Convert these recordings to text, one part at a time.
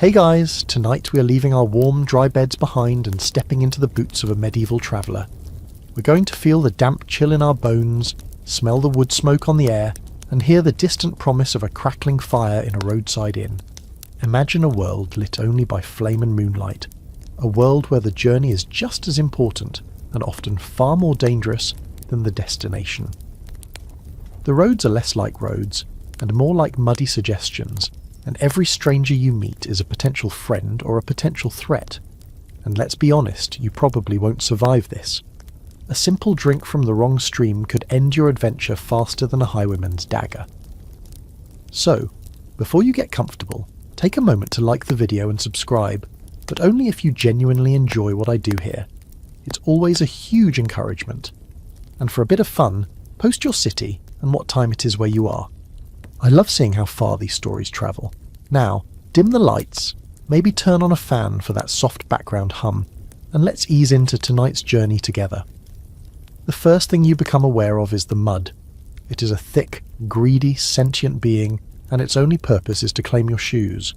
Hey guys, tonight we are leaving our warm, dry beds behind and stepping into the boots of a medieval traveller. We're going to feel the damp chill in our bones, smell the wood smoke on the air, and hear the distant promise of a crackling fire in a roadside inn. Imagine a world lit only by flame and moonlight, a world where the journey is just as important and often far more dangerous than the destination. The roads are less like roads and more like muddy suggestions, and every stranger you meet is a potential friend or a potential threat. And let's be honest, you probably won't survive this. A simple drink from the wrong stream could end your adventure faster than a highwayman's dagger. So, before you get comfortable, take a moment to like the video and subscribe, but only if you genuinely enjoy what I do here. It's always a huge encouragement. And for a bit of fun, post your city and what time it is where you are. I love seeing how far these stories travel. Now, dim the lights, maybe turn on a fan for that soft background hum, and let's ease into tonight's journey together. The first thing you become aware of is the mud. It is a thick, greedy, sentient being, and its only purpose is to claim your shoes.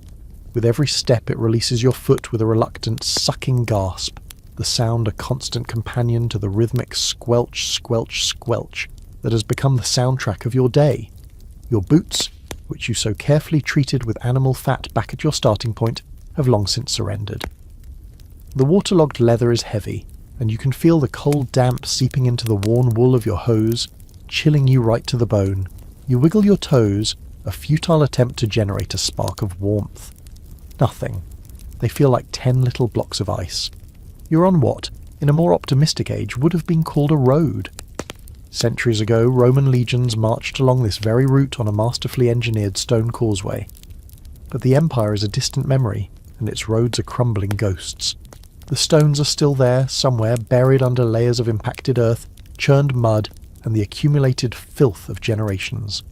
With every step it releases your foot with a reluctant, sucking gasp, the sound a constant companion to the rhythmic squelch, squelch, squelch that has become the soundtrack of your day. Your boots, which you so carefully treated with animal fat back at your starting point, have long since surrendered. The waterlogged leather is heavy, and you can feel the cold damp seeping into the worn wool of your hose, chilling you right to the bone. You wiggle your toes, a futile attempt to generate a spark of warmth. Nothing. They feel like 10 little blocks of ice. You're on what, in a more optimistic age, would have been called a road. Centuries ago, Roman legions marched along this very route on a masterfully engineered stone causeway. But the empire is a distant memory, and its roads are crumbling ghosts. The stones are still there, somewhere, buried under layers of impacted earth, churned mud, and the accumulated filth of generations.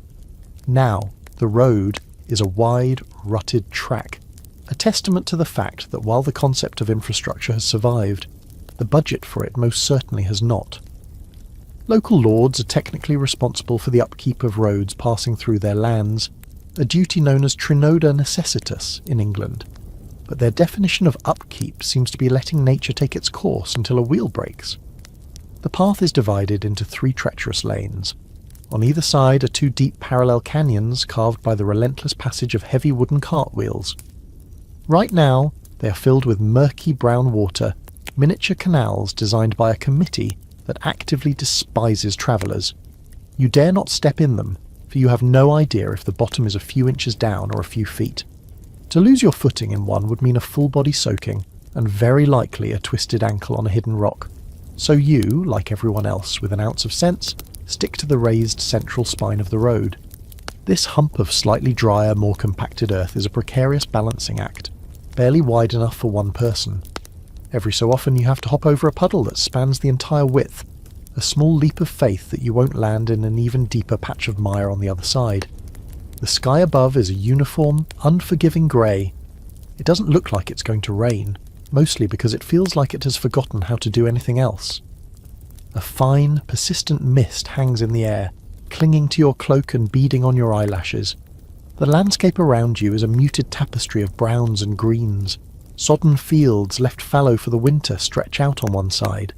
Now, the road is a wide, rutted track, a testament to the fact that while the concept of infrastructure has survived, the budget for it most certainly has not. Local lords are technically responsible for the upkeep of roads passing through their lands, a duty known as trinoda necessitas in England. But their definition of upkeep seems to be letting nature take its course until a wheel breaks. The path is divided into 3 treacherous lanes. On either side are 2 deep parallel canyons carved by the relentless passage of heavy wooden cartwheels. Right now, they are filled with murky brown water, miniature canals designed by a committee that actively despises travellers. You dare not step in them, for you have no idea if the bottom is a few inches down or a few feet. To lose your footing in one would mean a full body soaking, and very likely a twisted ankle on a hidden rock. So you, like everyone else with an ounce of sense, stick to the raised central spine of the road. This hump of slightly drier, more compacted earth is a precarious balancing act, barely wide enough for one person. Every so often you have to hop over a puddle that spans the entire width, a small leap of faith that you won't land in an even deeper patch of mire on the other side. The sky above is a uniform, unforgiving grey. It doesn't look like it's going to rain, mostly because it feels like it has forgotten how to do anything else. A fine, persistent mist hangs in the air, clinging to your cloak and beading on your eyelashes. The landscape around you is a muted tapestry of browns and greens. Sodden fields left fallow for the winter stretch out on one side.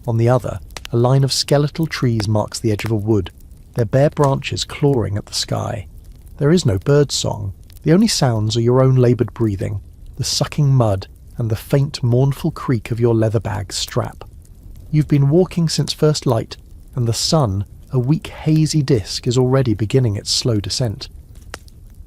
On the other, a line of skeletal trees marks the edge of a wood, their bare branches clawing at the sky. There is no bird song. The only sounds are your own laboured breathing, the sucking mud, and the faint, mournful creak of your leather bag's strap. You've been walking since first light, and the sun, a weak hazy disk, is already beginning its slow descent.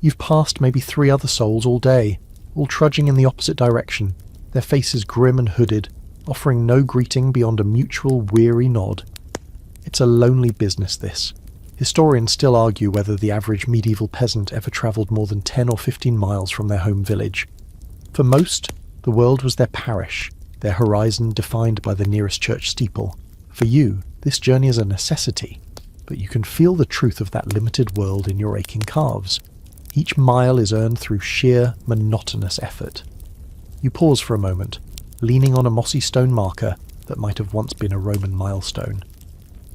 You've passed maybe 3 other souls all day, all trudging in the opposite direction, their faces grim and hooded, offering no greeting beyond a mutual weary nod. It's a lonely business, this. Historians still argue whether the average medieval peasant ever travelled more than 10 or 15 miles from their home village. For most, the world was their parish, their horizon defined by the nearest church steeple. For you, this journey is a necessity, but you can feel the truth of that limited world in your aching calves. Each mile is earned through sheer, monotonous effort. You pause for a moment, leaning on a mossy stone marker that might have once been a Roman milestone.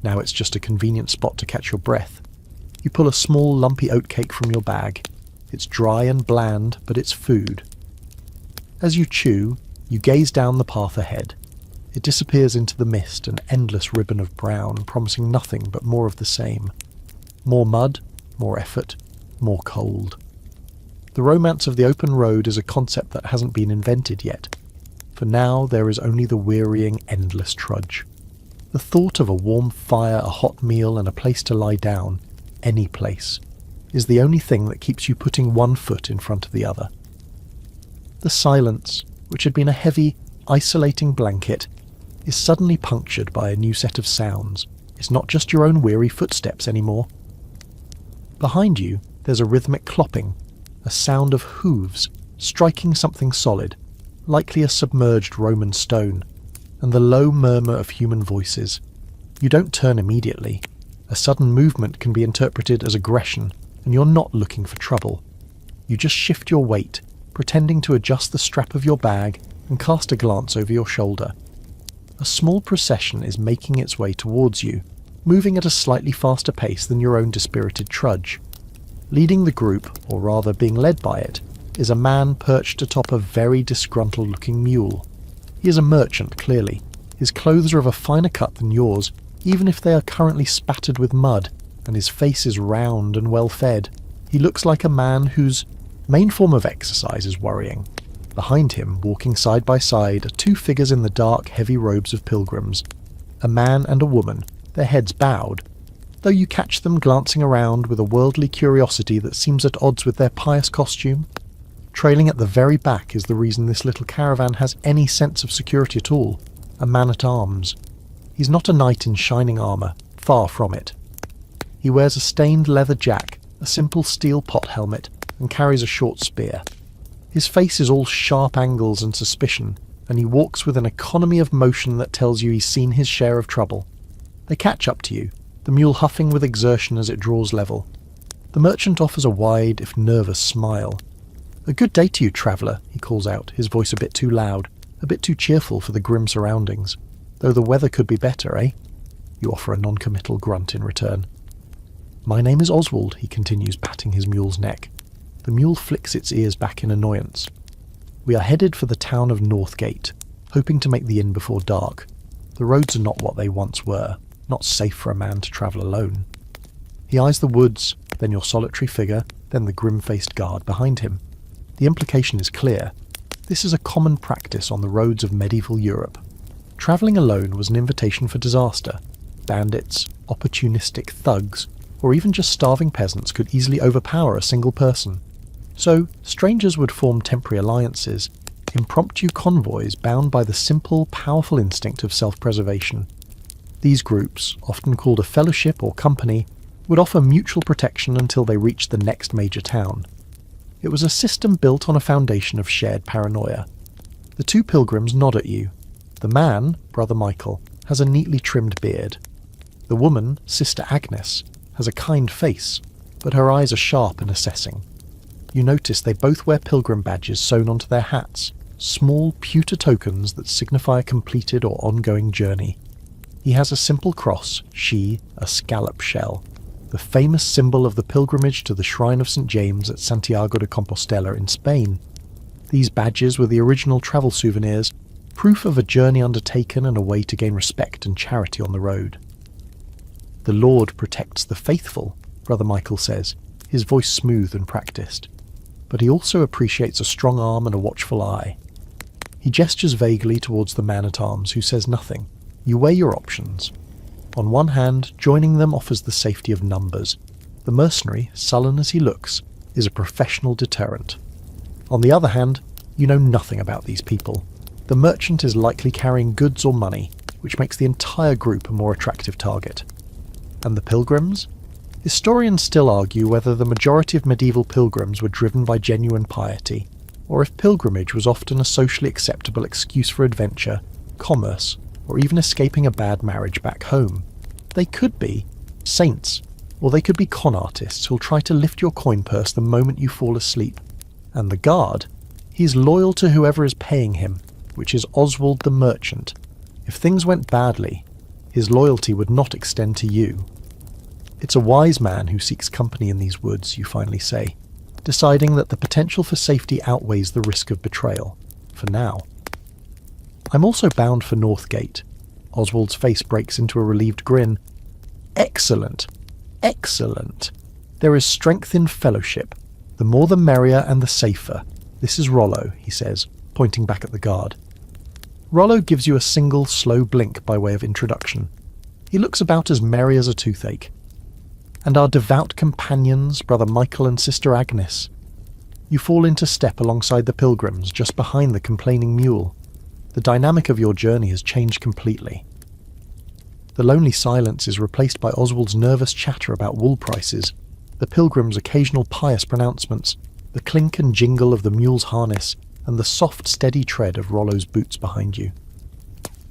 Now it's just a convenient spot to catch your breath. You pull a small lumpy oatcake from your bag. It's dry and bland, but it's food. As you chew, you gaze down the path ahead. It disappears into the mist, an endless ribbon of brown, promising nothing but more of the same. More mud, more effort, more cold. The romance of the open road is a concept that hasn't been invented yet. For now, there is only the wearying, endless trudge. The thought of a warm fire, a hot meal, and a place to lie down, any place, is the only thing that keeps you putting one foot in front of the other. The silence, which had been a heavy, isolating blanket, is suddenly punctured by a new set of sounds. It's not just your own weary footsteps anymore. Behind you, there's a rhythmic clopping, a sound of hooves striking something solid, likely a submerged Roman stone, and the low murmur of human voices. You don't turn immediately. A sudden movement can be interpreted as aggression, and you're not looking for trouble. You just shift your weight, pretending to adjust the strap of your bag and cast a glance over your shoulder. A small procession is making its way towards you, moving at a slightly faster pace than your own dispirited trudge. Leading the group, or rather being led by it, is a man perched atop a very disgruntled-looking mule. He is a merchant, clearly. His clothes are of a finer cut than yours, even if they are currently spattered with mud, and his face is round and well-fed. He looks like a man whose main form of exercise is worrying. Behind him, walking side by side, are two figures in the dark, heavy robes of pilgrims. A man and a woman, their heads bowed, though you catch them glancing around with a worldly curiosity that seems at odds with their pious costume. Trailing at the very back is the reason this little caravan has any sense of security at all, a man-at-arms. He's not a knight in shining armour, far from it. He wears a stained leather jack, a simple steel pot helmet, and carries a short spear. His face is all sharp angles and suspicion, and he walks with an economy of motion that tells you he's seen his share of trouble. They catch up to you, the mule huffing with exertion as it draws level. The merchant offers a wide, if nervous, smile. "A good day to you, traveller," he calls out, his voice a bit too loud, a bit too cheerful for the grim surroundings. "Though the weather could be better, eh?" You offer a non-committal grunt in return. "My name is Oswald," he continues, patting his mule's neck. The mule flicks its ears back in annoyance. "We are headed for the town of Northgate, hoping to make the inn before dark. The roads are not what they once were, not safe for a man to travel alone." He eyes the woods, then your solitary figure, then the grim-faced guard behind him. The implication is clear. This is a common practice on the roads of medieval Europe. Travelling alone was an invitation for disaster. Bandits, opportunistic thugs, or even just starving peasants could easily overpower a single person. So, strangers would form temporary alliances, impromptu convoys bound by the simple, powerful instinct of self-preservation. These groups, often called a fellowship or company, would offer mutual protection until they reached the next major town. It was a system built on a foundation of shared paranoia. The two pilgrims nod at you. The man, Brother Michael, has a neatly trimmed beard. The woman, Sister Agnes, has a kind face, but her eyes are sharp and assessing. You notice they both wear pilgrim badges sewn onto their hats, small pewter tokens that signify a completed or ongoing journey. He has a simple cross, she a scallop shell, the famous symbol of the pilgrimage to the shrine of St. James at Santiago de Compostela in Spain. These badges were the original travel souvenirs, proof of a journey undertaken and a way to gain respect and charity on the road. "The Lord protects the faithful," Brother Michael says, his voice smooth and practiced. But he also appreciates a strong arm and a watchful eye. He gestures vaguely towards the man-at-arms, who says nothing. You weigh your options. On one hand, joining them offers the safety of numbers. The mercenary, sullen as he looks, is a professional deterrent. On the other hand, you know nothing about these people. The merchant is likely carrying goods or money, which makes the entire group a more attractive target. And the pilgrims? Historians still argue whether the majority of medieval pilgrims were driven by genuine piety, or if pilgrimage was often a socially acceptable excuse for adventure, commerce, or even escaping a bad marriage back home. They could be saints, or they could be con artists who'll try to lift your coin purse the moment you fall asleep. And the guard? He's loyal to whoever is paying him, which is Oswald the merchant. If things went badly, his loyalty would not extend to you. It's a wise man who seeks company in these woods, you finally say, deciding that the potential for safety outweighs the risk of betrayal. for now. I'm also bound for Northgate. Oswald's face breaks into a relieved grin. Excellent. Excellent. There is strength in fellowship. The more the merrier and the safer. This is Rollo, he says, pointing back at the guard. Rollo gives you a single, slow blink by way of introduction. He looks about as merry as a toothache. And our devout companions, Brother Michael and Sister Agnes. You fall into step alongside the pilgrims, just behind the complaining mule. The dynamic of your journey has changed completely. The lonely silence is replaced by Oswald's nervous chatter about wool prices, the pilgrims' occasional pious pronouncements, the clink and jingle of the mule's harness, and the soft, steady tread of Rollo's boots behind you.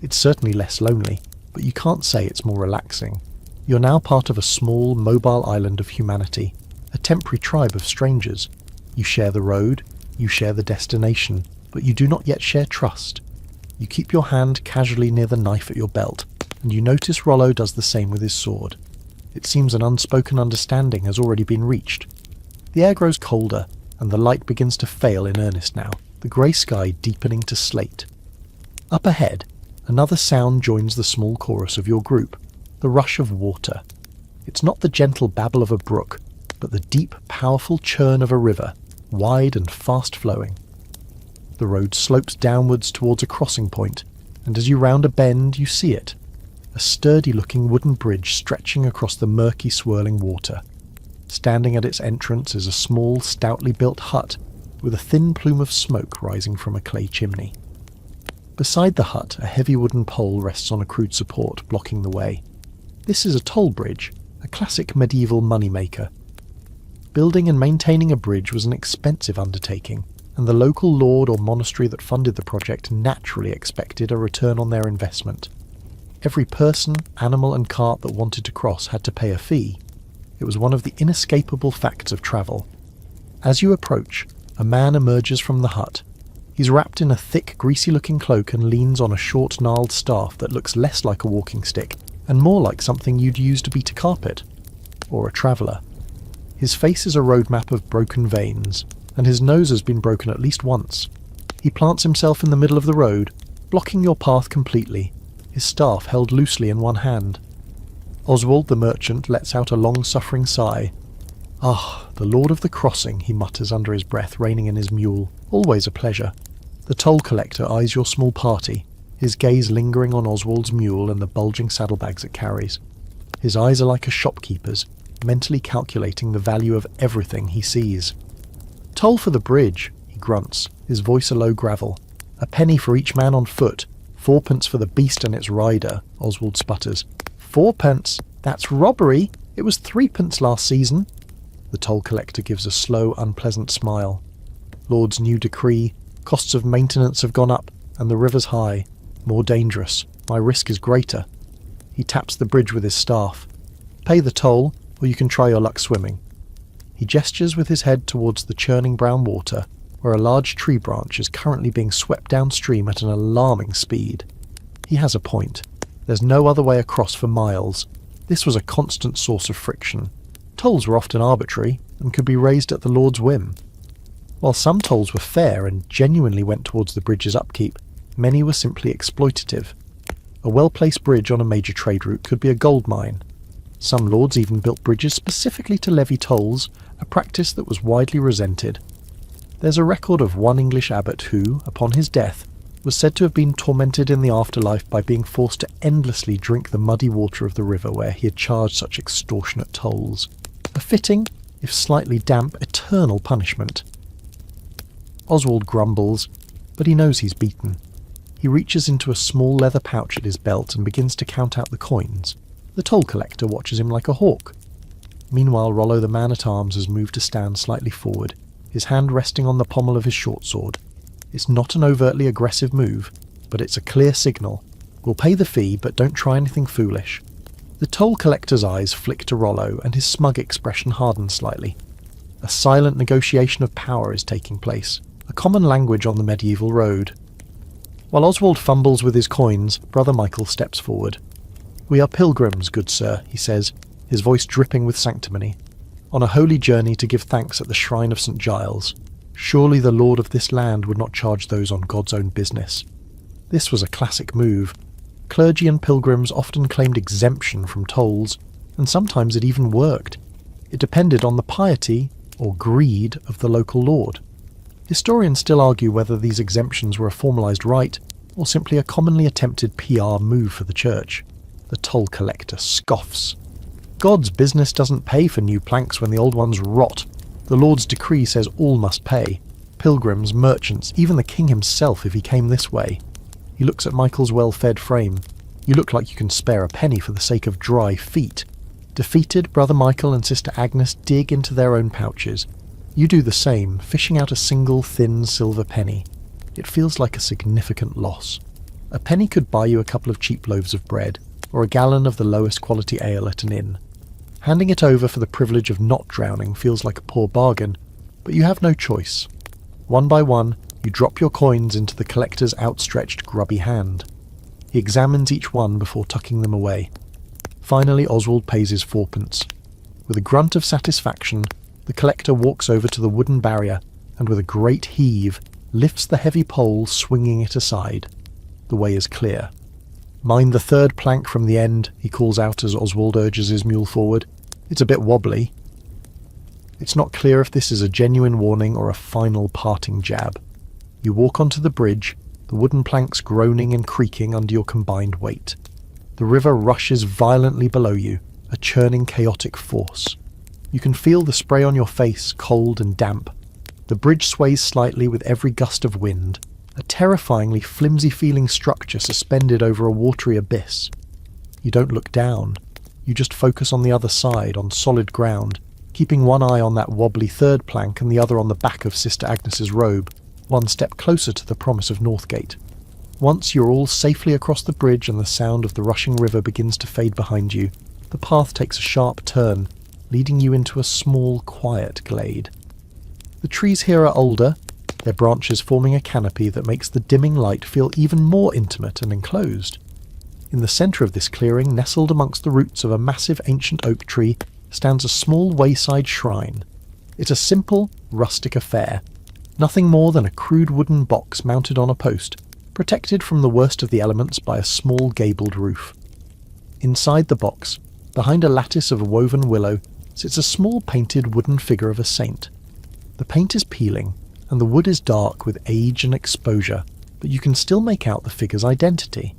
It's certainly less lonely, but you can't say it's more relaxing. You're now part of a small, mobile island of humanity, a temporary tribe of strangers. You share the road, you share the destination, but you do not yet share trust. You keep your hand casually near the knife at your belt, and you notice Rollo does the same with his sword. It seems an unspoken understanding has already been reached. The air grows colder, and the light begins to fail in earnest now, the grey sky deepening to slate. Up ahead, another sound joins the small chorus of your group, the rush of water. It's not the gentle babble of a brook, but the deep, powerful churn of a river, wide and fast-flowing. The road slopes downwards towards a crossing point, and as you round a bend you see it, a sturdy-looking wooden bridge stretching across the murky, swirling water. Standing at its entrance is a small, stoutly built hut with a thin plume of smoke rising from a clay chimney. Beside the hut, a heavy wooden pole rests on a crude support, blocking the way. This is a toll bridge, a classic medieval moneymaker. Building and maintaining a bridge was an expensive undertaking, and the local lord or monastery that funded the project naturally expected a return on their investment. Every person, animal and cart that wanted to cross had to pay a fee. It was one of the inescapable facts of travel. As you approach, a man emerges from the hut. He's wrapped in a thick, greasy-looking cloak and leans on a short, gnarled staff that looks less like a walking stick and more like something you'd use to beat a carpet. Or a traveller. His face is a roadmap of broken veins, and his nose has been broken at least once. He plants himself in the middle of the road, blocking your path completely, his staff held loosely in one hand. Oswald the merchant lets out a long-suffering sigh. "Ah, the Lord of the Crossing," he mutters under his breath, reining in his mule. "Always a pleasure." The toll collector eyes your small party, his gaze lingering on Oswald's mule and the bulging saddlebags it carries. His eyes are like a shopkeeper's, mentally calculating the value of everything he sees. "Toll for the bridge," he grunts, his voice a low gravel. "A penny for each man on foot. 4p for the beast and its rider," Oswald sputters. 4p? That's robbery! It was 3p last season." The toll collector gives a slow, unpleasant smile. "Lord's new decree. Costs of maintenance have gone up, and the river's high. More dangerous. My risk is greater." He taps the bridge with his staff. "Pay the toll, or you can try your luck swimming." He gestures with his head towards the churning brown water, where a large tree branch is currently being swept downstream at an alarming speed. He has a point. There's no other way across for miles. This was a constant source of friction. Tolls were often arbitrary, and could be raised at the Lord's whim. While some tolls were fair and genuinely went towards the bridge's upkeep, many were simply exploitative. A well-placed bridge on a major trade route could be a gold mine. Some lords even built bridges specifically to levy tolls, a practice that was widely resented. There's a record of one English abbot who, upon his death, was said to have been tormented in the afterlife by being forced to endlessly drink the muddy water of the river where he had charged such extortionate tolls. A fitting, if slightly damp, eternal punishment. Oswald grumbles, but he knows he's beaten. He reaches into a small leather pouch at his belt and begins to count out the coins. The toll collector watches him like a hawk. Meanwhile, Rollo the man-at-arms has moved to stand slightly forward, his hand resting on the pommel of his short sword. It's not an overtly aggressive move, but it's a clear signal. We'll pay the fee, but don't try anything foolish. The toll collector's eyes flick to Rollo, and his smug expression hardens slightly. A silent negotiation of power is taking place, a common language on the medieval road. While Oswald fumbles with his coins, Brother Michael steps forward. "We are pilgrims, good sir," he says, his voice dripping with sanctimony, "on a holy journey to give thanks at the shrine of St. Giles. Surely the lord of this land would not charge those on God's own business. This was a classic move. Clergy and pilgrims often claimed exemption from tolls, and sometimes it even worked. It depended on the piety, or greed, of the local lord. Historians still argue whether these exemptions were a formalised right, or simply a commonly attempted PR move for the church. The toll collector scoffs. God's business doesn't pay for new planks when the old ones rot. The Lord's decree says all must pay. Pilgrims, merchants, even the king himself if he came this way. He looks at Michael's well-fed frame. You look like you can spare a penny for the sake of dry feet. Defeated, Brother Michael and Sister Agnes dig into their own pouches. You do the same, fishing out a single thin silver penny. It feels like a significant loss. A penny could buy you a couple of cheap loaves of bread, or a gallon of the lowest quality ale at an inn. Handing it over for the privilege of not drowning feels like a poor bargain, but you have no choice. One by one, you drop your coins into the collector's outstretched grubby hand. He examines each one before tucking them away. Finally, Oswald pays his fourpence. With a grunt of satisfaction, the collector walks over to the wooden barrier and with a great heave, lifts the heavy pole, swinging it aside. The way is clear. "Mind the third plank from the end," he calls out as Oswald urges his mule forward. "It's a bit wobbly." It's not clear if this is a genuine warning or a final parting jab. You walk onto the bridge, the wooden planks groaning and creaking under your combined weight. The river rushes violently below you, a churning chaotic force. You can feel the spray on your face, cold and damp. The bridge sways slightly with every gust of wind, a terrifyingly flimsy-feeling structure suspended over a watery abyss. You don't look down. You just focus on the other side, on solid ground, keeping one eye on that wobbly third plank and the other on the back of Sister Agnes's robe, one step closer to the promise of Northgate. Once you're all safely across the bridge and the sound of the rushing river begins to fade behind you, the path takes a sharp turn, leading you into a small, quiet glade. The trees here are older, their branches forming a canopy that makes the dimming light feel even more intimate and enclosed. In the centre of this clearing, nestled amongst the roots of a massive ancient oak tree, stands a small wayside shrine. It's a simple, rustic affair, nothing more than a crude wooden box mounted on a post, protected from the worst of the elements by a small gabled roof. Inside the box, behind a lattice of woven willow, sits a small painted wooden figure of a saint. The paint is peeling, and the wood is dark with age and exposure, but you can still make out the figure's identity.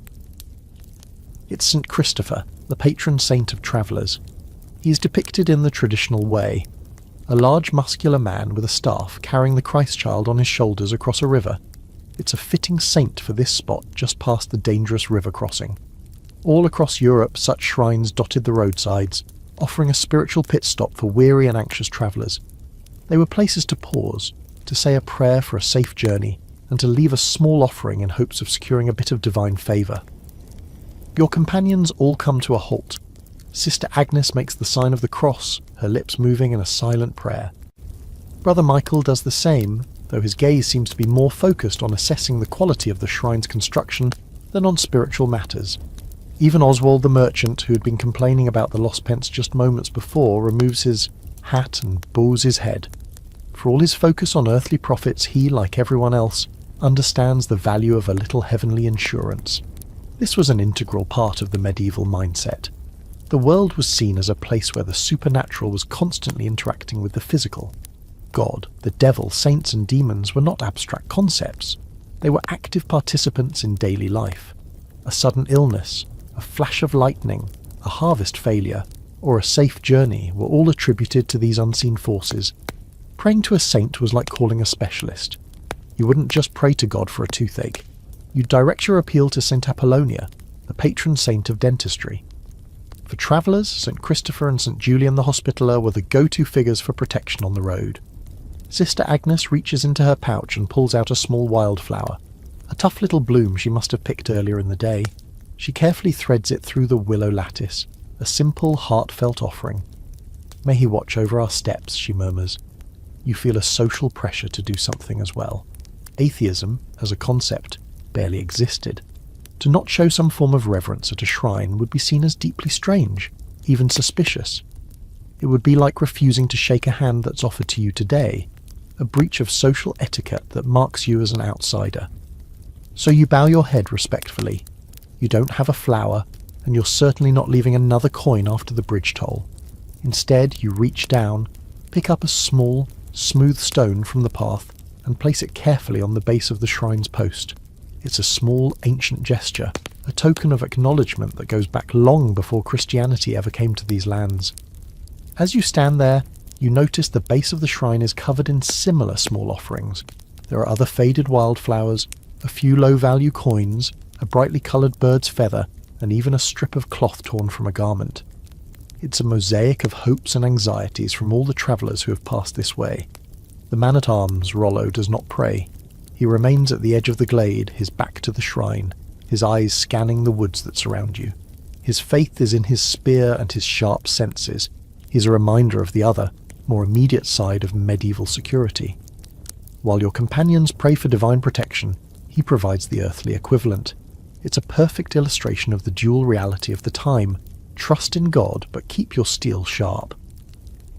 It's St. Christopher, the patron saint of travellers. He is depicted in the traditional way, a large muscular man with a staff carrying the Christ child on his shoulders across a river. It's a fitting saint for this spot just past the dangerous river crossing. All across Europe such shrines dotted the roadsides, offering a spiritual pit stop for weary and anxious travellers. They were places to pause, to say a prayer for a safe journey, and to leave a small offering in hopes of securing a bit of divine favour. Your companions all come to a halt. Sister Agnes makes the sign of the cross, her lips moving in a silent prayer. Brother Michael does the same, though his gaze seems to be more focused on assessing the quality of the shrine's construction than on spiritual matters. Even Oswald the merchant, who had been complaining about the lost pence just moments before, removes his hat and bows his head. For all his focus on earthly profits, he, like everyone else, understands the value of a little heavenly insurance. This was an integral part of the medieval mindset. The world was seen as a place where the supernatural was constantly interacting with the physical. God, the devil, saints and demons were not abstract concepts. They were active participants in daily life. A sudden illness, a flash of lightning, a harvest failure, or a safe journey were all attributed to these unseen forces. Praying to a saint was like calling a specialist. You wouldn't just pray to God for a toothache. You'd direct your appeal to St. Apollonia, the patron saint of dentistry. For travellers, St. Christopher and St. Julian the Hospitaller were the go-to figures for protection on the road. Sister Agnes reaches into her pouch and pulls out a small wildflower, a tough little bloom she must have picked earlier in the day. She carefully threads it through the willow lattice, a simple, heartfelt offering. "May he watch over our steps," she murmurs. You feel a social pressure to do something as well. Atheism, as a concept, barely existed. To not show some form of reverence at a shrine would be seen as deeply strange, even suspicious. It would be like refusing to shake a hand that's offered to you today. a breach of social etiquette that marks you as an outsider. So you bow your head respectfully. You don't have a flower, and you're certainly not leaving another coin after the bridge toll. Instead, you reach down, pick up a small, smooth stone from the path, and place it carefully on the base of the shrine's post. It's a small, ancient gesture, a token of acknowledgement that goes back long before Christianity ever came to these lands. As you stand there, you notice the base of the shrine is covered in similar small offerings. There are other faded wildflowers, a few low-value coins, a brightly coloured bird's feather, and even a strip of cloth torn from a garment. It's a mosaic of hopes and anxieties from all the travellers who have passed this way. The man-at-arms, Rollo, does not pray. He remains at the edge of the glade, his back to the shrine, his eyes scanning the woods that surround you. His faith is in his spear and his sharp senses. He's a reminder of the other, more immediate side of medieval security. While your companions pray for divine protection, he provides the earthly equivalent. It's a perfect illustration of the dual reality of the time. Trust in God, but keep your steel sharp.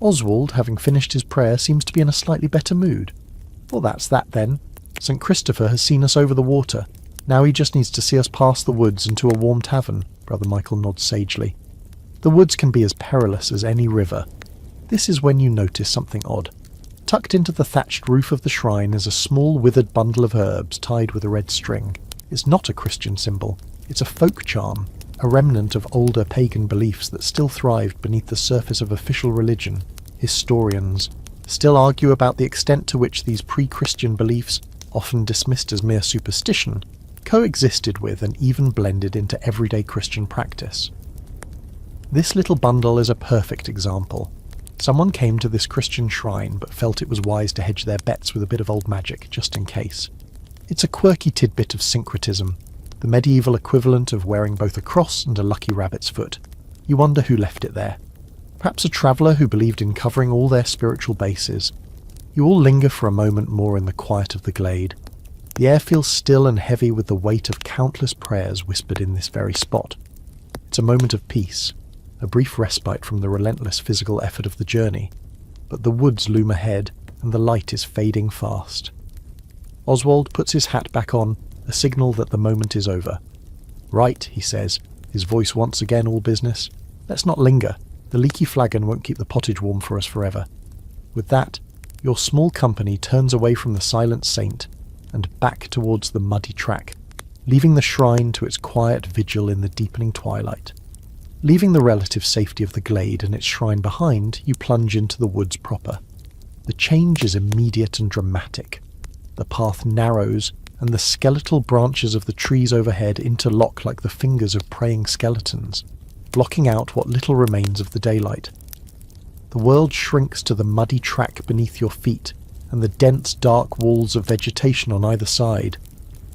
Oswald, having finished his prayer, seems to be in a slightly better mood. Well, that's that then. St. Christopher has seen us over the water. Now he just needs to see us past the woods into a warm tavern, Brother Michael nods sagely. The woods can be as perilous as any river. This is when you notice something odd. Tucked into the thatched roof of the shrine is a small withered bundle of herbs tied with a red string. It's not a Christian symbol. It's a folk charm, a remnant of older pagan beliefs that still thrived beneath the surface of official religion. Historians still argue about the extent to which these pre-Christian beliefs, often dismissed as mere superstition, coexisted with and even blended into everyday Christian practice. This little bundle is a perfect example. Someone came to this Christian shrine but felt it was wise to hedge their bets with a bit of old magic, just in case. It's a quirky tidbit of syncretism, the medieval equivalent of wearing both a cross and a lucky rabbit's foot. You wonder who left it there. Perhaps a traveller who believed in covering all their spiritual bases. You all linger for a moment more in the quiet of the glade. The air feels still and heavy with the weight of countless prayers whispered in this very spot. It's a moment of peace, a brief respite from the relentless physical effort of the journey, but the woods loom ahead and the light is fading fast. Oswald puts his hat back on, a signal that the moment is over. Right, he says, his voice once again all business. Let's not linger. The Leaky Flagon won't keep the pottage warm for us forever. With that, your small company turns away from the silent saint and back towards the muddy track, leaving the shrine to its quiet vigil in the deepening twilight. Leaving the relative safety of the glade and its shrine behind, you plunge into the woods proper. The change is immediate and dramatic. The path narrows, and the skeletal branches of the trees overhead interlock like the fingers of praying skeletons, blocking out what little remains of the daylight. The world shrinks to the muddy track beneath your feet, and the dense, dark walls of vegetation on either side.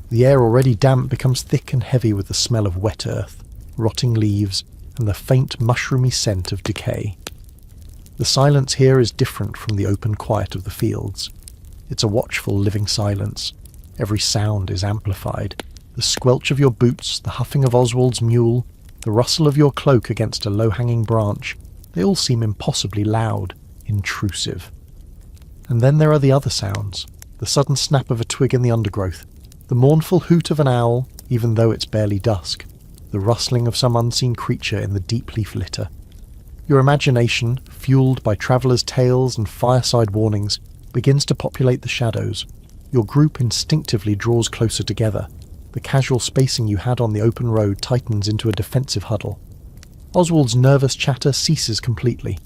The air already damp becomes thick and heavy with the smell of wet earth, rotting leaves, and the faint mushroomy scent of decay. The silence here is different from the open quiet of the fields. It's a watchful, living silence. Every sound is amplified. The squelch of your boots, the huffing of Oswald's mule, the rustle of your cloak against a low-hanging branch, they all seem impossibly loud, intrusive. And then there are the other sounds, the sudden snap of a twig in the undergrowth, the mournful hoot of an owl, even though it's barely dusk, the rustling of some unseen creature in the deep leaf litter. Your imagination, fueled by travellers' tales and fireside warnings, begins to populate the shadows. Your group instinctively draws closer together. The casual spacing you had on the open road tightens into a defensive huddle. Oswald's nervous chatter ceases completely.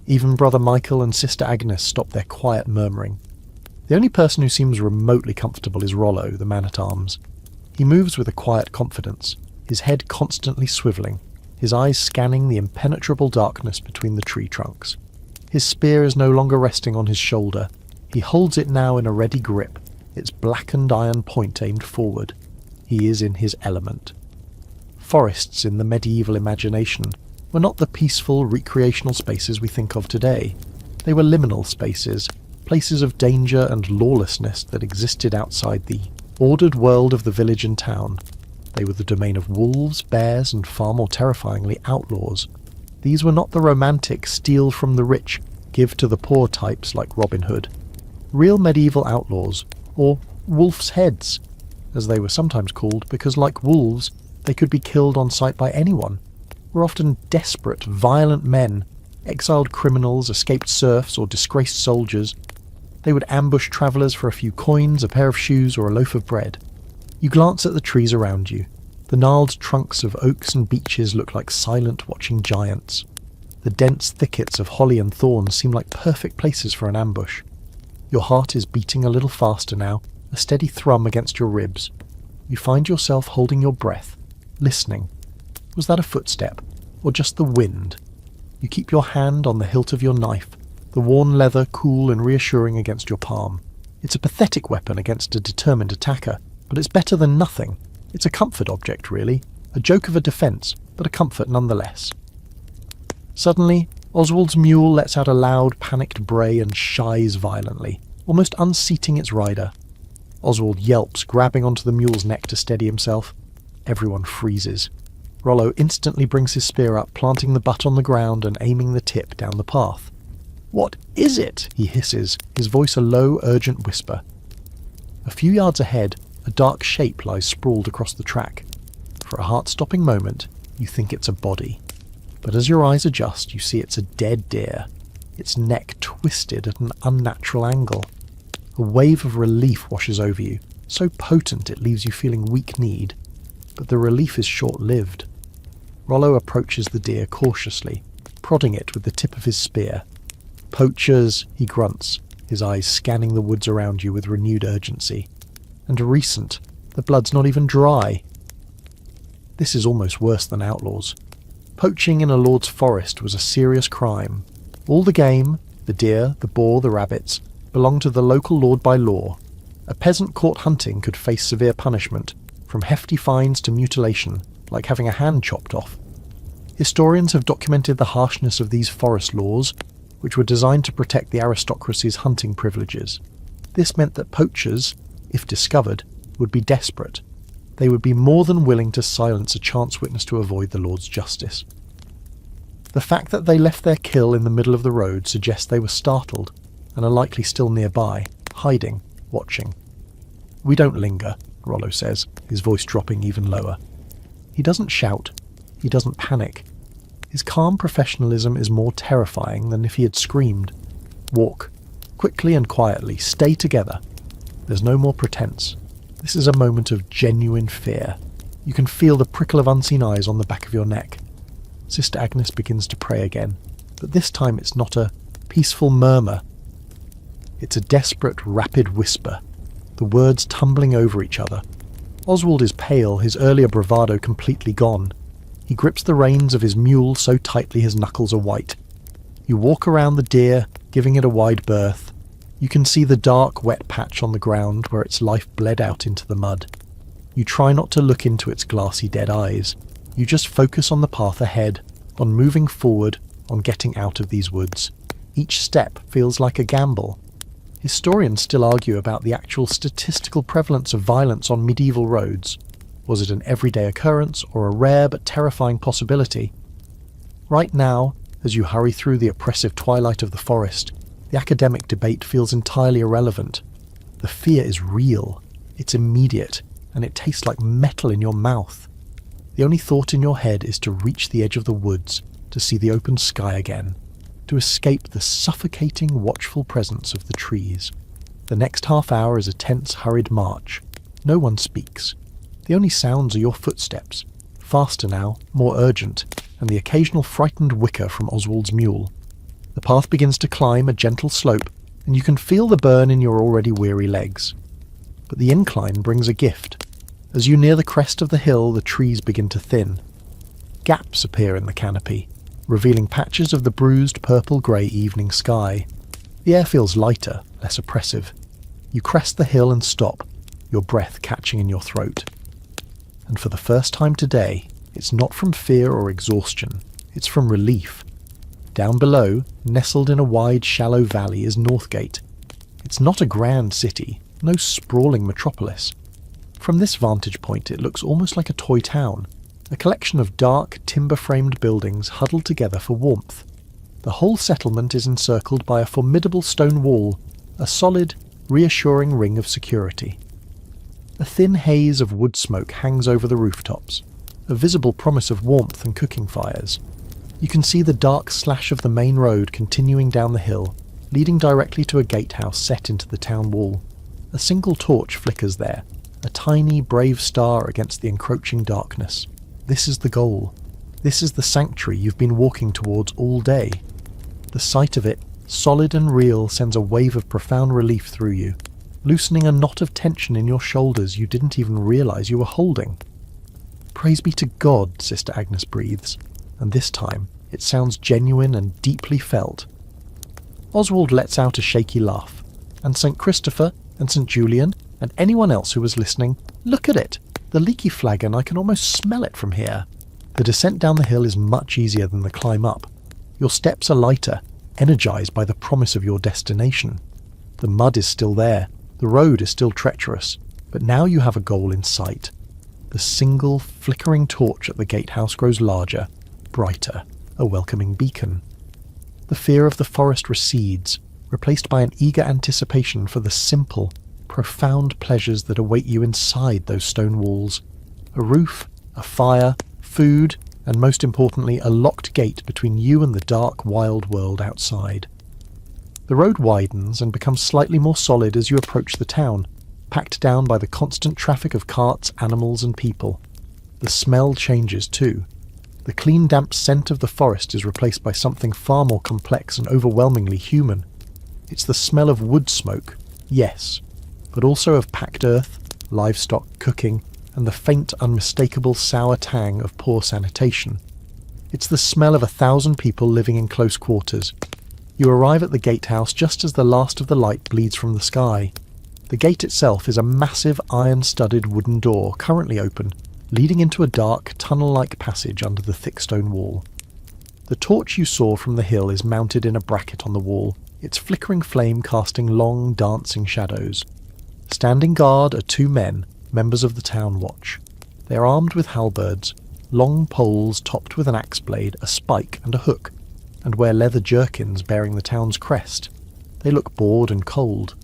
Even Brother Michael and Sister Agnes stop their quiet murmuring. The only person who seems remotely comfortable is Rollo, the man-at-arms. He moves with a quiet confidence, his head constantly swivelling, his eyes scanning the impenetrable darkness between the tree trunks. His spear is no longer resting on his shoulder. He holds it now in a ready grip, its blackened iron point aimed forward. He is in his element. Forests in the medieval imagination were not the peaceful recreational spaces we think of today. They were liminal spaces, places of danger and lawlessness that existed outside the ordered world of the village and town. They were the domain of wolves, bears, and far more terrifyingly, outlaws. These were not the romantic steal from the rich, give to the poor types like Robin Hood. Real medieval outlaws, or wolf's heads, as they were sometimes called because, like wolves, they could be killed on sight by anyone, were often desperate, violent men, exiled criminals, escaped serfs, or disgraced soldiers. They would ambush travellers for a few coins, a pair of shoes, or a loaf of bread. You glance at the trees around you. The gnarled trunks of oaks and beeches look like silent, watching giants. The dense thickets of holly and thorns seem like perfect places for an ambush. Your heart is beating a little faster now, a steady thrum against your ribs. You find yourself holding your breath, listening. Was that a footstep, or just the wind? You keep your hand on the hilt of your knife, the worn leather cool and reassuring against your palm. It's a pathetic weapon against a determined attacker, but it's better than nothing. It's a comfort object, really. A joke of a defence, but a comfort nonetheless. Suddenly, Oswald's mule lets out a loud, panicked bray and shies violently, almost unseating its rider. Oswald yelps, grabbing onto the mule's neck to steady himself. Everyone freezes. Rollo instantly brings his spear up, planting the butt on the ground and aiming the tip down the path. "What is it?" he hisses, his voice a low, urgent whisper. A few yards ahead, a dark shape lies sprawled across the track. For a heart-stopping moment, you think it's a body. But as your eyes adjust, you see it's a dead deer, its neck twisted at an unnatural angle. A wave of relief washes over you, so potent it leaves you feeling weak-kneed. But the relief is short-lived. Rollo approaches the deer cautiously, prodding it with the tip of his spear. "Poachers," he grunts, his eyes scanning the woods around you with renewed urgency. And recent, the blood's not even dry. This is almost worse than outlaws. Poaching in a lord's forest was a serious crime. All the game, the deer, the boar, the rabbits, belonged to the local lord by law. A peasant caught hunting could face severe punishment, from hefty fines to mutilation, like having a hand chopped off. Historians have documented the harshness of these forest laws, which were designed to protect the aristocracy's hunting privileges. This meant that poachers, if discovered, would be desperate. They would be more than willing to silence a chance witness to avoid the Lord's justice. The fact that they left their kill in the middle of the road suggests they were startled, and are likely still nearby, hiding, watching. "We don't linger," Rollo says, his voice dropping even lower. He doesn't shout. He doesn't panic. His calm professionalism is more terrifying than if he had screamed. "Walk. Quickly and quietly. Stay together. There's no more pretense. This is a moment of genuine fear. You can feel the prickle of unseen eyes on the back of your neck." Sister Agnes begins to pray again, but this time it's not a peaceful murmur. It's a desperate, rapid whisper, the words tumbling over each other. Oswald is pale, his earlier bravado completely gone. He grips the reins of his mule so tightly his knuckles are white. You walk around the deer, giving it a wide berth. You can see the dark, wet patch on the ground where its life bled out into the mud. You try not to look into its glassy dead eyes. You just focus on the path ahead, on moving forward, on getting out of these woods. Each step feels like a gamble. Historians still argue about the actual statistical prevalence of violence on medieval roads. Was it an everyday occurrence or a rare but terrifying possibility? Right now, as you hurry through the oppressive twilight of the forest, the academic debate feels entirely irrelevant. The fear is real, it's immediate, and it tastes like metal in your mouth. The only thought in your head is to reach the edge of the woods, to see the open sky again, to escape the suffocating, watchful presence of the trees. The next half hour is a tense, hurried march. No one speaks. The only sounds are your footsteps, faster now, more urgent, and the occasional frightened whicker from Oswald's mule. The path begins to climb a gentle slope, and you can feel the burn in your already weary legs. But the incline brings a gift. As you near the crest of the hill, the trees begin to thin. Gaps appear in the canopy, revealing patches of the bruised purple-grey evening sky. The air feels lighter, less oppressive. You crest the hill and stop, your breath catching in your throat. And for the first time today, it's not from fear or exhaustion, it's from relief. Down below, nestled in a wide, shallow valley, is Northgate. It's not a grand city, no sprawling metropolis. From this vantage point, it looks almost like a toy town, a collection of dark, timber-framed buildings huddled together for warmth. The whole settlement is encircled by a formidable stone wall, a solid reassuring ring of security. A thin haze of wood smoke hangs over the rooftops, a visible promise of warmth and cooking fires. You can see the dark slash of the main road continuing down the hill, leading directly to a gatehouse set into the town wall. A single torch flickers there, a tiny, brave star against the encroaching darkness. This is the goal. This is the sanctuary you've been walking towards all day. The sight of it, solid and real, sends a wave of profound relief through you, loosening a knot of tension in your shoulders you didn't even realise you were holding. Praise be to God, Sister Agnes breathes, and this time it sounds genuine and deeply felt. Oswald lets out a shaky laugh, and St. Christopher and St. Julian and anyone else who was listening, look at it! The Leaky Flagon, I can almost smell it from here. The descent down the hill is much easier than the climb up. Your steps are lighter, energised by the promise of your destination. The mud is still there, the road is still treacherous, but now you have a goal in sight. The single, flickering torch at the gatehouse grows larger, brighter, a welcoming beacon. The fear of the forest recedes, replaced by an eager anticipation for the simple, profound pleasures that await you inside those stone walls. A roof, a fire, food, and most importantly, a locked gate between you and the dark, wild world outside. The road widens and becomes slightly more solid as you approach the town, packed down by the constant traffic of carts, animals, and people. The smell changes too. The clean, damp scent of the forest is replaced by something far more complex and overwhelmingly human. It's the smell of wood smoke, yes, but also of packed earth, livestock, cooking, and the faint, unmistakable sour tang of poor sanitation. It's the smell of 1,000 people living in close quarters. You arrive at the gatehouse just as the last of the light bleeds from the sky. The gate itself is a massive iron-studded wooden door, currently open, leading into a dark, tunnel-like passage under the thick stone wall. The torch you saw from the hill is mounted in a bracket on the wall, its flickering flame casting long, dancing shadows. Standing guard are 2 men, members of the town watch. They are armed with halberds, long poles topped with an axe blade, a spike and a hook, and wear leather jerkins bearing the town's crest. They look bored and cold.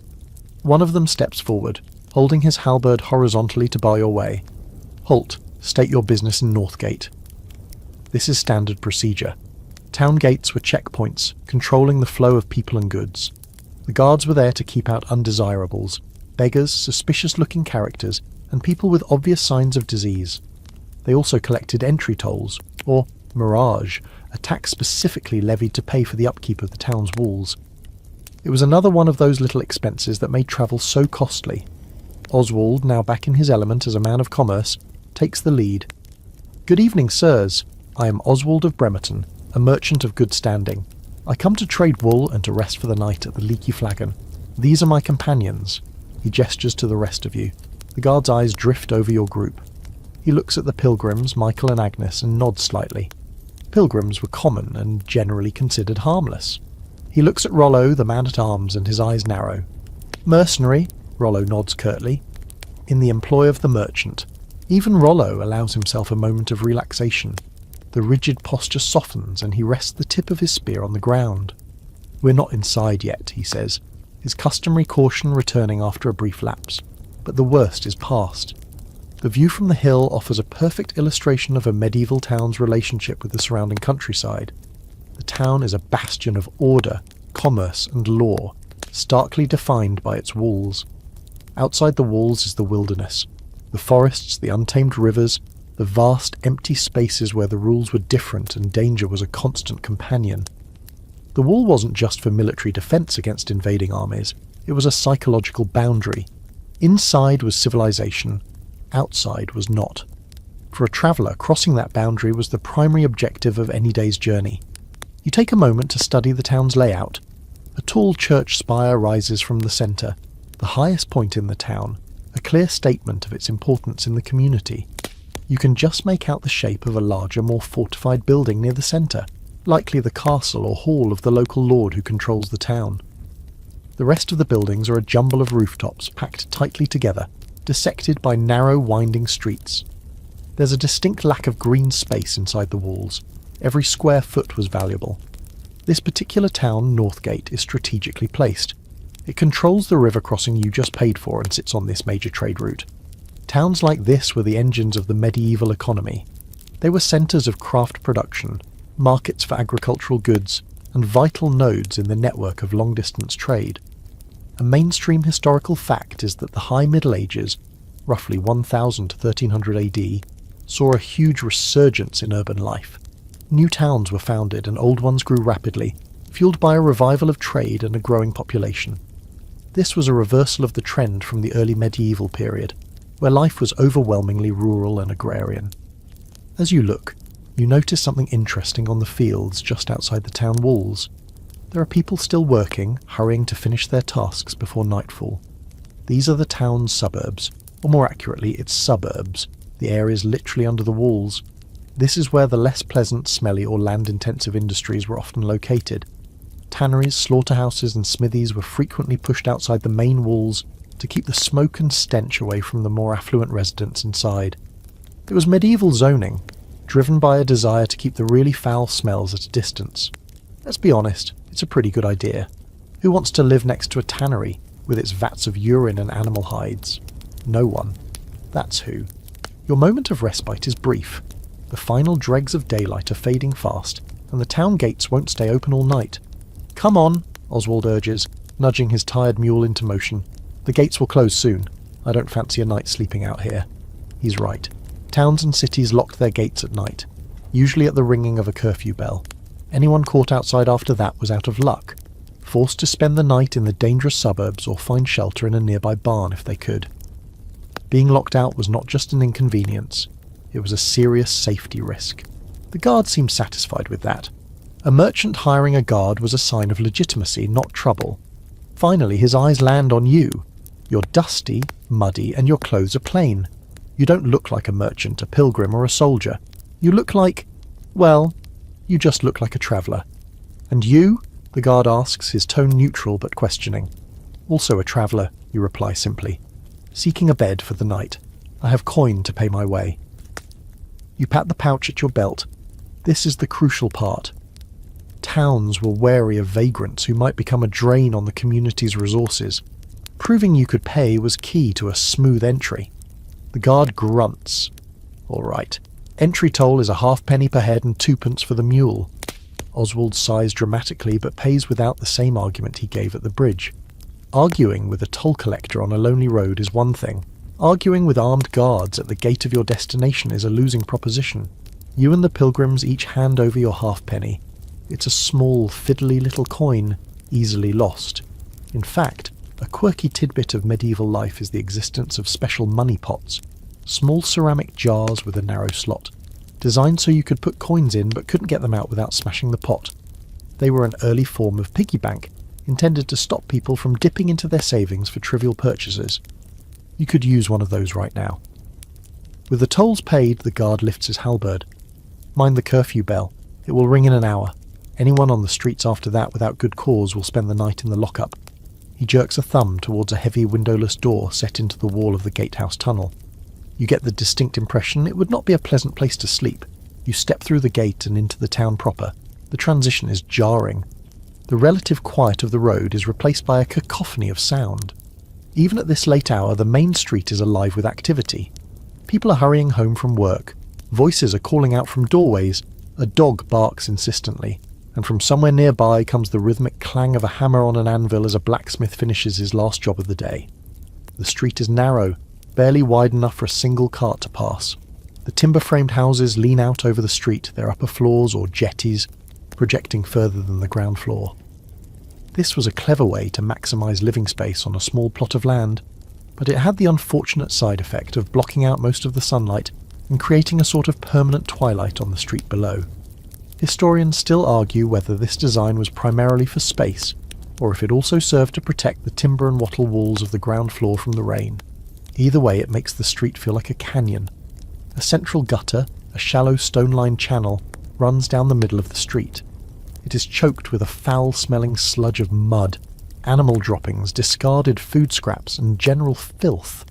One of them steps forward, holding his halberd horizontally to bar your way. Halt, state your business in Northgate. This is standard procedure. Town gates were checkpoints, controlling the flow of people and goods. The guards were there to keep out undesirables, beggars, suspicious-looking characters, and people with obvious signs of disease. They also collected entry tolls, or mirage, a tax specifically levied to pay for the upkeep of the town's walls. It was another one of those little expenses that made travel so costly. Oswald, now back in his element as a man of commerce, takes the lead. Good evening, sirs. I am Oswald of Bremerton, a merchant of good standing. I come to trade wool and to rest for the night at the Leaky Flagon. These are my companions. He gestures to the rest of you. The guard's eyes drift over your group. He looks at the pilgrims, Michael and Agnes, and nods slightly. Pilgrims were common and generally considered harmless. He looks at Rollo, the man-at-arms, and his eyes narrow. Mercenary, Rollo nods curtly. In the employ of the merchant. Even Rollo allows himself a moment of relaxation. The rigid posture softens and he rests the tip of his spear on the ground. We're not inside yet, he says, his customary caution returning after a brief lapse. But the worst is past. The view from the hill offers a perfect illustration of a medieval town's relationship with the surrounding countryside. The town is a bastion of order, commerce and law, starkly defined by its walls. Outside the walls is the wilderness, the forests, the untamed rivers, the vast empty spaces where the rules were different and danger was a constant companion. The wall wasn't just for military defence against invading armies, it was a psychological boundary. Inside was civilization, outside was not. For a traveller, crossing that boundary was the primary objective of any day's journey. You take a moment to study the town's layout. A tall church spire rises from the centre, the highest point in the town, a clear statement of its importance in the community. You can just make out the shape of a larger, more fortified building near the centre, likely the castle or hall of the local lord who controls the town. The rest of the buildings are a jumble of rooftops packed tightly together, dissected by narrow, winding streets. There's a distinct lack of green space inside the walls. Every square foot was valuable. This particular town, Northgate, is strategically placed. It controls the river crossing you just paid for and sits on this major trade route. Towns like this were the engines of the medieval economy. They were centres of craft production, markets for agricultural goods, and vital nodes in the network of long-distance trade. A mainstream historical fact is that the High Middle Ages, roughly 1000 to 1300 AD, saw a huge resurgence in urban life. New towns were founded and old ones grew rapidly, fueled by a revival of trade and a growing population. This was a reversal of the trend from the early medieval period, where life was overwhelmingly rural and agrarian. As you look, you notice something interesting on the fields just outside the town walls. There are people still working, hurrying to finish their tasks before nightfall. These are the town's suburbs, or more accurately, its suburbs, the areas literally under the walls. This is where the less pleasant, smelly or land-intensive industries were often located. Tanneries, slaughterhouses and smithies were frequently pushed outside the main walls to keep the smoke and stench away from the more affluent residents inside. It was medieval zoning, driven by a desire to keep the really foul smells at a distance. Let's be honest, it's a pretty good idea. Who wants to live next to a tannery with its vats of urine and animal hides? No one. That's who. Your moment of respite is brief. The final dregs of daylight are fading fast, and the town gates won't stay open all night. "Come on," Oswald urges, nudging his tired mule into motion. "The gates will close soon. I don't fancy a night sleeping out here." He's right. Towns and cities locked their gates at night, usually at the ringing of a curfew bell. Anyone caught outside after that was out of luck, forced to spend the night in the dangerous suburbs or find shelter in a nearby barn if they could. Being locked out was not just an inconvenience, it was a serious safety risk. The guard seemed satisfied with that. A merchant hiring a guard was a sign of legitimacy, not trouble. Finally, his eyes land on you. You're dusty, muddy, and your clothes are plain. You don't look like a merchant, a pilgrim, or a soldier. You look like, well, you just look like a traveller. "And you?" the guard asks, his tone neutral but questioning. "Also a traveller," you reply simply. "Seeking a bed for the night. I have coin to pay my way." You pat the pouch at your belt. This is the crucial part. Towns were wary of vagrants who might become a drain on the community's resources. Proving you could pay was key to a smooth entry. The guard grunts. "All right. Entry toll is a halfpenny per head and 2p for the mule." Oswald sighs dramatically but pays without the same argument he gave at the bridge. Arguing with a toll collector on a lonely road is one thing. Arguing with armed guards at the gate of your destination is a losing proposition. You and the pilgrims each hand over your halfpenny. It's a small, fiddly little coin, easily lost. In fact, a quirky tidbit of medieval life is the existence of special money pots, small ceramic jars with a narrow slot, designed so you could put coins in but couldn't get them out without smashing the pot. They were an early form of piggy bank, intended to stop people from dipping into their savings for trivial purchases. You could use one of those right now. With the tolls paid, the guard lifts his halberd. "Mind the curfew bell. It will ring in an hour. Anyone on the streets after that without good cause will spend the night in the lockup." He jerks a thumb towards a heavy windowless door set into the wall of the gatehouse tunnel. You get the distinct impression it would not be a pleasant place to sleep. You step through the gate and into the town proper. The transition is jarring. The relative quiet of the road is replaced by a cacophony of sound. Even at this late hour, the main street is alive with activity. People are hurrying home from work. Voices are calling out from doorways. A dog barks insistently. And from somewhere nearby comes the rhythmic clang of a hammer on an anvil as a blacksmith finishes his last job of the day. The street is narrow, barely wide enough for a single cart to pass. The timber-framed houses lean out over the street, their upper floors or jetties projecting further than the ground floor. This was a clever way to maximise living space on a small plot of land, but it had the unfortunate side effect of blocking out most of the sunlight and creating a sort of permanent twilight on the street below. Historians still argue whether this design was primarily for space, or if it also served to protect the timber and wattle walls of the ground floor from the rain. Either way, it makes the street feel like a canyon. A central gutter, a shallow stone-lined channel, runs down the middle of the street. It is choked with a foul-smelling sludge of mud, animal droppings, discarded food scraps, and general filth.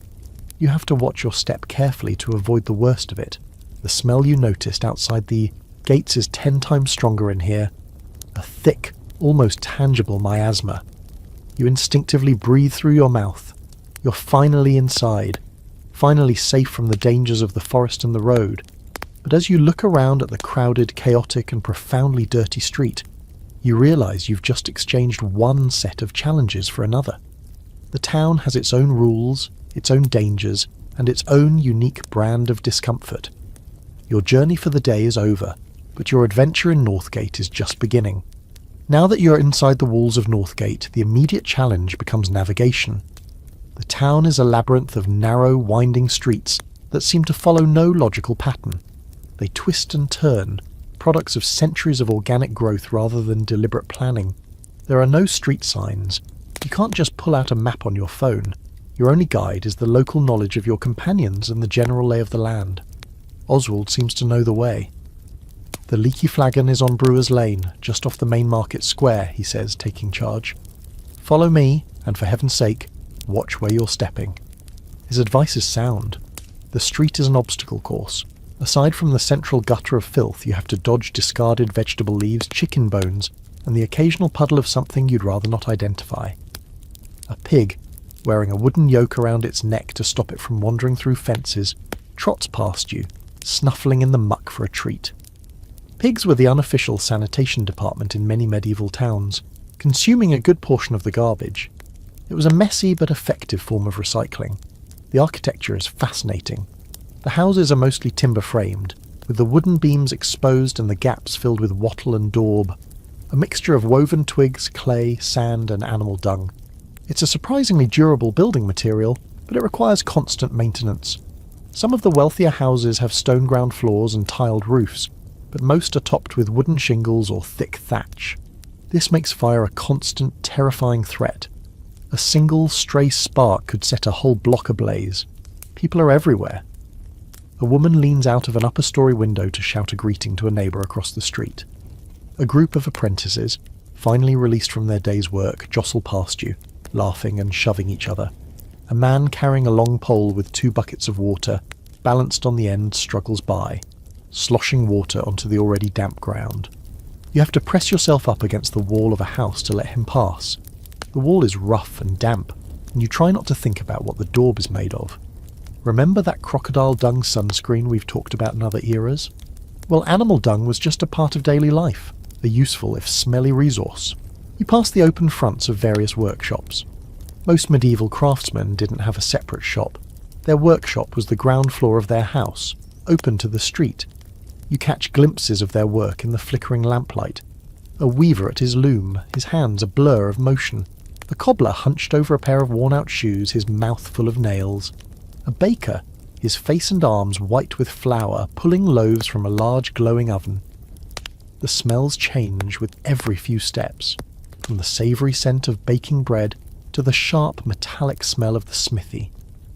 You have to watch your step carefully to avoid the worst of it. The smell you noticed outside the gates is 10 times stronger in here. A thick, almost tangible miasma. You instinctively breathe through your mouth. You're finally inside, finally safe from the dangers of the forest and the road. But as you look around at the crowded, chaotic and profoundly dirty street, you realise you've just exchanged one set of challenges for another. The town has its own rules, its own dangers, and its own unique brand of discomfort. Your journey for the day is over, but your adventure in Northgate is just beginning. Now that you're inside the walls of Northgate, the immediate challenge becomes navigation. The town is a labyrinth of narrow, winding streets that seem to follow no logical pattern. They twist and turn, products of centuries of organic growth rather than deliberate planning. There are no street signs. You can't just pull out a map on your phone. Your only guide is the local knowledge of your companions and the general lay of the land. Oswald seems to know the way. The Leaky Flagon is on Brewer's Lane, just off the main market square, he says, taking charge. Follow me, and for heaven's sake, watch where you're stepping. His advice is sound. The street is an obstacle course. Aside from the central gutter of filth, you have to dodge discarded vegetable leaves, chicken bones, and the occasional puddle of something you'd rather not identify. A pig, wearing a wooden yoke around its neck to stop it from wandering through fences, trots past you, snuffling in the muck for a treat. Pigs were the unofficial sanitation department in many medieval towns, consuming a good portion of the garbage. It was a messy but effective form of recycling. The architecture is fascinating. The houses are mostly timber-framed, with the wooden beams exposed and the gaps filled with wattle and daub, a mixture of woven twigs, clay, sand and animal dung. It's a surprisingly durable building material, but it requires constant maintenance. Some of the wealthier houses have stone ground floors and tiled roofs, but most are topped with wooden shingles or thick thatch. This makes fire a constant, terrifying threat. A single stray spark could set a whole block ablaze. People are everywhere. A woman leans out of an upper-story window to shout a greeting to a neighbour across the street. A group of apprentices, finally released from their day's work, jostle past you, laughing and shoving each other. A man carrying a long pole with 2 buckets of water, balanced on the end, struggles by, sloshing water onto the already damp ground. You have to press yourself up against the wall of a house to let him pass. The wall is rough and damp, and you try not to think about what the daub is made of. Remember that crocodile dung sunscreen we've talked about in other eras? Well, animal dung was just a part of daily life, a useful if smelly resource. You pass the open fronts of various workshops. Most medieval craftsmen didn't have a separate shop. Their workshop was the ground floor of their house, open to the street. You catch glimpses of their work in the flickering lamplight. A weaver at his loom, his hands a blur of motion. A cobbler hunched over a pair of worn-out shoes, his mouth full of nails. A baker, his face and arms white with flour, pulling loaves from a large glowing oven. The smells change with every few steps, from the savoury scent of baking bread to the sharp metallic smell of the smithy,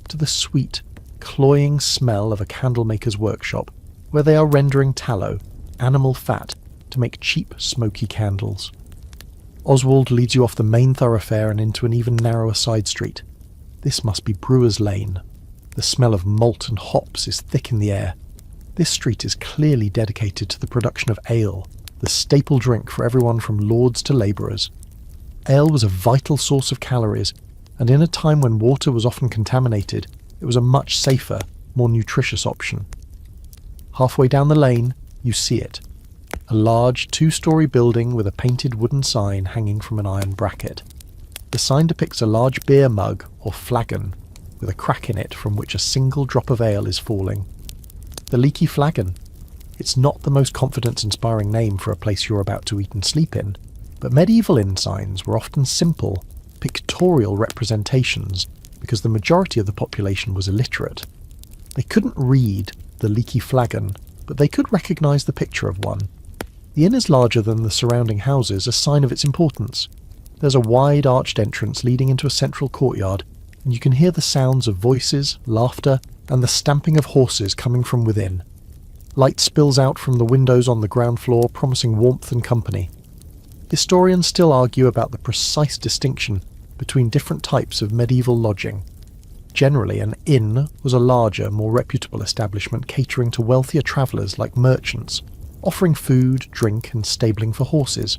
to the sweet, cloying smell of a candlemaker's workshop, where they are rendering tallow, animal fat, to make cheap, smoky candles. Oswald leads you off the main thoroughfare and into an even narrower side street. This must be Brewer's Lane. The smell of malt and hops is thick in the air. This street is clearly dedicated to the production of ale, the staple drink for everyone from lords to labourers. Ale was a vital source of calories, and in a time when water was often contaminated, it was a much safer, more nutritious option. Halfway down the lane, you see it. A large 2-storey building with a painted wooden sign hanging from an iron bracket. The sign depicts a large beer mug, or flagon, with a crack in it from which a single drop of ale is falling. The Leaky Flagon. It's not the most confidence-inspiring name for a place you're about to eat and sleep in, but medieval inn signs were often simple, pictorial representations because the majority of the population was illiterate. They couldn't read the Leaky Flagon, but they could recognise the picture of one. The inn is larger than the surrounding houses, a sign of its importance. There's a wide arched entrance leading into a central courtyard, and you can hear the sounds of voices, laughter, and the stamping of horses coming from within. Light spills out from the windows on the ground floor, promising warmth and company. Historians still argue about the precise distinction between different types of medieval lodging. Generally, an inn was a larger, more reputable establishment catering to wealthier travellers like merchants, offering food, drink and stabling for horses.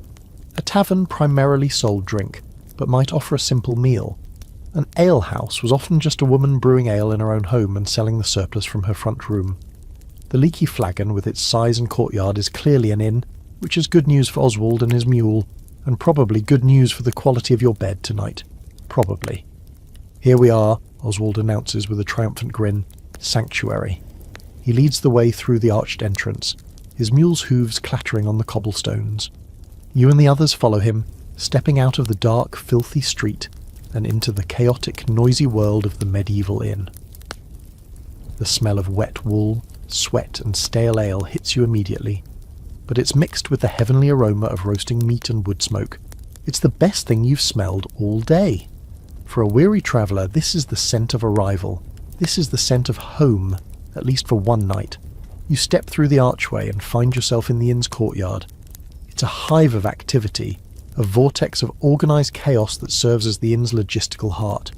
A tavern primarily sold drink, but might offer a simple meal. An alehouse was often just a woman brewing ale in her own home and selling the surplus from her front room. The Leaky Flagon, with its size and courtyard, is clearly an inn, which is good news for Oswald and his mule, and probably good news for the quality of your bed tonight. Probably. Here we are, Oswald announces with a triumphant grin. Sanctuary. He leads the way through the arched entrance, his mule's hooves clattering on the cobblestones. You and the others follow him, stepping out of the dark, filthy street and into the chaotic, noisy world of the medieval inn. The smell of wet wool, sweat and stale ale hits you immediately, but it's mixed with the heavenly aroma of roasting meat and wood smoke. It's the best thing you've smelled all day. For a weary traveller, this is the scent of arrival. This is the scent of home, at least for one night. You step through the archway and find yourself in the inn's courtyard. It's a hive of activity, a vortex of organised chaos that serves as the inn's logistical heart.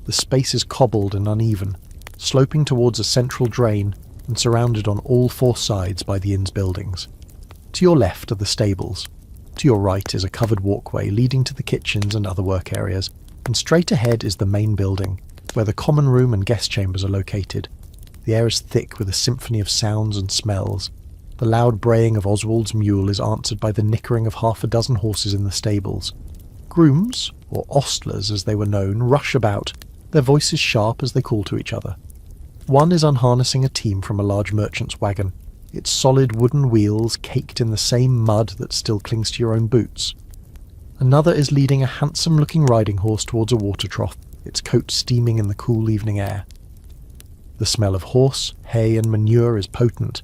The space is cobbled and uneven, sloping towards a central drain and surrounded on all four sides by the inn's buildings. To your left are the stables. To your right is a covered walkway leading to the kitchens and other work areas, and straight ahead is the main building, where the common room and guest chambers are located. The air is thick with a symphony of sounds and smells. The loud braying of Oswald's mule is answered by the nickering of half a dozen horses in the stables. Grooms, or ostlers as they were known, rush about, their voices sharp as they call to each other. One is unharnessing a team from a large merchant's wagon, its solid wooden wheels caked in the same mud that still clings to your own boots. Another is leading a handsome-looking riding horse towards a water trough, its coat steaming in the cool evening air. The smell of horse, hay and manure is potent,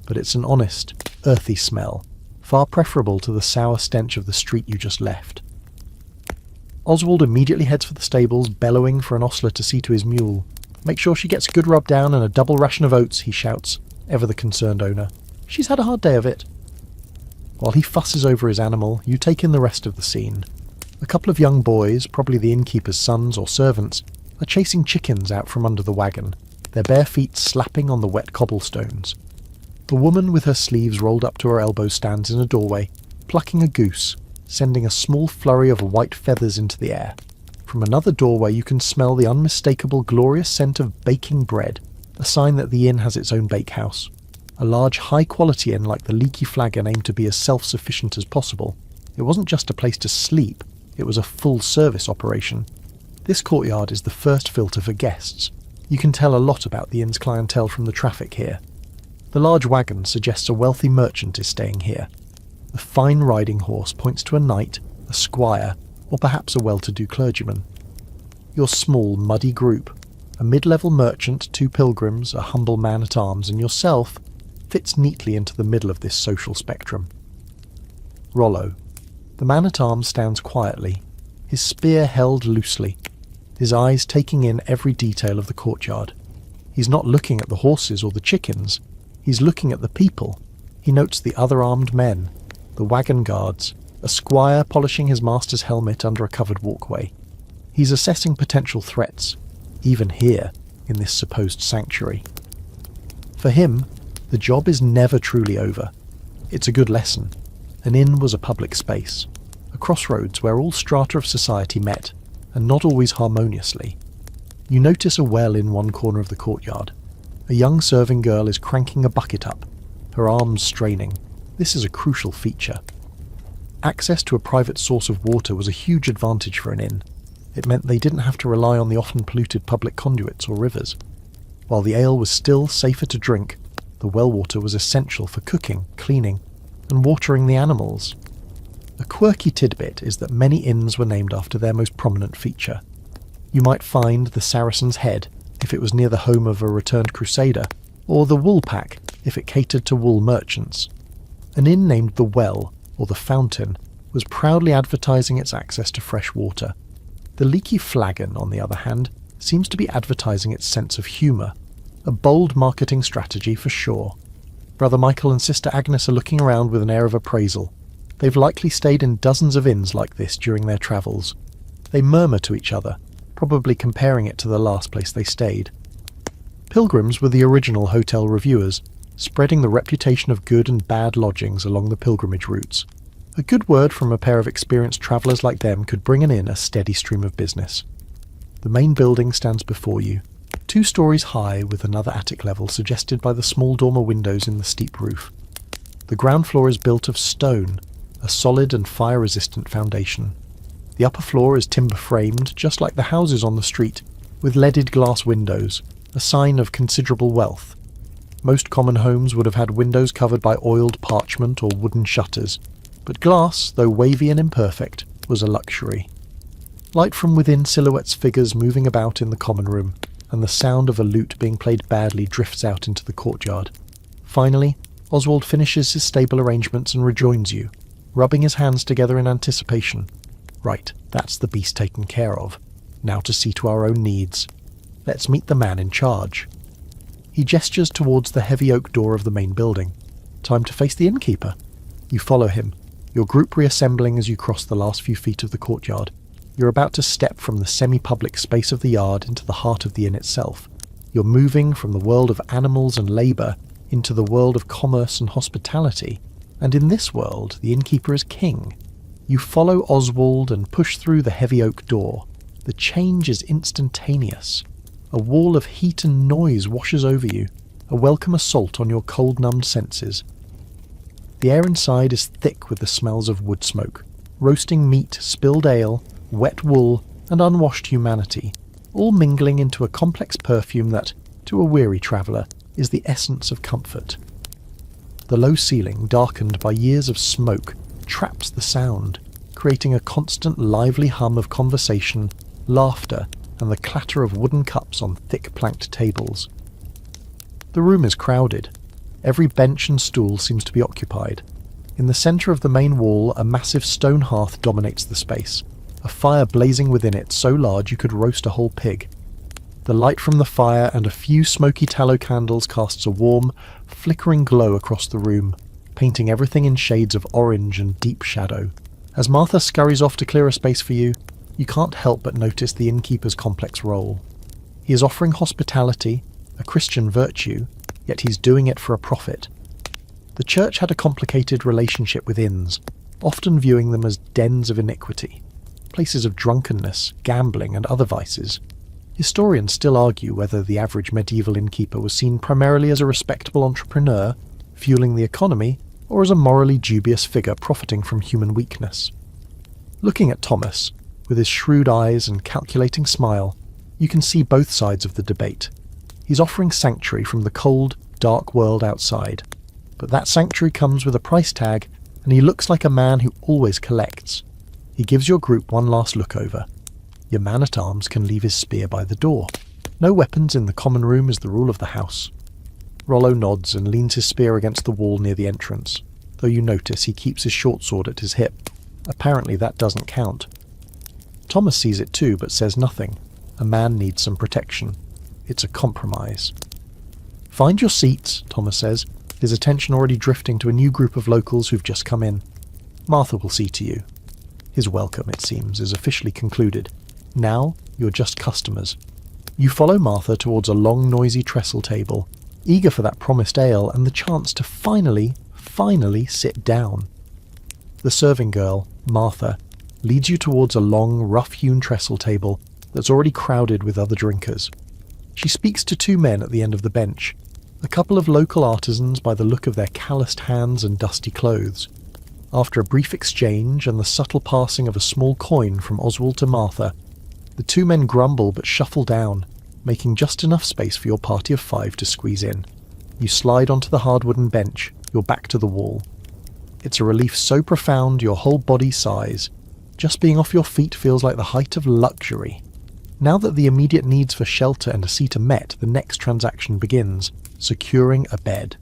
but it's an honest, earthy smell, far preferable to the sour stench of the street you just left. Oswald immediately heads for the stables, bellowing for an ostler to see to his mule. "Make sure she gets a good rub down and a double ration of oats," he shouts, ever the concerned owner. "She's had a hard day of it." While he fusses over his animal, you take in the rest of the scene. A couple of young boys, probably the innkeeper's sons or servants, are chasing chickens out from under the wagon, their bare feet slapping on the wet cobblestones. The woman with her sleeves rolled up to her elbows stands in a doorway, plucking a goose, sending a small flurry of white feathers into the air. From another doorway you can smell the unmistakable glorious scent of baking bread, a sign that the inn has its own bakehouse. A large high-quality inn like the Leaky Flagon aimed to be as self-sufficient as possible. It wasn't just a place to sleep, it was a full-service operation. This courtyard is the first filter for guests. You can tell a lot about the inn's clientele from the traffic here. The large wagon suggests a wealthy merchant is staying here. The fine riding horse points to a knight, a squire, or perhaps a well-to-do clergyman. Your small, muddy group, a mid-level merchant, two pilgrims, a humble man-at-arms, and yourself, fits neatly into the middle of this social spectrum. Rollo. The man-at-arms stands quietly, his spear held loosely, his eyes taking in every detail of the courtyard. He's not looking at the horses or the chickens, he's looking at the people. He notes the other armed men, the wagon guards, a squire polishing his master's helmet under a covered walkway. He's assessing potential threats, even here, in this supposed sanctuary. For him, the job is never truly over. It's a good lesson. An inn was a public space, a crossroads where all strata of society met, and not always harmoniously. You notice a well in one corner of the courtyard. A young serving girl is cranking a bucket up, her arms straining. This is a crucial feature. Access to a private source of water was a huge advantage for an inn. It meant they didn't have to rely on the often polluted public conduits or rivers. While the ale was still safer to drink, the well water was essential for cooking, cleaning, and watering the animals. A quirky tidbit is that many inns were named after their most prominent feature. You might find the Saracen's Head if it was near the home of a returned crusader, or the Woolpack if it catered to wool merchants. An inn named the Well, or the Fountain, was proudly advertising its access to fresh water. The Leaky Flagon, on the other hand, seems to be advertising its sense of humour. A bold marketing strategy for sure. Brother Michael and Sister Agnes are looking around with an air of appraisal. They've likely stayed in dozens of inns like this during their travels. They murmur to each other, probably comparing it to the last place they stayed. Pilgrims were the original hotel reviewers, spreading the reputation of good and bad lodgings along the pilgrimage routes. A good word from a pair of experienced travellers like them could bring in a steady stream of business. The main building stands before you, 2 stories high with another attic level suggested by the small dormer windows in the steep roof. The ground floor is built of stone, a solid and fire-resistant foundation. The upper floor is timber-framed, just like the houses on the street, with leaded glass windows, a sign of considerable wealth. Most common homes would have had windows covered by oiled parchment or wooden shutters, but glass, though wavy and imperfect, was a luxury. Light from within silhouettes figures moving about in the common room, and the sound of a lute being played badly drifts out into the courtyard. Finally, Oswald finishes his stable arrangements and rejoins you, rubbing his hands together in anticipation. Right, that's the beast taken care of. Now to see to our own needs. Let's meet the man in charge. He gestures towards the heavy oak door of the main building. Time to face the innkeeper. You follow him, your group reassembling as you cross the last few feet of the courtyard. You're about to step from the semi-public space of the yard into the heart of the inn itself. You're moving from the world of animals and labour into the world of commerce and hospitality, and in this world the innkeeper is king. You follow Oswald and push through the heavy oak door. The change is instantaneous. A wall of heat and noise washes over you, a welcome assault on your cold-numbed senses. The air inside is thick with the smells of wood smoke, roasting meat, spilled ale, wet wool, and unwashed humanity, all mingling into a complex perfume that, to a weary traveller, is the essence of comfort. The low ceiling, darkened by years of smoke, traps the sound, creating a constant lively hum of conversation, laughter, and the clatter of wooden cups on thick planked tables. The room is crowded. Every bench and stool seems to be occupied. In the centre of the main wall, a massive stone hearth dominates the space, a fire blazing within it so large you could roast a whole pig. The light from the fire and a few smoky tallow candles casts a warm, flickering glow across the room, painting everything in shades of orange and deep shadow. As Martha scurries off to clear a space for you, you can't help but notice the innkeeper's complex role. He is offering hospitality, a Christian virtue, yet he's doing it for a profit. The church had a complicated relationship with inns, often viewing them as dens of iniquity, places of drunkenness, gambling, and other vices. Historians still argue whether the average medieval innkeeper was seen primarily as a respectable entrepreneur, fueling the economy, or as a morally dubious figure profiting from human weakness. Looking at Thomas, with his shrewd eyes and calculating smile, you can see both sides of the debate. He's offering sanctuary from the cold, dark world outside, but that sanctuary comes with a price tag, and he looks like a man who always collects. He gives your group one last look over. Your man-at-arms can leave his spear by the door. No weapons in the common room is the rule of the house. Rollo nods and leans his spear against the wall near the entrance, though you notice he keeps his short sword at his hip. Apparently that doesn't count. Thomas sees it too, but says nothing. A man needs some protection. It's a compromise. "Find your seats," Thomas says, his attention already drifting to a new group of locals who've just come in. "Martha will see to you." His welcome, it seems, is officially concluded. Now, you're just customers. You follow Martha towards a long, noisy trestle table, eager for that promised ale and the chance to finally sit down. The serving girl, Martha, leads you towards a long, rough-hewn trestle table that's already crowded with other drinkers. She speaks to 2 men at the end of the bench, a couple of local artisans by the look of their calloused hands and dusty clothes. After a brief exchange and the subtle passing of a small coin from Oswald to Martha, the 2 men grumble but shuffle down, making just enough space for your party of 5 to squeeze in. You slide onto the hard wooden bench, your back to the wall. It's a relief so profound your whole body sighs. Just being off your feet feels like the height of luxury. Now that the immediate needs for shelter and a seat are met, the next transaction begins, securing a bed.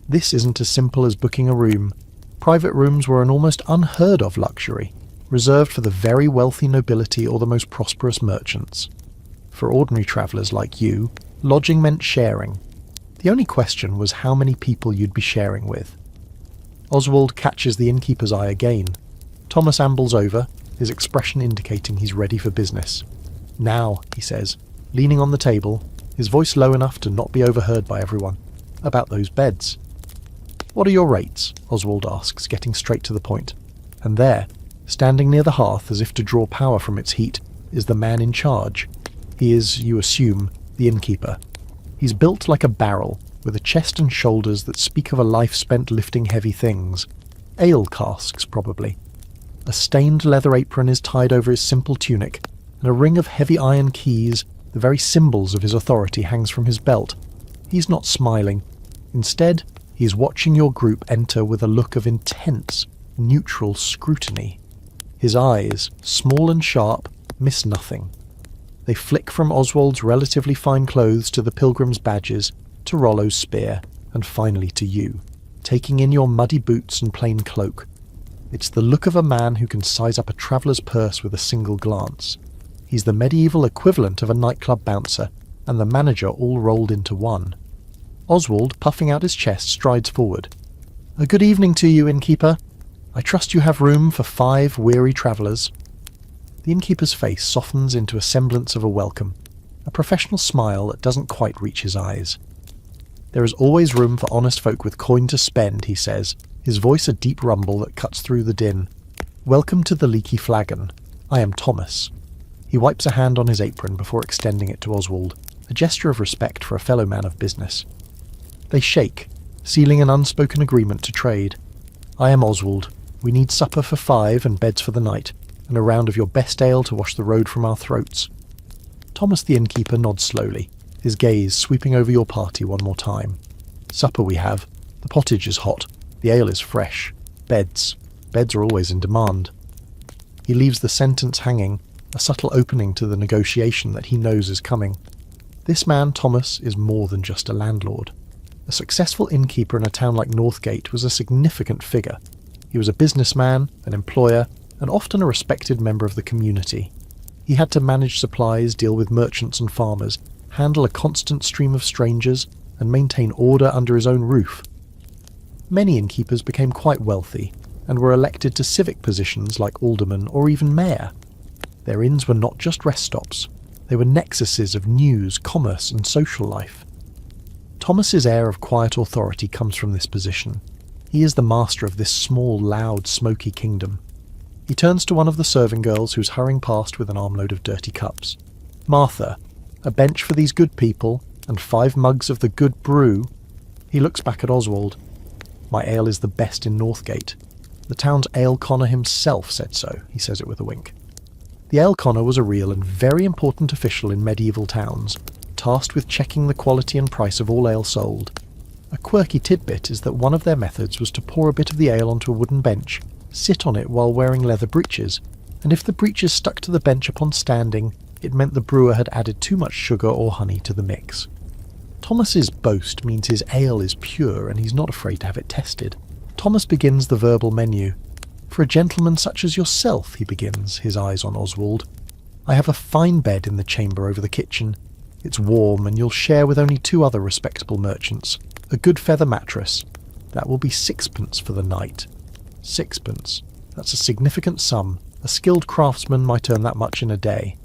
This isn't as simple as booking a room. Private rooms were an almost unheard of luxury, reserved for the very wealthy nobility or the most prosperous merchants. For ordinary travellers like you, lodging meant sharing. The only question was how many people you'd be sharing with. Oswald catches the innkeeper's eye again. Thomas ambles over, his expression indicating he's ready for business. "Now," he says, leaning on the table, his voice low enough to not be overheard by everyone, "about those beds." "What are your rates?" Oswald asks, getting straight to the point. And there, standing near the hearth as if to draw power from its heat, is the man in charge. He is, you assume, the innkeeper. He's built like a barrel, with a chest and shoulders that speak of a life spent lifting heavy things. Ale casks, probably. A stained leather apron is tied over his simple tunic, and a ring of heavy iron keys, the very symbols of his authority, hangs from his belt. He's not smiling. Instead, he is watching your group enter with a look of intense, neutral scrutiny. His eyes, small and sharp, miss nothing. They flick from Oswald's relatively fine clothes to the pilgrim's badges, to Rollo's spear, and finally to you, taking in your muddy boots and plain cloak. It's the look of a man who can size up a traveller's purse with a single glance. He's the medieval equivalent of a nightclub bouncer, and the manager all rolled into one. Oswald, puffing out his chest, strides forward. "A good evening to you, innkeeper. I trust you have room for 5 weary travellers." The innkeeper's face softens into a semblance of a welcome, a professional smile that doesn't quite reach his eyes. "There is always room for honest folk with coin to spend," he says, his voice a deep rumble that cuts through the din. "Welcome to the Leaky Flagon. I am Thomas." He wipes a hand on his apron before extending it to Oswald, a gesture of respect for a fellow man of business. They shake, sealing an unspoken agreement to trade. "I am Oswald. We need supper for 5 and beds for the night, and a round of your best ale to wash the road from our throats." Thomas the innkeeper nods slowly, his gaze sweeping over your party one more time. "Supper we have. The pottage is hot. The ale is fresh. Beds. Beds are always in demand." He leaves the sentence hanging, a subtle opening to the negotiation that he knows is coming. This man, Thomas, is more than just a landlord. A successful innkeeper in a town like Northgate was a significant figure. He was a businessman, an employer, and often a respected member of the community. He had to manage supplies, deal with merchants and farmers, handle a constant stream of strangers, and maintain order under his own roof. Many innkeepers became quite wealthy, and were elected to civic positions like alderman or even mayor. Their inns were not just rest stops, they were nexuses of news, commerce, and social life. Thomas's air of quiet authority comes from this position. He is the master of this small, loud, smoky kingdom. He turns to one of the serving girls who's hurrying past with an armload of dirty cups. "Martha, a bench for these good people, and 5 mugs of the good brew." He looks back at Oswald. "My ale is the best in Northgate. The town's ale conner himself said so," he says it with a wink. The ale conner was a real and very important official in medieval towns, tasked with checking the quality and price of all ale sold. A quirky tidbit is that one of their methods was to pour a bit of the ale onto a wooden bench, sit on it while wearing leather breeches, and if the breeches stuck to the bench upon standing, it meant the brewer had added too much sugar or honey to the mix. Thomas's boast means his ale is pure and he's not afraid to have it tested. Thomas begins the verbal menu. "For a gentleman such as yourself," he begins, his eyes on Oswald. "I have a fine bed in the chamber over the kitchen. It's warm and you'll share with only 2 other respectable merchants. A good feather mattress. That will be 6pence for the night." 6pence. That's a significant sum. A skilled craftsman might earn that much in a day.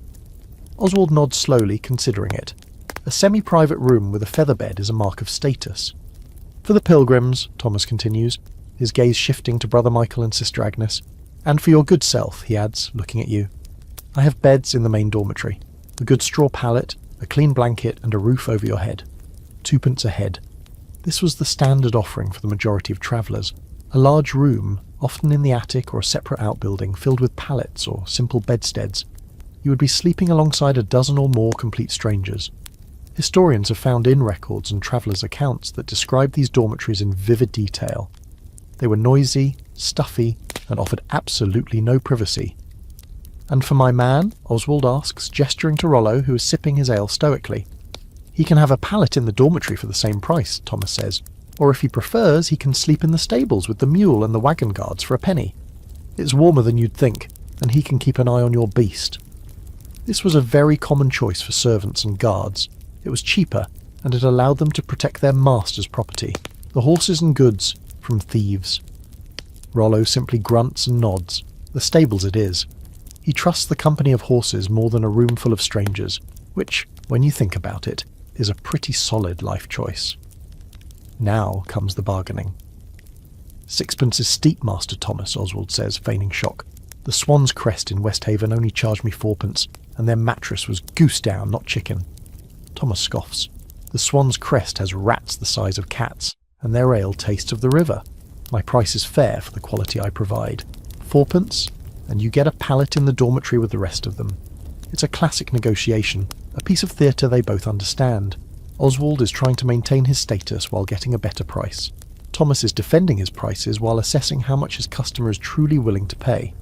Oswald nods slowly, considering it. A semi-private room with a feather bed is a mark of status. "For the pilgrims," Thomas continues, his gaze shifting to Brother Michael and Sister Agnes. "And for your good self," he adds, looking at you. "I have beds in the main dormitory. A good straw pallet, a clean blanket, and a roof over your head. 2pence a head." This was the standard offering for the majority of travellers. A large room, often in the attic or a separate outbuilding, filled with pallets or simple bedsteads. You would be sleeping alongside a dozen or more complete strangers. Historians have found inn records and travellers' accounts that describe these dormitories in vivid detail. They were noisy, stuffy, and offered absolutely no privacy. "And for my man?" Oswald asks, gesturing to Rollo, who is sipping his ale stoically. "He can have a pallet in the dormitory for the same price," Thomas says. "Or if he prefers, he can sleep in the stables with the mule and the wagon guards for a penny. It's warmer than you'd think, and he can keep an eye on your beast." This was a very common choice for servants and guards. It was cheaper, and it allowed them to protect their master's property, the horses and goods, from thieves. Rollo simply grunts and nods. The stables it is. He trusts the company of horses more than a room full of strangers, which, when you think about it, is a pretty solid life choice. Now comes the bargaining. "Sixpence is steep, Master Thomas," Oswald says, feigning shock. "The Swan's Crest in Westhaven only charged me 4pence, and their mattress was goose down, not chicken." Thomas scoffs. "The Swan's Crest has rats the size of cats, and their ale tastes of the river. My price is fair for the quality I provide. 4pence, and you get a pallet in the dormitory with the rest of them." It's a classic negotiation, a piece of theatre they both understand. Oswald is trying to maintain his status while getting a better price. Thomas is defending his prices while assessing how much his customer is truly willing to pay.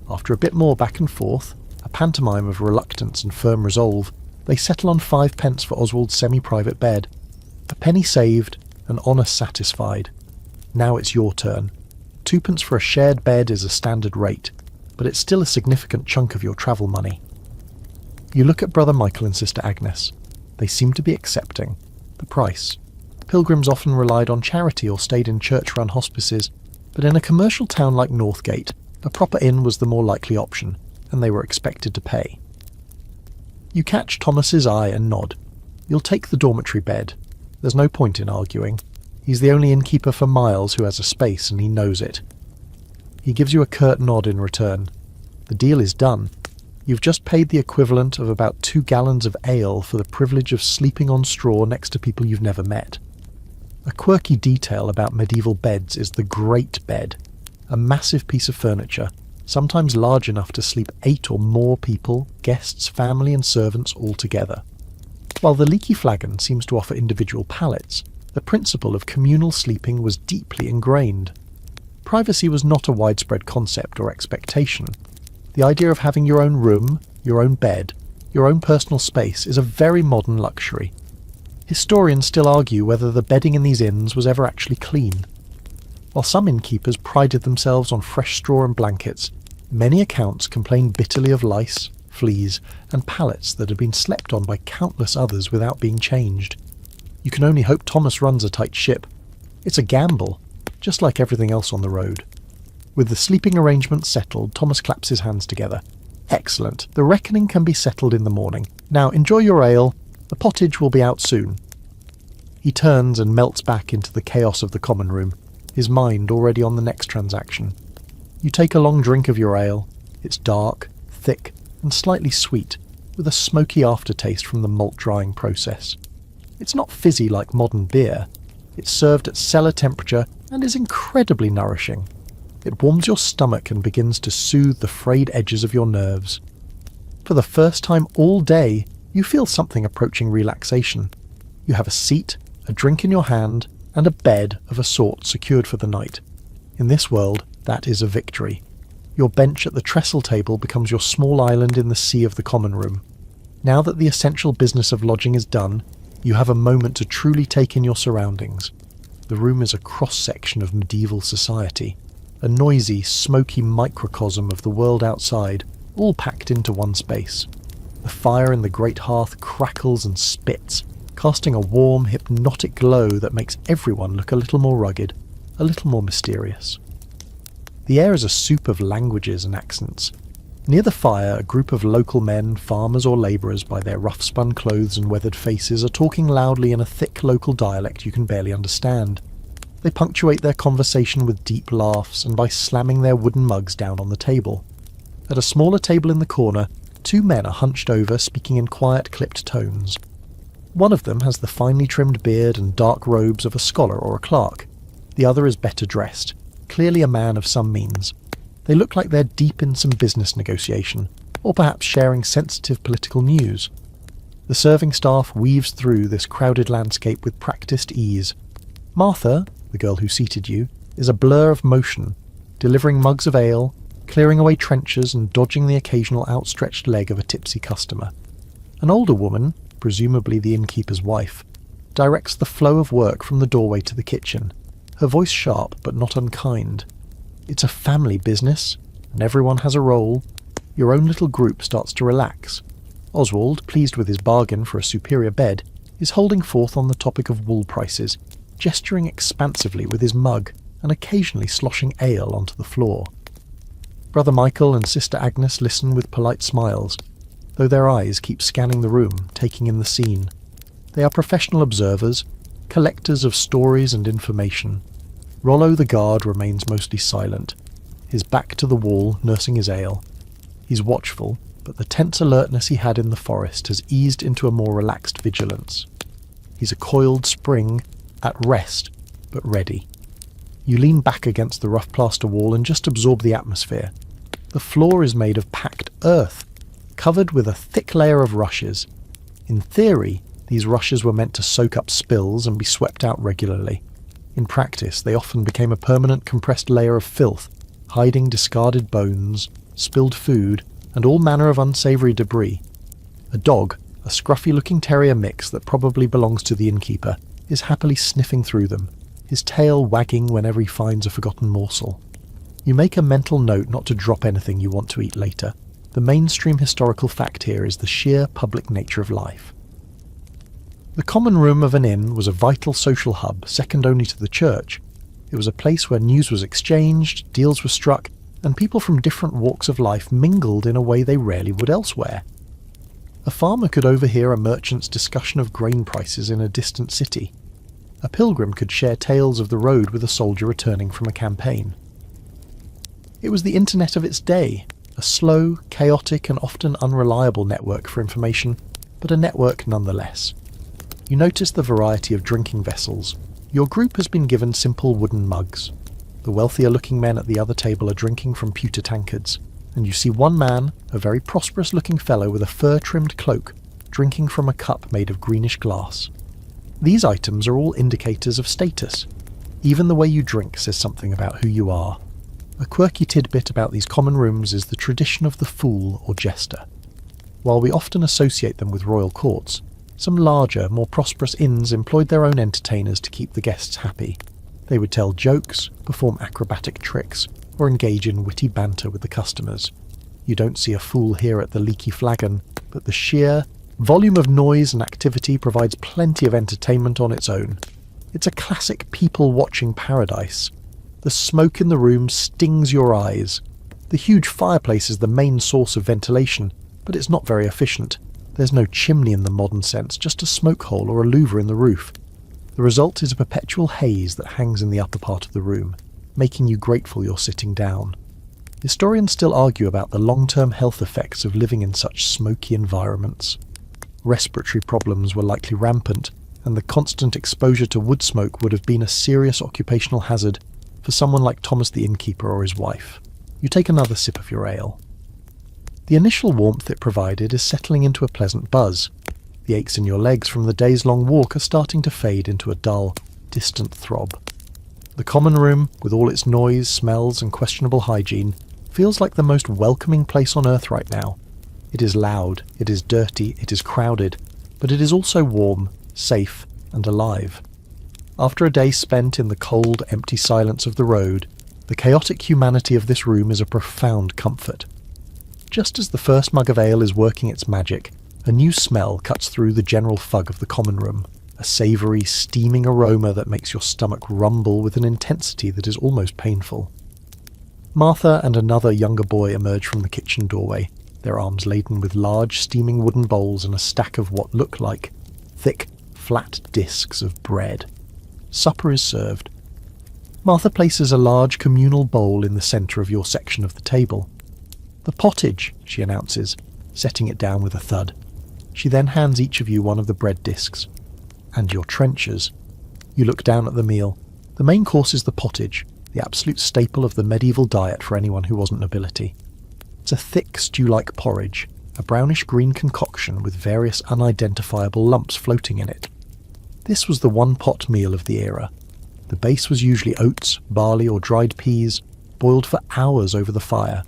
After a bit more back and forth, a pantomime of reluctance and firm resolve, they settle on 5pence for Oswald's semi-private bed. A penny saved, an honour satisfied. Now it's your turn. 2pence for a shared bed is a standard rate, but it's still a significant chunk of your travel money. You look at Brother Michael and Sister Agnes. They seem to be accepting the price. Pilgrims often relied on charity or stayed in church-run hospices, but in a commercial town like Northgate, a proper inn was the more likely option, and they were expected to pay. You catch Thomas's eye and nod. You'll take the dormitory bed. There's no point in arguing. He's the only innkeeper for miles who has a space, and he knows it. He gives you a curt nod in return. The deal is done. You've just paid the equivalent of about 2 gallons of ale for the privilege of sleeping on straw next to people you've never met. A quirky detail about medieval beds is the great bed, a massive piece of furniture, sometimes large enough to sleep 8 or more people, guests, family and servants all together. While the Leaky Flagon seems to offer individual pallets, the principle of communal sleeping was deeply ingrained. Privacy was not a widespread concept or expectation. The idea of having your own room, your own bed, your own personal space is a very modern luxury. Historians still argue whether the bedding in these inns was ever actually clean. While some innkeepers prided themselves on fresh straw and blankets, many accounts complain bitterly of lice, fleas, and pallets that had been slept on by countless others without being changed. You can only hope Thomas runs a tight ship. It's a gamble, just like everything else on the road. With the sleeping arrangements settled, Thomas claps his hands together. "Excellent. The reckoning can be settled in the morning. Now enjoy your ale. The pottage will be out soon." He turns and melts back into the chaos of the common room, his mind already on the next transaction. You take a long drink of your ale. It's dark, thick, and slightly sweet, with a smoky aftertaste from the malt drying process. It's not fizzy like modern beer. It's served at cellar temperature and is incredibly nourishing. It warms your stomach and begins to soothe the frayed edges of your nerves. For the first time all day, you feel something approaching relaxation. You have a seat, a drink in your hand, and a bed of a sort secured for the night. In this world, that is a victory. Your bench at the trestle table becomes your small island in the sea of the common room. Now that the essential business of lodging is done, you have a moment to truly take in your surroundings. The room is a cross-section of medieval society, a noisy, smoky microcosm of the world outside, all packed into one space. The fire in the great hearth crackles and spits, casting a warm, hypnotic glow that makes everyone look a little more rugged, a little more mysterious. The air is a soup of languages and accents. Near the fire, a group of local men, farmers or labourers, by their rough-spun clothes and weathered faces, are talking loudly in a thick local dialect you can barely understand. They punctuate their conversation with deep laughs and by slamming their wooden mugs down on the table. At a smaller table in the corner, 2 men are hunched over, speaking in quiet, clipped tones. One of them has the finely trimmed beard and dark robes of a scholar or a clerk. The other is better dressed, clearly a man of some means. They look like they're deep in some business negotiation, or perhaps sharing sensitive political news. The serving staff weaves through this crowded landscape with practiced ease. Martha, the girl who seated you, is a blur of motion, delivering mugs of ale, clearing away trenchers and dodging the occasional outstretched leg of a tipsy customer. An older woman, presumably the innkeeper's wife, directs the flow of work from the doorway to the kitchen, her voice sharp but not unkind. It's a family business, and everyone has a role. Your own little group starts to relax. Oswald, pleased with his bargain for a superior bed, is holding forth on the topic of wool prices, gesturing expansively with his mug and occasionally sloshing ale onto the floor. Brother Michael and Sister Agnes listen with polite smiles, though their eyes keep scanning the room, taking in the scene. They are professional observers, collectors of stories and information. Rollo the guard remains mostly silent, his back to the wall, nursing his ale. He's watchful, but the tense alertness he had in the forest has eased into a more relaxed vigilance. He's a coiled spring, at rest, but ready. You lean back against the rough plaster wall and just absorb the atmosphere. The floor is made of packed earth, covered with a thick layer of rushes. In theory, these rushes were meant to soak up spills and be swept out regularly. In practice, they often became a permanent compressed layer of filth, hiding discarded bones, spilled food, and all manner of unsavoury debris. A dog, a scruffy-looking terrier mix that probably belongs to the innkeeper, is happily sniffing through them, his tail wagging whenever he finds a forgotten morsel. You make a mental note not to drop anything you want to eat later. The mainstream historical fact here is the sheer public nature of life. The common room of an inn was a vital social hub, second only to the church. It was a place where news was exchanged, deals were struck, and people from different walks of life mingled in a way they rarely would elsewhere. A farmer could overhear a merchant's discussion of grain prices in a distant city. A pilgrim could share tales of the road with a soldier returning from a campaign. It was the internet of its day, a slow, chaotic and often unreliable network for information, but a network nonetheless. You notice the variety of drinking vessels. Your group has been given simple wooden mugs. The wealthier-looking men at the other table are drinking from pewter tankards, and you see one man, a very prosperous-looking fellow with a fur-trimmed cloak, drinking from a cup made of greenish glass. These items are all indicators of status. Even the way you drink says something about who you are. A quirky tidbit about these common rooms is the tradition of the fool or jester. While we often associate them with royal courts, some larger, more prosperous inns employed their own entertainers to keep the guests happy. They would tell jokes, perform acrobatic tricks, or engage in witty banter with the customers. You don't see a fool here at the Leaky Flagon, but the sheer volume of noise and activity provides plenty of entertainment on its own. It's a classic people-watching paradise. The smoke in the room stings your eyes. The huge fireplace is the main source of ventilation, but it's not very efficient. There's no chimney in the modern sense, just a smoke hole or a louver in the roof. The result is a perpetual haze that hangs in the upper part of the room, making you grateful you're sitting down. Historians still argue about the long-term health effects of living in such smoky environments. Respiratory problems were likely rampant, and the constant exposure to wood smoke would have been a serious occupational hazard for someone like Thomas the innkeeper or his wife. You take another sip of your ale. The initial warmth it provided is settling into a pleasant buzz. The aches in your legs from the day's long walk are starting to fade into a dull, distant throb. The common room, with all its noise, smells and questionable hygiene, feels like the most welcoming place on earth right now. It is loud, it is dirty, it is crowded, but it is also warm, safe and alive. After a day spent in the cold, empty silence of the road, the chaotic humanity of this room is a profound comfort. Just as the first mug of ale is working its magic, a new smell cuts through the general fug of the common room, a savoury, steaming aroma that makes your stomach rumble with an intensity that is almost painful. Martha and another younger boy emerge from the kitchen doorway, their arms laden with large, steaming wooden bowls and a stack of what look like thick, flat discs of bread. Supper is served. Martha places a large communal bowl in the centre of your section of the table. "The pottage," she announces, setting it down with a thud. She then hands each of you one of the bread discs. "And your trenchers." You look down at the meal. The main course is the pottage, the absolute staple of the medieval diet for anyone who wasn't nobility. It's a thick stew-like porridge, a brownish-green concoction with various unidentifiable lumps floating in it. This was the one-pot meal of the era. The base was usually oats, barley or dried peas, boiled for hours over the fire.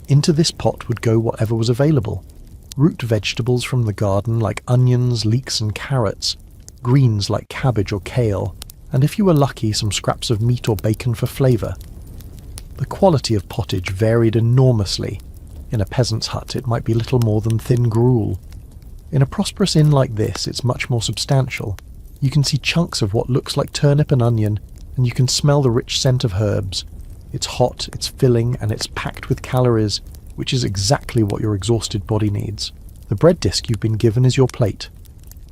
Into this pot would go whatever was available. Root vegetables from the garden like onions, leeks and carrots, greens like cabbage or kale, and if you were lucky, some scraps of meat or bacon for flavour. The quality of pottage varied enormously. In a peasant's hut it might be little more than thin gruel. In a prosperous inn like this it's much more substantial. You can see chunks of what looks like turnip and onion, and you can smell the rich scent of herbs. It's hot, it's filling, and it's packed with calories, which is exactly what your exhausted body needs. The bread disc you've been given is your plate.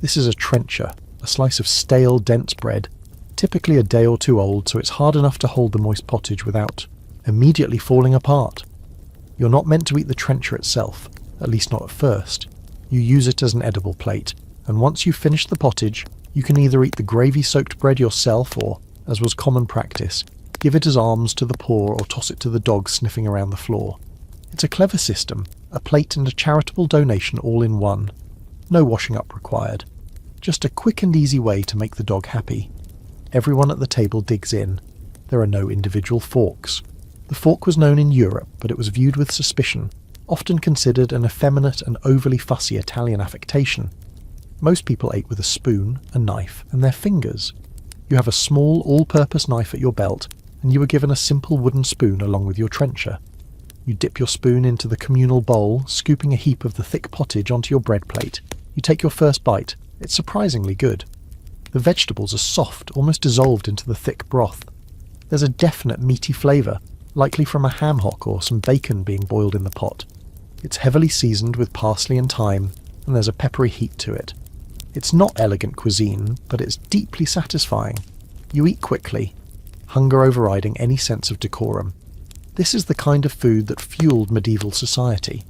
This is a trencher, a slice of stale, dense bread. typically a day or two old, so it's hard enough to hold the moist pottage without immediately falling apart. You're not meant to eat the trencher itself, at least not at first. You use it as an edible plate, and once you've finished the pottage, you can either eat the gravy-soaked bread yourself or, as was common practice, give it as alms to the poor or toss it to the dogs sniffing around the floor. It's a clever system, a plate and a charitable donation all in one. No washing up required. Just a quick and easy way to make the dog happy. Everyone at the table digs in. There are no individual forks. The fork was known in Europe, but it was viewed with suspicion, often considered an effeminate and overly fussy Italian affectation. Most people ate with a spoon, a knife, and their fingers. You have a small, all-purpose knife at your belt, and you were given a simple wooden spoon along with your trencher. You dip your spoon into the communal bowl, scooping a heap of the thick pottage onto your bread plate. You take your first bite. It's surprisingly good. The vegetables are soft, almost dissolved into the thick broth. There's a definite meaty flavour, likely from a ham hock or some bacon being boiled in the pot. It's heavily seasoned with parsley and thyme, and there's a peppery heat to it. It's not elegant cuisine, but it's deeply satisfying. You eat quickly, hunger overriding any sense of decorum. This is the kind of food that fueled medieval society.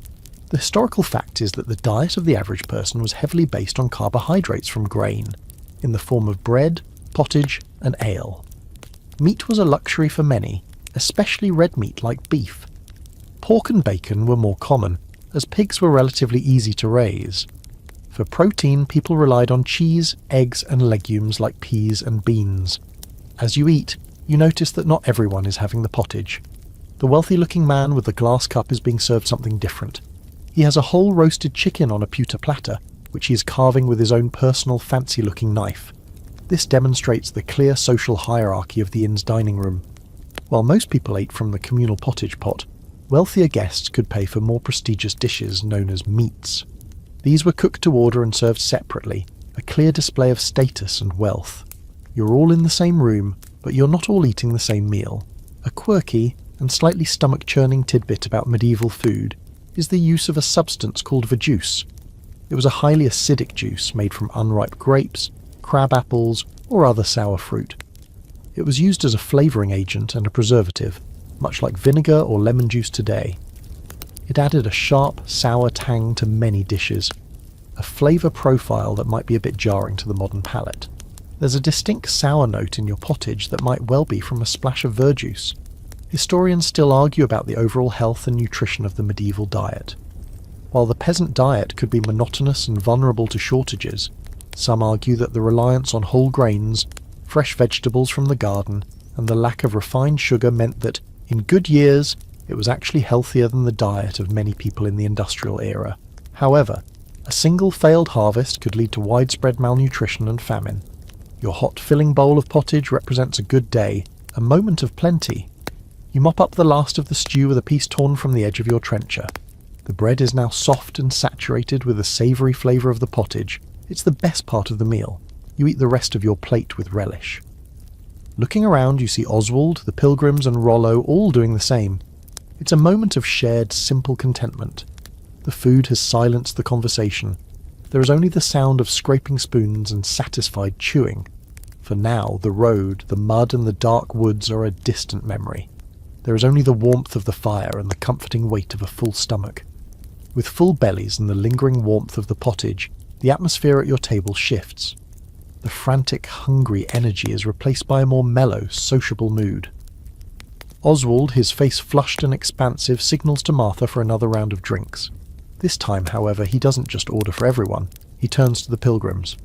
The historical fact is that the diet of the average person was heavily based on carbohydrates from grain, in the form of bread, pottage, and ale. Meat was a luxury for many, especially red meat like beef. Pork and bacon were more common, as pigs were relatively easy to raise. For protein, people relied on cheese, eggs, and legumes like peas and beans. As you eat, you notice that not everyone is having the pottage. The wealthy-looking man with the glass cup is being served something different. He has a whole roasted chicken on a pewter platter, which he is carving with his own personal fancy-looking knife. This demonstrates the clear social hierarchy of the inn's dining room. While most people ate from the communal pottage pot, wealthier guests could pay for more prestigious dishes known as meats. These were cooked to order and served separately, a clear display of status and wealth. You're all in the same room, but you're not all eating the same meal. A quirky and slightly stomach-churning tidbit about medieval food is the use of a substance called verjuice. It was a highly acidic juice made from unripe grapes, crab apples, or other sour fruit. It was used as a flavouring agent and a preservative, much like vinegar or lemon juice today. It added a sharp, sour tang to many dishes, a flavour profile that might be a bit jarring to the modern palate. There's a distinct sour note in your pottage that might well be from a splash of verjuice. Historians still argue about the overall health and nutrition of the medieval diet. While the peasant diet could be monotonous and vulnerable to shortages, some argue that the reliance on whole grains, fresh vegetables from the garden, and the lack of refined sugar meant that, in good years, it was actually healthier than the diet of many people in the industrial era. However, a single failed harvest could lead to widespread malnutrition and famine. Your hot, filling bowl of pottage represents a good day, a moment of plenty. You mop up the last of the stew with a piece torn from the edge of your trencher. The bread is now soft and saturated with the savoury flavour of the pottage. It's the best part of the meal. You eat the rest of your plate with relish. Looking around, you see Oswald, the pilgrims, and Rollo all doing the same. It's a moment of shared, simple contentment. The food has silenced the conversation. There is only the sound of scraping spoons and satisfied chewing. For now, the road, the mud, and the dark woods are a distant memory. There is only the warmth of the fire and the comforting weight of a full stomach. With full bellies and the lingering warmth of the pottage, the atmosphere at your table shifts. The frantic, hungry energy is replaced by a more mellow, sociable mood. Oswald, his face flushed and expansive, signals to Martha for another round of drinks. This time, however, he doesn't just order for everyone. He turns to the pilgrims.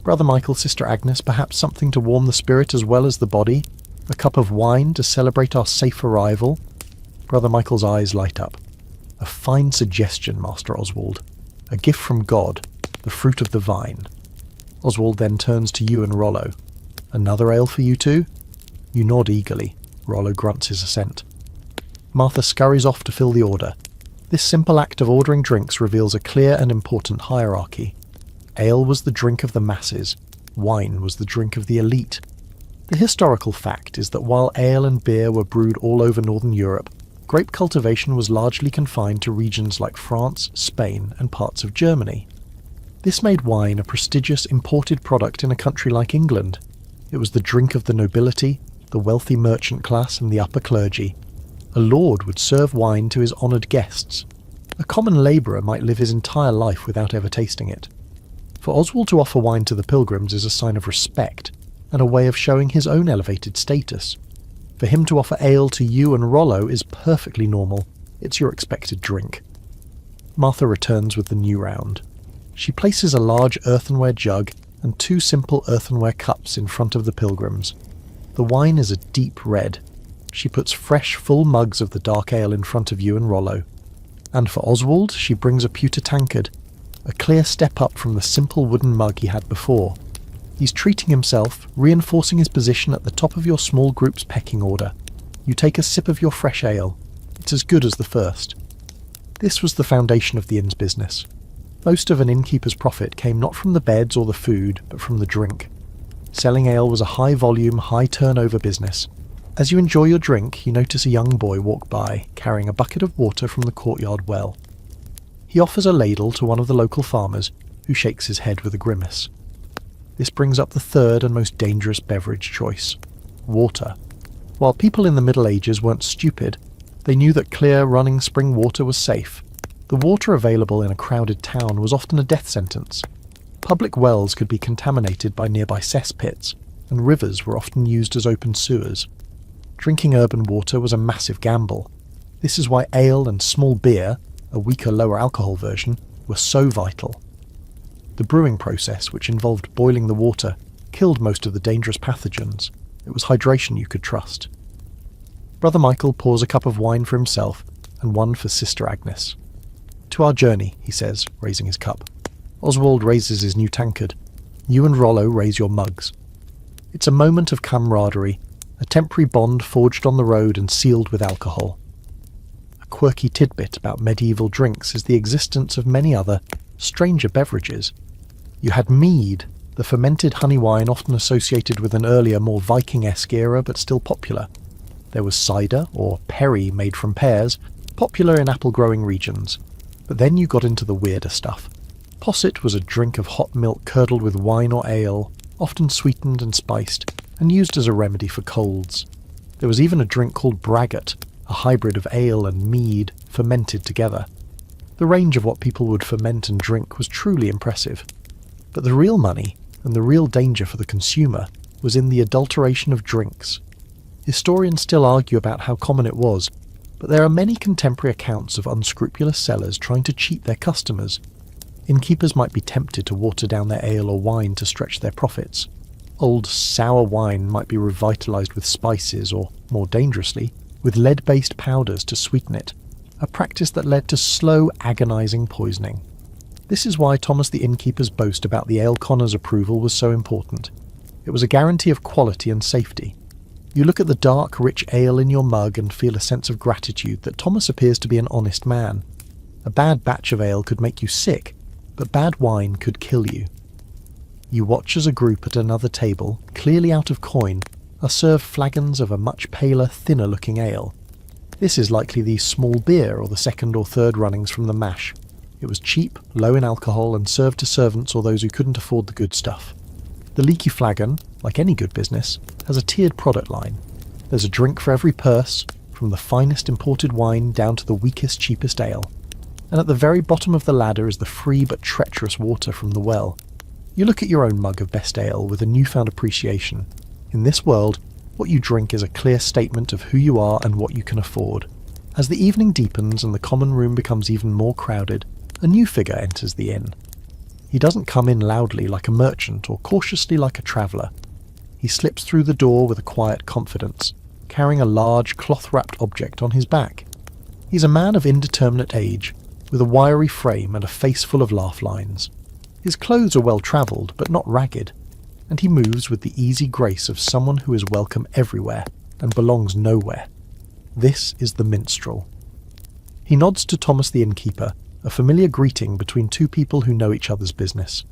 Brother Michael, Sister Agnes, perhaps something to warm the spirit as well as the body? A cup of wine to celebrate our safe arrival? Brother Michael's eyes light up. A fine suggestion, Master Oswald. A gift from God, the fruit of the vine. Oswald then turns to you and Rollo. Another ale for you two? You nod eagerly. Rollo grunts his assent. Martha scurries off to fill the order. This simple act of ordering drinks reveals a clear and important hierarchy. Ale was the drink of the masses. Wine was the drink of the elite. The historical fact is that while ale and beer were brewed all over northern Europe, grape cultivation was largely confined to regions like France, Spain, and parts of Germany. This made wine a prestigious imported product in a country like England. It was the drink of the nobility, the wealthy merchant class and the upper clergy. A lord would serve wine to his honoured guests. A common labourer might live his entire life without ever tasting it. For Oswald to offer wine to the pilgrims is a sign of respect, and a way of showing his own elevated status. For him to offer ale to you and Rollo is perfectly normal. It's your expected drink. Martha returns with the new round. She places a large earthenware jug and 2 simple earthenware cups in front of the pilgrims. The wine is a deep red. She puts fresh, full mugs of the dark ale in front of you and Rollo. And for Oswald, she brings a pewter tankard, a clear step up from the simple wooden mug he had before. He's treating himself, reinforcing his position at the top of your small group's pecking order. You take a sip of your fresh ale. It's as good as the first. This was the foundation of the inn's business. Most of an innkeeper's profit came not from the beds or the food, but from the drink. Selling ale was a high-volume, high-turnover business. As you enjoy your drink, you notice a young boy walk by, carrying a bucket of water from the courtyard well. He offers a ladle to one of the local farmers, who shakes his head with a grimace. This brings up the third and most dangerous beverage choice: water. While people in the Middle Ages weren't stupid, they knew that clear, running spring water was safe. The water available in a crowded town was often a death sentence. Public wells could be contaminated by nearby cesspits, and rivers were often used as open sewers. Drinking urban water was a massive gamble. This is why ale and small beer, a weaker, lower alcohol version, were so vital. The brewing process, which involved boiling the water, killed most of the dangerous pathogens. It was hydration you could trust. Brother Michael pours a cup of wine for himself and one for Sister Agnes. "To our journey," he says, raising his cup. Oswald raises his new tankard. You and Rollo raise your mugs. It's a moment of camaraderie, a temporary bond forged on the road and sealed with alcohol. A quirky tidbit about medieval drinks is the existence of many other, stranger beverages. You had mead, the fermented honey wine often associated with an earlier, more Viking-esque era but still popular. There was cider, or perry made from pears, popular in apple-growing regions. But then you got into the weirder stuff. Posset was a drink of hot milk curdled with wine or ale, often sweetened and spiced, and used as a remedy for colds. There was even a drink called braggot, a hybrid of ale and mead fermented together. The range of what people would ferment and drink was truly impressive. But the real money, and the real danger for the consumer, was in the adulteration of drinks. Historians still argue about how common it was, but there are many contemporary accounts of unscrupulous sellers trying to cheat their customers. Innkeepers might be tempted to water down their ale or wine to stretch their profits. Old sour wine might be revitalised with spices or, more dangerously, with lead-based powders to sweeten it, a practice that led to slow, agonising poisoning. This is why Thomas the innkeeper's boast about the ale connor's approval was so important. It was a guarantee of quality and safety. You look at the dark, rich ale in your mug and feel a sense of gratitude that Thomas appears to be an honest man. A bad batch of ale could make you sick, but bad wine could kill you. You watch as a group at another table, clearly out of coin, are served flagons of a much paler, thinner-looking ale. This is likely the small beer or the second or third runnings from the mash. It was cheap, low in alcohol, and served to servants or those who couldn't afford the good stuff. The Leaky Flagon, like any good business, has a tiered product line. There's a drink for every purse, from the finest imported wine down to the weakest, cheapest ale. And at the very bottom of the ladder is the free but treacherous water from the well. You look at your own mug of best ale with a newfound appreciation. In this world, what you drink is a clear statement of who you are and what you can afford. As the evening deepens and the common room becomes even more crowded, a new figure enters the inn. He doesn't come in loudly like a merchant or cautiously like a traveller. He slips through the door with a quiet confidence, carrying a large cloth-wrapped object on his back. He's a man of indeterminate age, with a wiry frame and a face full of laugh lines. His clothes are well-travelled, but not ragged, and he moves with the easy grace of someone who is welcome everywhere and belongs nowhere. This is the minstrel. He nods to Thomas the innkeeper, a familiar greeting between two people who know each other's business.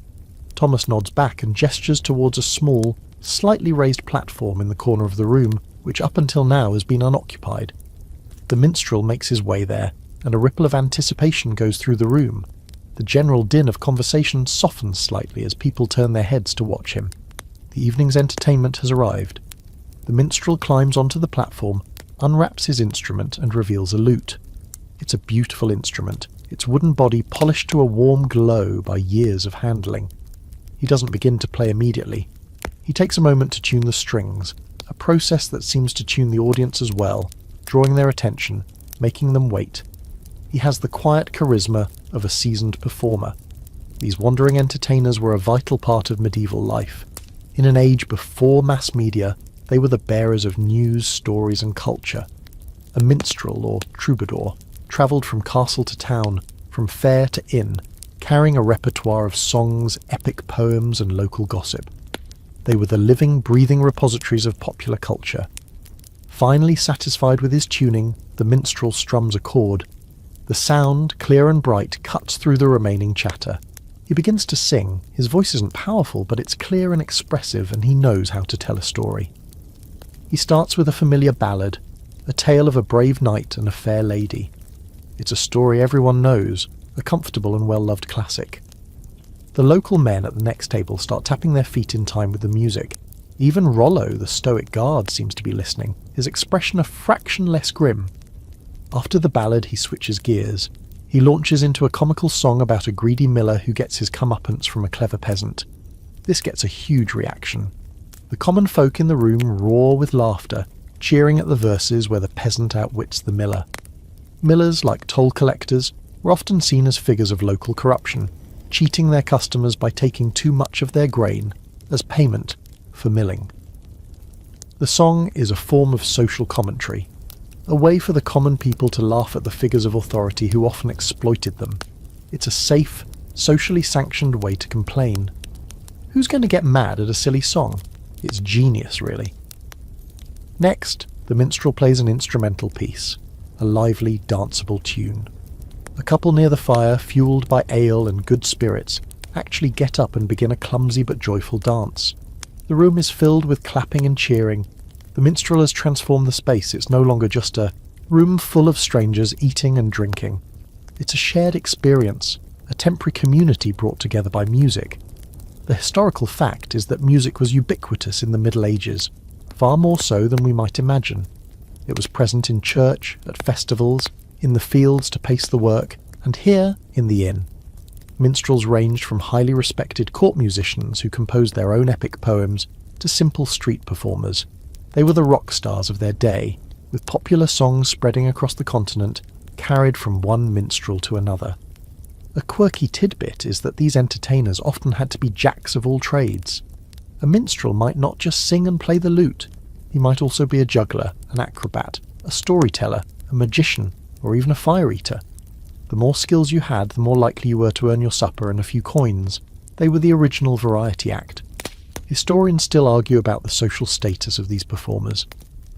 Thomas nods back and gestures towards a small, slightly raised platform in the corner of the room, which up until now has been unoccupied. The minstrel makes his way there, and a ripple of anticipation goes through the room. The general din of conversation softens slightly as people turn their heads to watch him. The evening's entertainment has arrived. The minstrel climbs onto the platform, unwraps his instrument and reveals a lute. It's a beautiful instrument, its wooden body polished to a warm glow by years of handling. He doesn't begin to play immediately. He takes a moment to tune the strings, a process that seems to tune the audience as well, drawing their attention, making them wait. He has the quiet charisma of a seasoned performer. These wandering entertainers were a vital part of medieval life. In an age before mass media, they were the bearers of news, stories and culture. A minstrel, or troubadour, travelled from castle to town, from fair to inn, carrying a repertoire of songs, epic poems and local gossip. They were the living, breathing repositories of popular culture. Finally satisfied with his tuning, the minstrel strums a chord. The sound, clear and bright, cuts through the remaining chatter. He begins to sing. His voice isn't powerful, but it's clear and expressive, and he knows how to tell a story. He starts with a familiar ballad, a tale of a brave knight and a fair lady. It's a story everyone knows, a comfortable and well-loved classic. The local men at the next table start tapping their feet in time with the music. Even Rollo, the stoic guard, seems to be listening, his expression a fraction less grim. After the ballad, he switches gears. He launches into a comical song about a greedy miller who gets his comeuppance from a clever peasant. This gets a huge reaction. The common folk in the room roar with laughter, cheering at the verses where the peasant outwits the miller. Millers, like toll collectors, were often seen as figures of local corruption, cheating their customers by taking too much of their grain as payment for milling. The song is a form of social commentary, a way for the common people to laugh at the figures of authority who often exploited them. It's a safe, socially sanctioned way to complain. Who's going to get mad at a silly song? It's genius, really. Next, the minstrel plays an instrumental piece, a lively, danceable tune. A couple near the fire, fueled by ale and good spirits, actually get up and begin a clumsy but joyful dance. The room is filled with clapping and cheering. The minstrel has transformed the space. It's no longer just a room full of strangers eating and drinking. It's a shared experience, a temporary community brought together by music. The historical fact is that music was ubiquitous in the Middle Ages, far more so than we might imagine. It was present in church, at festivals, in the fields to pace the work, and here in the inn. Minstrels ranged from highly respected court musicians who composed their own epic poems to simple street performers. They were the rock stars of their day, with popular songs spreading across the continent, carried from one minstrel to another. A quirky tidbit is that these entertainers often had to be jacks of all trades. A minstrel might not just sing and play the lute. He might also be a juggler, an acrobat, a storyteller, a magician, or even a fire-eater. The more skills you had, the more likely you were to earn your supper and a few coins. They were the original variety act. Historians still argue about the social status of these performers.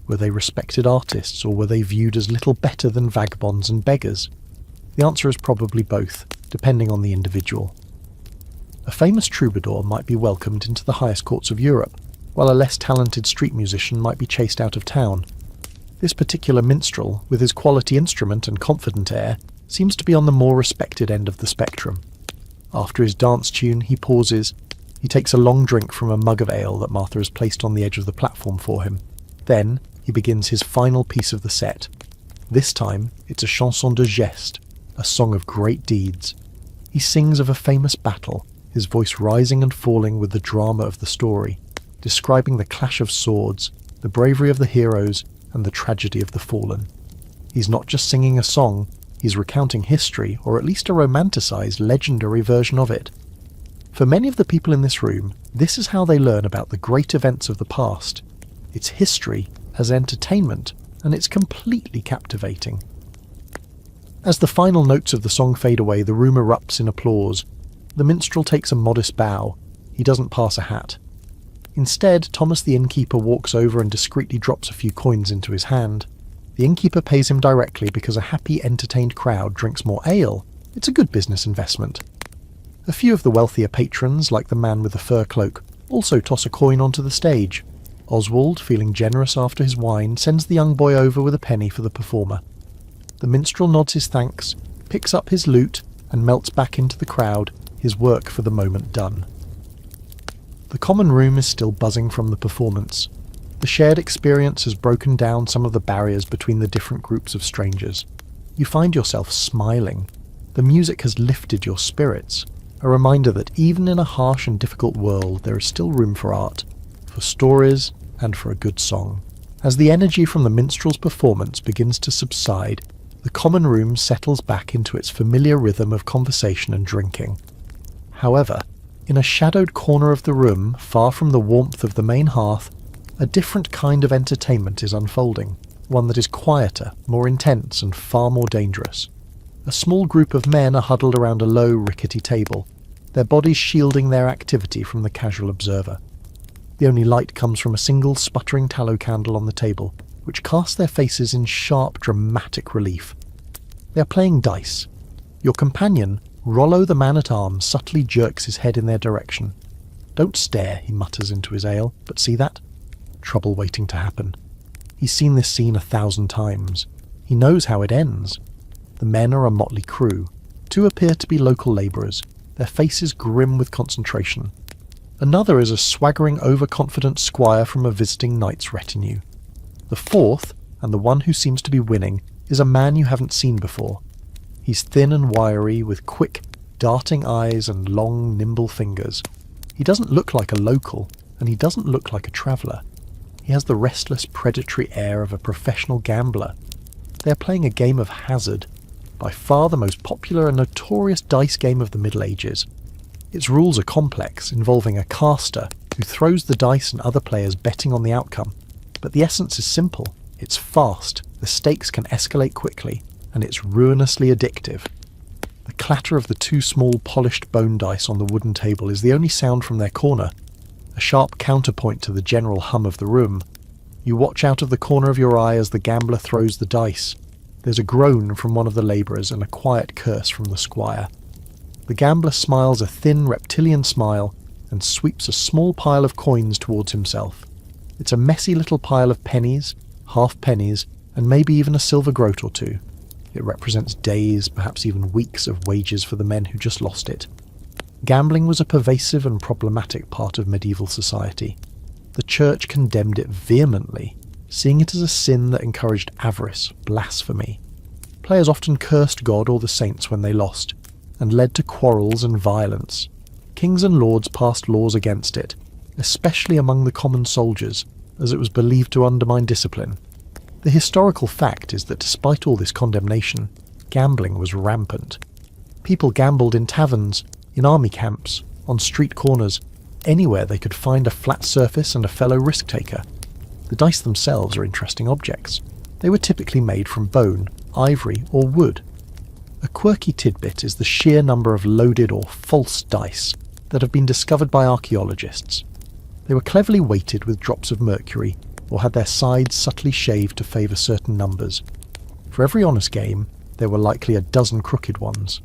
Were they respected artists, or were they viewed as little better than vagabonds and beggars? The answer is probably both, depending on the individual. A famous troubadour might be welcomed into the highest courts of Europe, while a less talented street musician might be chased out of town. This particular minstrel, with his quality instrument and confident air, seems to be on the more respected end of the spectrum. After his dance tune, he pauses. He takes a long drink from a mug of ale that Martha has placed on the edge of the platform for him. Then, he begins his final piece of the set. This time, it's a chanson de geste, a song of great deeds. He sings of a famous battle, his voice rising and falling with the drama of the story, describing the clash of swords, the bravery of the heroes, and the tragedy of the fallen. He's not just singing a song, he's recounting history, or at least a romanticised, legendary version of it. For many of the people in this room, this is how they learn about the great events of the past. It's history as entertainment, and it's completely captivating. As the final notes of the song fade away, the room erupts in applause. The minstrel takes a modest bow. He doesn't pass a hat. Instead, Thomas the innkeeper walks over and discreetly drops a few coins into his hand. The innkeeper pays him directly because a happy, entertained crowd drinks more ale. It's a good business investment. A few of the wealthier patrons, like the man with the fur cloak, also toss a coin onto the stage. Oswald, feeling generous after his wine, sends the young boy over with a penny for the performer. The minstrel nods his thanks, picks up his lute, and melts back into the crowd, his work for the moment done. The common room is still buzzing from the performance. The shared experience has broken down some of the barriers between the different groups of strangers. You find yourself smiling. The music has lifted your spirits, a reminder that even in a harsh and difficult world there is still room for art, for stories, and for a good song. As the energy from the minstrel's performance begins to subside, the common room settles back into its familiar rhythm of conversation and drinking. However, in a shadowed corner of the room, far from the warmth of the main hearth, a different kind of entertainment is unfolding, one that is quieter, more intense, and far more dangerous. A small group of men are huddled around a low, rickety table, their bodies shielding their activity from the casual observer. The only light comes from a single sputtering tallow candle on the table, which casts their faces in sharp, dramatic relief. They are playing dice. Your companion, Rollo the man-at-arms, subtly jerks his head in their direction. "Don't stare," he mutters into his ale, "but see that? Trouble waiting to happen." He's seen this scene 1,000 times. He knows how it ends. The men are a motley crew. 2 appear to be local labourers, their faces grim with concentration. Another is a swaggering, overconfident squire from a visiting knight's retinue. The 4th, and the one who seems to be winning, is a man you haven't seen before. He's thin and wiry, with quick, darting eyes and long, nimble fingers. He doesn't look like a local, and he doesn't look like a traveller. He has the restless, predatory air of a professional gambler. They are playing a game of hazard, by far the most popular and notorious dice game of the Middle Ages. Its rules are complex, involving a caster who throws the dice and other players betting on the outcome. But the essence is simple. It's fast, the stakes can escalate quickly, and it's ruinously addictive. The clatter of the 2 small polished bone dice on the wooden table is the only sound from their corner, a sharp counterpoint to the general hum of the room. You watch out of the corner of your eye as the gambler throws the dice. There's a groan from one of the labourers and a quiet curse from the squire. The gambler smiles a thin reptilian smile and sweeps a small pile of coins towards himself. It's a messy little pile of pennies, half pennies, and maybe even a silver groat or 2. It represents days, perhaps even weeks of wages for the men who just lost it. Gambling was a pervasive and problematic part of medieval society. The church condemned it vehemently, seeing it as a sin that encouraged avarice, blasphemy. Players often cursed God or the saints when they lost, and led to quarrels and violence. Kings and lords passed laws against it, especially among the common soldiers, as it was believed to undermine discipline. The historical fact is that despite all this condemnation, gambling was rampant. People gambled in taverns, in army camps, on street corners, anywhere they could find a flat surface and a fellow risk-taker. The dice themselves are interesting objects. They were typically made from bone, ivory, or wood. A quirky tidbit is the sheer number of loaded or false dice that have been discovered by archaeologists. They were cleverly weighted with drops of mercury, or had their sides subtly shaved to favour certain numbers. For every honest game, there were likely a dozen crooked ones.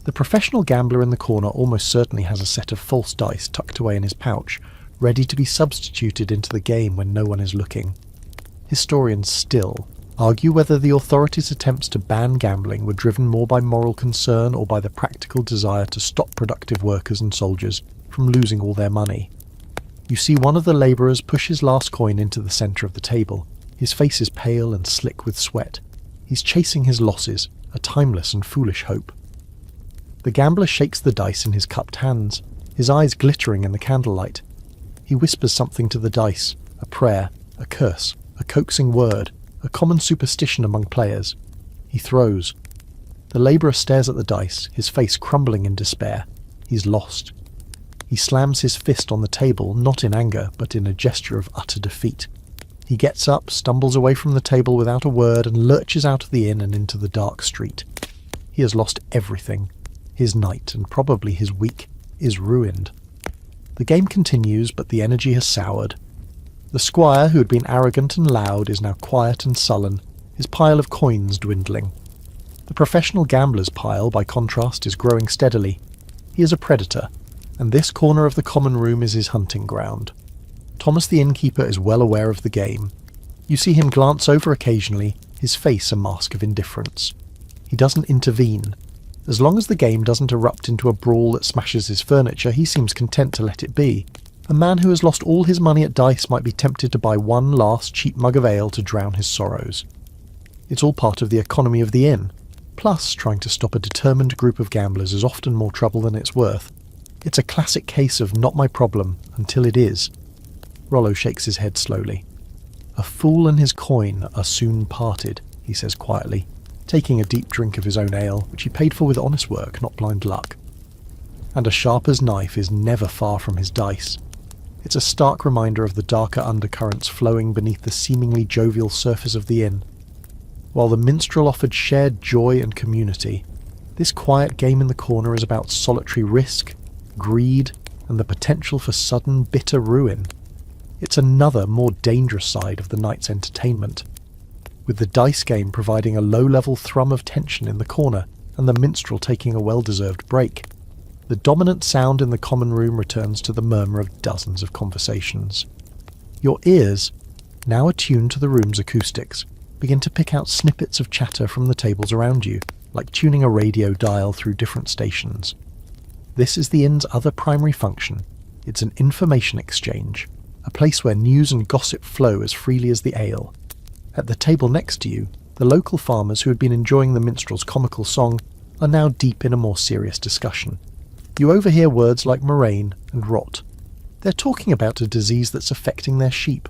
The professional gambler in the corner almost certainly has a set of false dice tucked away in his pouch, ready to be substituted into the game when no one is looking. Historians still argue whether the authorities' attempts to ban gambling were driven more by moral concern or by the practical desire to stop productive workers and soldiers from losing all their money. You see one of the labourers push his last coin into the centre of the table. His face is pale and slick with sweat. He's chasing his losses, a timeless and foolish hope. The gambler shakes the dice in his cupped hands, his eyes glittering in the candlelight. He whispers something to the dice, a prayer, a curse, a coaxing word, a common superstition among players. He throws. The labourer stares at the dice, his face crumbling in despair. He's lost. He slams his fist on the table, not in anger, but in a gesture of utter defeat. He gets up, stumbles away from the table without a word, and lurches out of the inn and into the dark street. He has lost everything. His night, and probably his week, is ruined. The game continues, but the energy has soured. The squire, who had been arrogant and loud, is now quiet and sullen, his pile of coins dwindling. The professional gambler's pile, by contrast, is growing steadily. He is a predator, and this corner of the common room is his hunting ground. Thomas the innkeeper is well aware of the game. You see him glance over occasionally, his face a mask of indifference. He doesn't intervene. As long as the game doesn't erupt into a brawl that smashes his furniture, he seems content to let it be. A man who has lost all his money at dice might be tempted to buy one last cheap mug of ale to drown his sorrows. It's all part of the economy of the inn. Plus, trying to stop a determined group of gamblers is often more trouble than it's worth. It's a classic case of not my problem until it is. Rollo shakes his head slowly. A fool and his coin are soon parted, he says quietly, taking a deep drink of his own ale, which he paid for with honest work, not blind luck. And a sharper's knife is never far from his dice. It's a stark reminder of the darker undercurrents flowing beneath the seemingly jovial surface of the inn. While the minstrel offered shared joy and community, this quiet game in the corner is about solitary risk, greed, and the potential for sudden, bitter ruin. It's another, more dangerous side of the night's entertainment, with the dice game providing a low-level thrum of tension in the corner and the minstrel taking a well-deserved break. The dominant sound in the common room returns to the murmur of dozens of conversations. Your ears, now attuned to the room's acoustics, begin to pick out snippets of chatter from the tables around you, like tuning a radio dial through different stations. This is the inn's other primary function. It's an information exchange, a place where news and gossip flow as freely as the ale. At the table next to you, the local farmers who had been enjoying the minstrel's comical song are now deep in a more serious discussion. You overhear words like moraine and rot. They're talking about a disease that's affecting their sheep.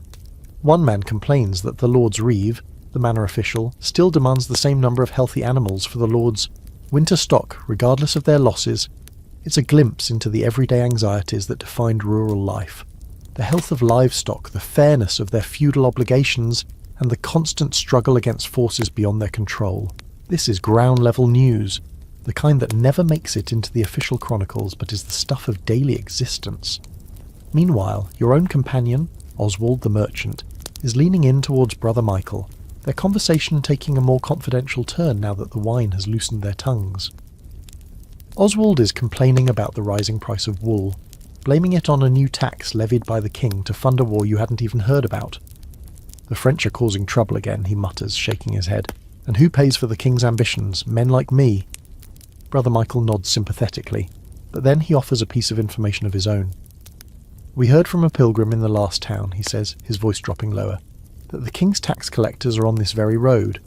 One man complains that the Lord's Reeve, the manor official, still demands the same number of healthy animals for the Lord's winter stock, regardless of their losses. It's a glimpse into the everyday anxieties that defined rural life. The health of livestock, the fairness of their feudal obligations, and the constant struggle against forces beyond their control. This is ground-level news, the kind that never makes it into the official chronicles but is the stuff of daily existence. Meanwhile, your own companion, Oswald the merchant, is leaning in towards Brother Michael, their conversation taking a more confidential turn now that the wine has loosened their tongues. Oswald is complaining about the rising price of wool, blaming it on a new tax levied by the king to fund a war you hadn't even heard about. The French are causing trouble again, he mutters, shaking his head. And who pays for the king's ambitions? Men like me. Brother Michael nods sympathetically, but then he offers a piece of information of his own. We heard from a pilgrim in the last town, he says, his voice dropping lower, that the king's tax collectors are on this very road.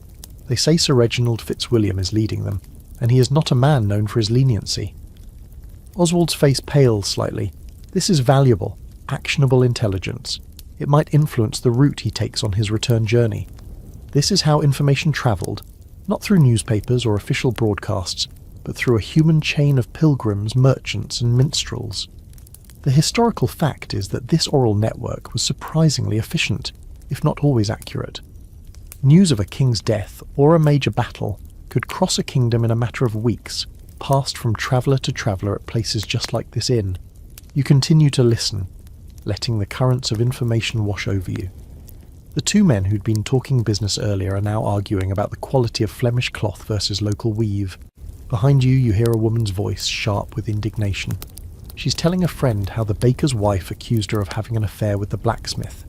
They say Sir Reginald Fitzwilliam is leading them, and he is not a man known for his leniency. Oswald's face pales slightly. This is valuable, actionable intelligence. It might influence the route he takes on his return journey. This is how information travelled, not through newspapers or official broadcasts, but through a human chain of pilgrims, merchants, and minstrels. The historical fact is that this oral network was surprisingly efficient, if not always accurate. News of a king's death or a major battle could cross a kingdom in a matter of weeks, passed from traveller to traveller at places just like this inn. You continue to listen, letting the currents of information wash over you. The two men who'd been talking business earlier are now arguing about the quality of Flemish cloth versus local weave. Behind you, you hear a woman's voice, sharp with indignation. She's telling a friend how the baker's wife accused her of having an affair with the blacksmith.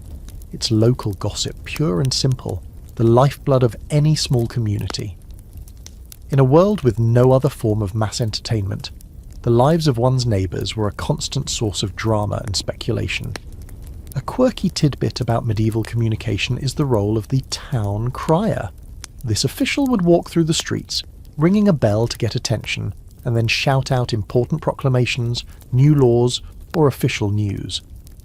It's local gossip, pure and simple, the lifeblood of any small community. In a world with no other form of mass entertainment, the lives of one's neighbours were a constant source of drama and speculation. A quirky tidbit about medieval communication is the role of the town crier. This official would walk through the streets, ringing a bell to get attention, and then shout out important proclamations, new laws, or official news.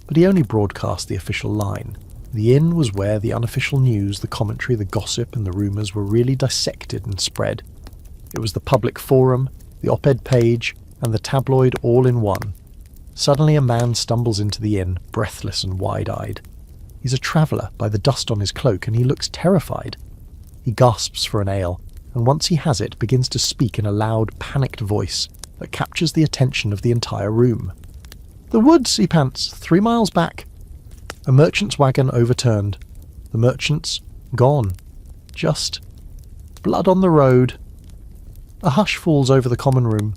But he only broadcast the official line. The inn was where the unofficial news, the commentary, the gossip, and the rumours were really dissected and spread. It was the public forum, the op-ed page, and the tabloid all in one. Suddenly a man stumbles into the inn, breathless and wide-eyed. He's a traveller by the dust on his cloak, and he looks terrified. He gasps for an ale, and once he has it, begins to speak in a loud, panicked voice that captures the attention of the entire room. "The woods," he pants, 3 miles back." A merchant's wagon overturned. The merchant's gone. Just blood on the road. A hush falls over the common room.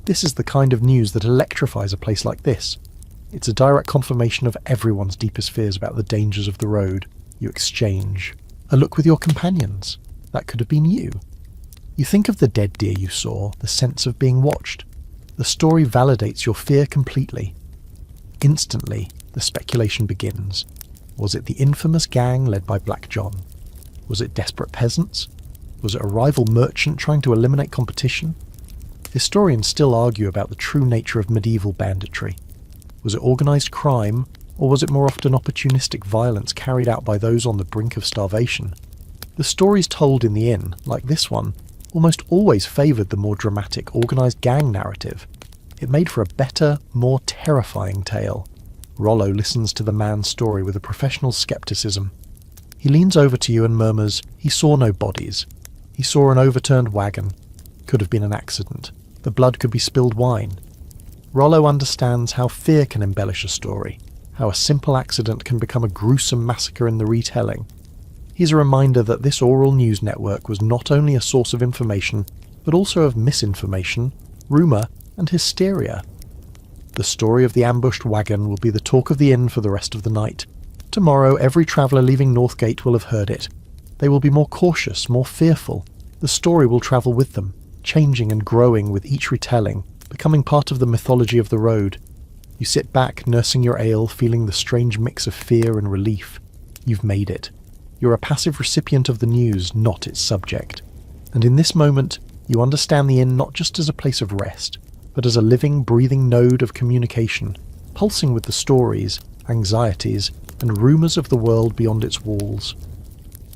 This is the kind of news that electrifies a place like this. It's a direct confirmation of everyone's deepest fears about the dangers of the road. You exchange a look with your companions. That could have been you. You think of the dead deer you saw, the sense of being watched. The story validates your fear completely. Instantly, the speculation begins. Was it the infamous gang led by Black John? Was it desperate peasants? Was it a rival merchant trying to eliminate competition? Historians still argue about the true nature of medieval banditry. Was it organised crime, or was it more often opportunistic violence carried out by those on the brink of starvation? The stories told in the inn, like this one, almost always favoured the more dramatic organised gang narrative. It made for a better, more terrifying tale. Rollo listens to the man's story with a professional scepticism. He leans over to you and murmurs, he saw no bodies. He saw an overturned wagon. Could have been an accident. The blood could be spilled wine. Rollo understands how fear can embellish a story, how a simple accident can become a gruesome massacre in the retelling. He's a reminder that this oral news network was not only a source of information, but also of misinformation, rumour, and hysteria. The story of the ambushed wagon will be the talk of the inn for the rest of the night. Tomorrow, every traveller leaving Northgate will have heard it. They will be more cautious, more fearful. The story will travel with them, changing and growing with each retelling, becoming part of the mythology of the road. You sit back, nursing your ale, feeling the strange mix of fear and relief. You've made it. You're a passive recipient of the news, not its subject. And in this moment, you understand the inn not just as a place of rest, but as a living, breathing node of communication, pulsing with the stories, anxieties, and rumours of the world beyond its walls.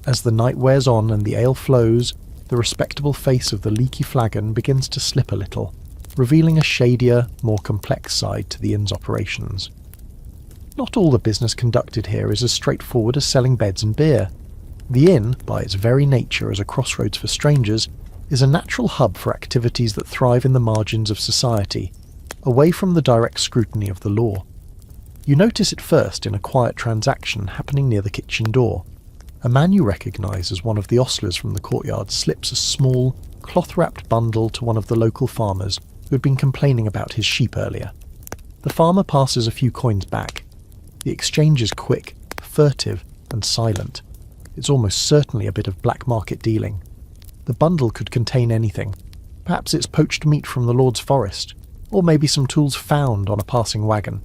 As the night wears on and the ale flows, the respectable face of the Leaky Flagon begins to slip a little, revealing a shadier, more complex side to the inn's operations. Not all the business conducted here is as straightforward as selling beds and beer. The inn, by its very nature as a crossroads for strangers, is a natural hub for activities that thrive in the margins of society, away from the direct scrutiny of the law. You notice it first in a quiet transaction happening near the kitchen door. A man you recognise as one of the ostlers from the courtyard slips a small, cloth-wrapped bundle to one of the local farmers who had been complaining about his sheep earlier. The farmer passes a few coins back. The exchange is quick, furtive, and silent. It's almost certainly a bit of black market dealing. The bundle could contain anything. Perhaps it's poached meat from the Lord's forest, or maybe some tools found on a passing wagon.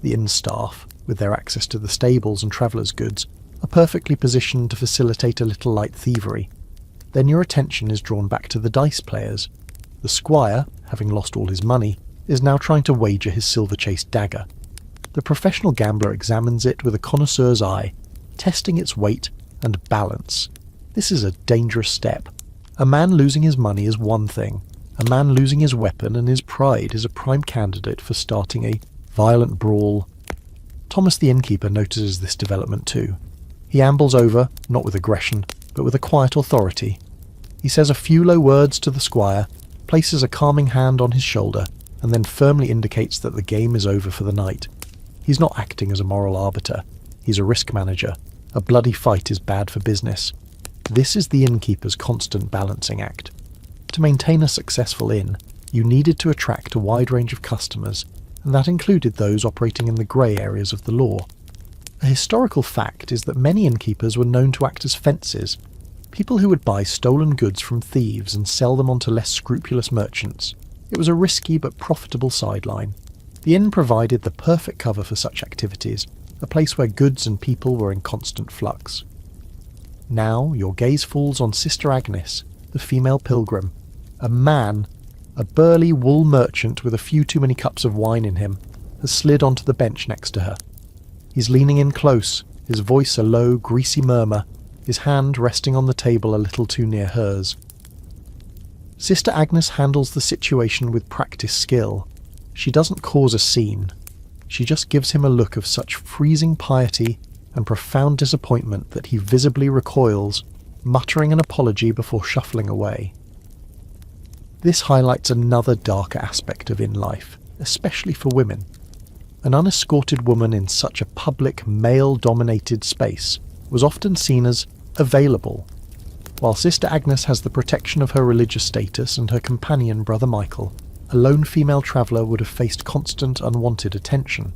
The inn staff, with their access to the stables and travellers' goods, are perfectly positioned to facilitate a little light thievery. Then your attention is drawn back to the dice players. The squire, having lost all his money, is now trying to wager his silver-chased dagger. The professional gambler examines it with a connoisseur's eye, testing its weight and balance. This is a dangerous step. A man losing his money is one thing. A man losing his weapon and his pride is a prime candidate for starting a violent brawl. Thomas the innkeeper notices this development too. He ambles over, not with aggression, but with a quiet authority. He says a few low words to the squire, places a calming hand on his shoulder, and then firmly indicates that the game is over for the night. He's not acting as a moral arbiter. He's a risk manager. A bloody fight is bad for business. This is the innkeeper's constant balancing act. To maintain a successful inn, you needed to attract a wide range of customers, and that included those operating in the grey areas of the law. A historical fact is that many innkeepers were known to act as fences, people who would buy stolen goods from thieves and sell them on to less scrupulous merchants. It was a risky but profitable sideline. The inn provided the perfect cover for such activities, a place where goods and people were in constant flux. Now your gaze falls on Sister Agnes, the female pilgrim. A man, a burly wool merchant with a few too many cups of wine in him, has slid onto the bench next to her. He's leaning in close, his voice a low, greasy murmur, his hand resting on the table a little too near hers. Sister Agnes handles the situation with practiced skill. She doesn't cause a scene. She just gives him a look of such freezing piety and profound disappointment that he visibly recoils, muttering an apology before shuffling away. This highlights another darker aspect of inn life, especially for women. An unescorted woman in such a public, male-dominated space was often seen as available. While Sister Agnes has the protection of her religious status and her companion Brother Michael, a lone female traveller would have faced constant unwanted attention.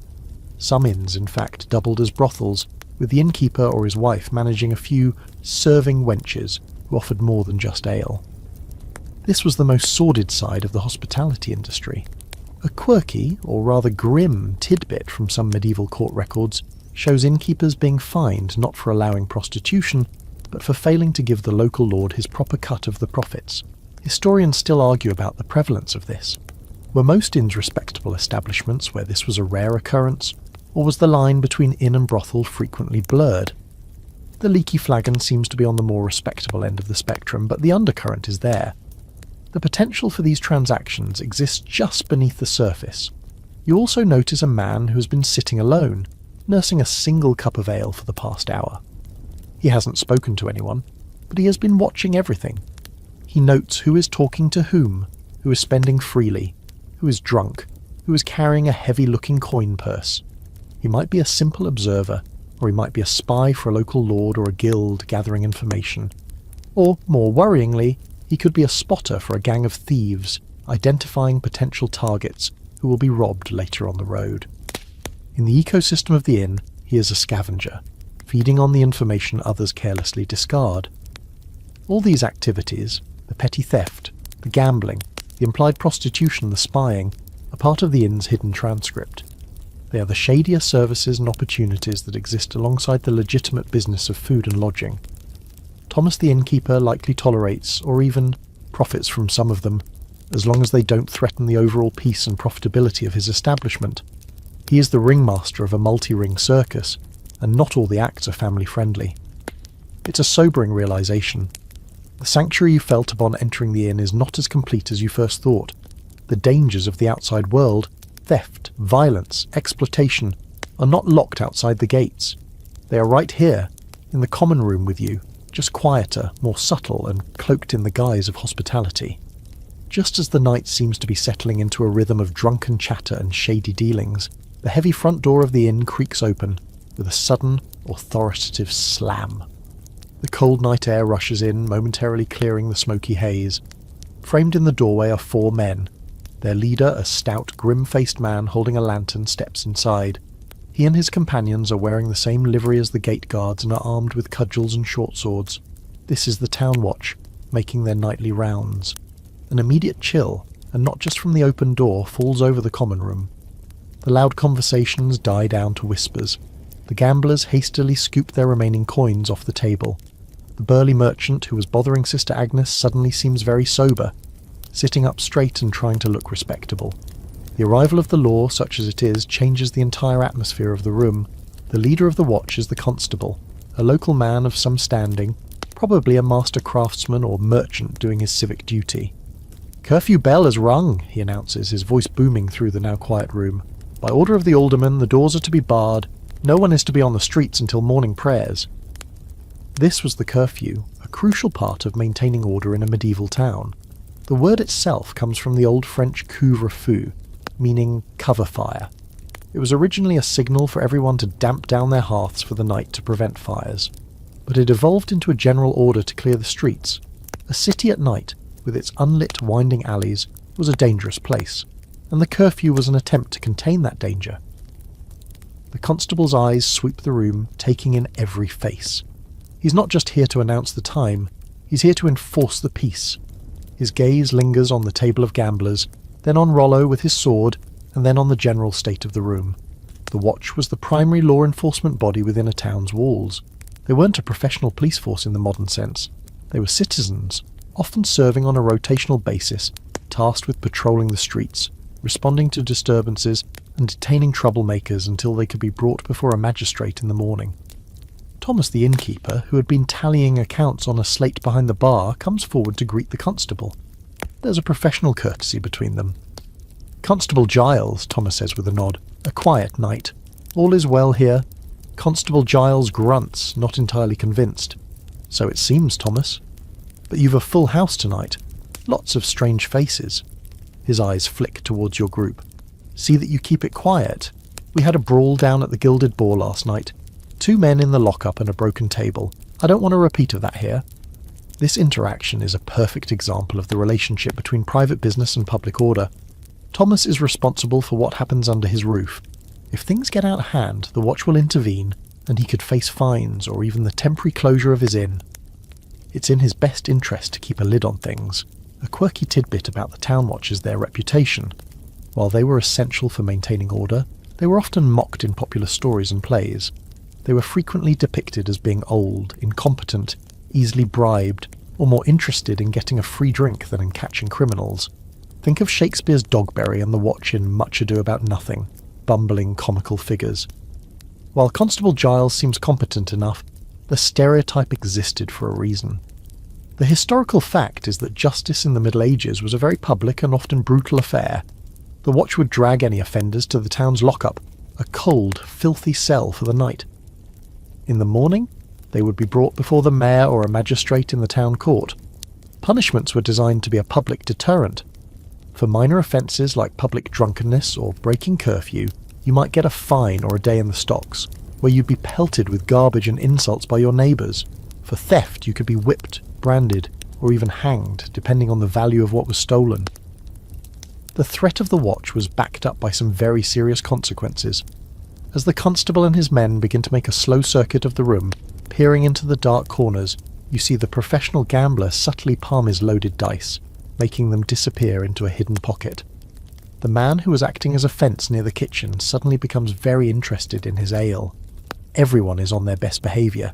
Some inns, in fact, doubled as brothels, with the innkeeper or his wife managing a few serving wenches who offered more than just ale. This was the most sordid side of the hospitality industry. A quirky, or rather grim, tidbit from some medieval court records shows innkeepers being fined not for allowing prostitution, but for failing to give the local lord his proper cut of the profits. Historians still argue about the prevalence of this. Were most inns respectable establishments where this was a rare occurrence, or was the line between inn and brothel frequently blurred? The Leaky Flagon seems to be on the more respectable end of the spectrum, but the undercurrent is there. The potential for these transactions exists just beneath the surface. You also notice a man who has been sitting alone, nursing a single cup of ale for the past hour. He hasn't spoken to anyone, but he has been watching everything. He notes who is talking to whom, who is spending freely, who is drunk, who is carrying a heavy-looking coin purse. He might be a simple observer, or he might be a spy for a local lord or a guild gathering information. Or, more worryingly, he could be a spotter for a gang of thieves, identifying potential targets who will be robbed later on the road. In the ecosystem of the inn, he is a scavenger, feeding on the information others carelessly discard. All these activities, the petty theft, the gambling, the implied prostitution, the spying, are part of the inn's hidden transcript. They are the shadier services and opportunities that exist alongside the legitimate business of food and lodging. Thomas the innkeeper likely tolerates, or even profits from some of them, as long as they don't threaten the overall peace and profitability of his establishment. He is the ringmaster of a multi-ring circus, and not all the acts are family-friendly. It's a sobering realization. The sanctuary you felt upon entering the inn is not as complete as you first thought. The dangers of the outside world, theft, violence, exploitation, are not locked outside the gates. They are right here, in the common room with you, just quieter, more subtle, and cloaked in the guise of hospitality. Just as the night seems to be settling into a rhythm of drunken chatter and shady dealings, the heavy front door of the inn creaks open, with a sudden, authoritative slam. The cold night air rushes in, momentarily clearing the smoky haze. Framed in the doorway are 4 men. Their leader, a stout, grim-faced man holding a lantern, steps inside. He and his companions are wearing the same livery as the gate guards and are armed with cudgels and short swords. This is the town watch, making their nightly rounds. An immediate chill, and not just from the open door, falls over the common room. The loud conversations die down to whispers. The gamblers hastily scoop their remaining coins off the table. The burly merchant who was bothering Sister Agnes suddenly seems very sober, sitting up straight and trying to look respectable. The arrival of the law, such as it is, changes the entire atmosphere of the room. The leader of the watch is the constable, a local man of some standing, probably a master craftsman or merchant doing his civic duty. "Curfew bell has rung," he announces, his voice booming through the now quiet room. "By order of the alderman, the doors are to be barred. No one is to be on the streets until morning prayers." This was the curfew, a crucial part of maintaining order in a medieval town. The word itself comes from the old French couvre-feu, meaning cover fire. It was originally a signal for everyone to damp down their hearths for the night to prevent fires, but it evolved into a general order to clear the streets. A city at night, with its unlit winding alleys, was a dangerous place, and the curfew was an attempt to contain that danger. The constable's eyes sweep the room, taking in every face. He's not just here to announce the time, he's here to enforce the peace. His gaze lingers on the table of gamblers, then on Rollo with his sword, and then on the general state of the room. The watch was the primary law enforcement body within a town's walls. They weren't a professional police force in the modern sense. They were citizens, often serving on a rotational basis, tasked with patrolling the streets, responding to disturbances, and detaining troublemakers until they could be brought before a magistrate in the morning. Thomas the innkeeper, who had been tallying accounts on a slate behind the bar, comes forward to greet the constable. There's a professional courtesy between them. "Constable Giles," Thomas says with a nod. "A quiet night. All is well here." Constable Giles grunts, not entirely convinced. "So it seems, Thomas. But you've a full house tonight. Lots of strange faces." His eyes flick towards your group. "See that you keep it quiet. We had a brawl down at the Gilded Boar last night. 2 men in the lockup and a broken table. I don't want a repeat of that here." This interaction is a perfect example of the relationship between private business and public order. Thomas is responsible for what happens under his roof. If things get out of hand, the watch will intervene, and he could face fines or even the temporary closure of his inn. It's in his best interest to keep a lid on things. A quirky tidbit about the town watch is their reputation. While they were essential for maintaining order, they were often mocked in popular stories and plays. They were frequently depicted as being old, incompetent, easily bribed, or more interested in getting a free drink than in catching criminals. Think of Shakespeare's Dogberry and the Watch in Much Ado About Nothing, bumbling comical figures. While Constable Giles seems competent enough, the stereotype existed for a reason. The historical fact is that justice in the Middle Ages was a very public and often brutal affair. The Watch would drag any offenders to the town's lockup, a cold, filthy cell for the night. In the morning, they would be brought before the mayor or a magistrate in the town court. Punishments were designed to be a public deterrent. For minor offences like public drunkenness or breaking curfew, you might get a fine or a day in the stocks, where you'd be pelted with garbage and insults by your neighbours. For theft, you could be whipped, branded, or even hanged, depending on the value of what was stolen. The threat of the Watch was backed up by some very serious consequences. As the constable and his men begin to make a slow circuit of the room, peering into the dark corners, you see the professional gambler subtly palm his loaded dice, making them disappear into a hidden pocket. The man who was acting as a fence near the kitchen suddenly becomes very interested in his ale. Everyone is on their best behaviour.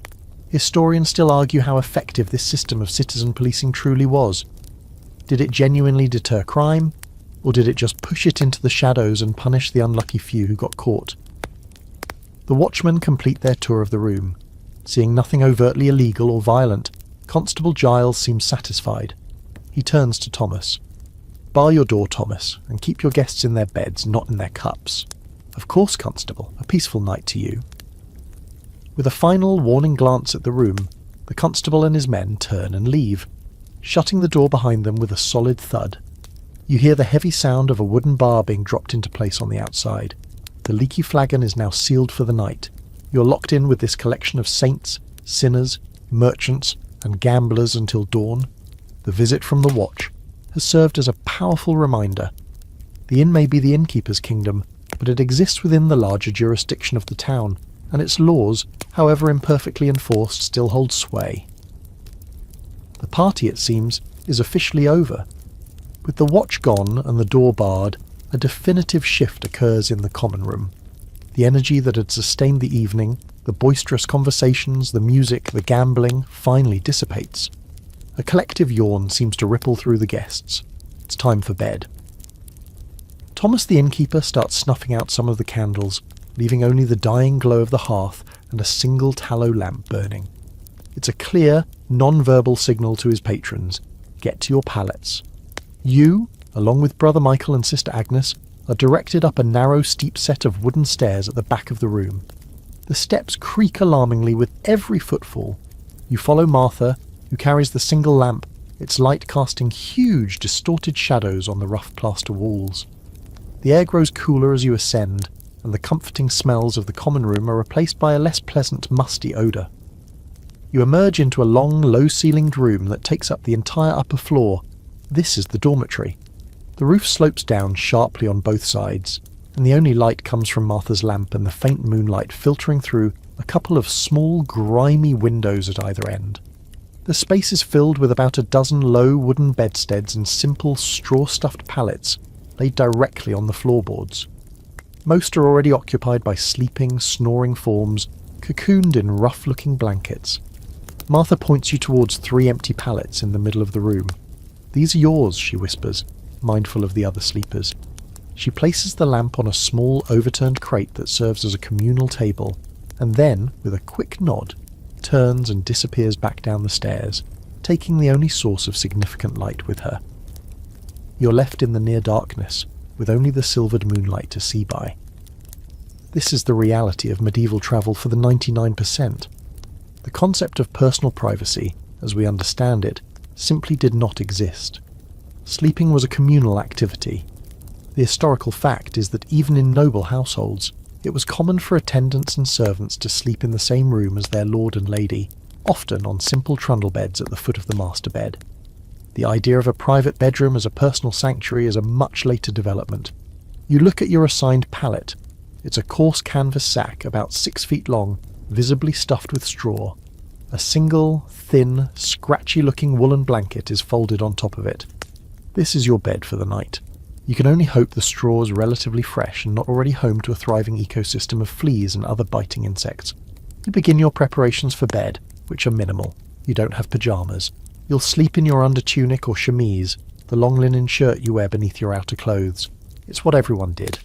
Historians still argue how effective this system of citizen policing truly was. Did it genuinely deter crime, or did it just push it into the shadows and punish the unlucky few who got caught? The watchmen complete their tour of the room. Seeing nothing overtly illegal or violent, Constable Giles seems satisfied. He turns to Thomas. "Bar your door, Thomas, and keep your guests in their beds, not in their cups." "Of course, Constable. A peaceful night to you." With a final warning glance at the room, the constable and his men turn and leave, shutting the door behind them with a solid thud. You hear the heavy sound of a wooden bar being dropped into place on the outside. The Leaky Flagon is now sealed for the night. You're locked in with this collection of saints, sinners, merchants, and gamblers until dawn. The visit from the Watch has served as a powerful reminder. The inn may be the innkeeper's kingdom, but it exists within the larger jurisdiction of the town, and its laws, however imperfectly enforced, still hold sway. The party, it seems, is officially over. With the Watch gone and the door barred, a definitive shift occurs in the common room. The energy that had sustained the evening, the boisterous conversations, the music, the gambling, finally dissipates. A collective yawn seems to ripple through the guests. It's time for bed. Thomas the innkeeper starts snuffing out some of the candles, leaving only the dying glow of the hearth and a single tallow lamp burning. It's a clear, non-verbal signal to his patrons: get to your pallets. You, along with Brother Michael and Sister Agnes, are directed up a narrow, steep set of wooden stairs at the back of the room. The steps creak alarmingly with every footfall. You follow Martha, who carries the single lamp, its light casting huge, distorted shadows on the rough plaster walls. The air grows cooler as you ascend, and the comforting smells of the common room are replaced by a less pleasant, musty odour. You emerge into a long, low-ceilinged room that takes up the entire upper floor. This is the dormitory. The roof slopes down sharply on both sides, and the only light comes from Martha's lamp and the faint moonlight filtering through a couple of small, grimy windows at either end. The space is filled with about a dozen low wooden bedsteads and simple straw-stuffed pallets laid directly on the floorboards. Most are already occupied by sleeping, snoring forms, cocooned in rough-looking blankets. Martha points you towards 3 empty pallets in the middle of the room. "These are yours," she whispers, mindful of the other sleepers. She places the lamp on a small, overturned crate that serves as a communal table, and then, with a quick nod, turns and disappears back down the stairs, taking the only source of significant light with her. You're left in the near darkness, with only the silvered moonlight to see by. This is the reality of medieval travel for the 99%. The concept of personal privacy, as we understand it, simply did not exist. Sleeping was a communal activity. The historical fact is that even in noble households, it was common for attendants and servants to sleep in the same room as their lord and lady, often on simple trundle beds at the foot of the master bed. The idea of a private bedroom as a personal sanctuary is a much later development. You look at your assigned pallet. It's a coarse canvas sack about 6 feet long, visibly stuffed with straw. A single, thin, scratchy-looking woolen blanket is folded on top of it. This is your bed for the night. You can only hope the straw is relatively fresh and not already home to a thriving ecosystem of fleas and other biting insects. You begin your preparations for bed, which are minimal. You don't have pyjamas. You'll sleep in your undertunic or chemise, the long linen shirt you wear beneath your outer clothes. It's what everyone did.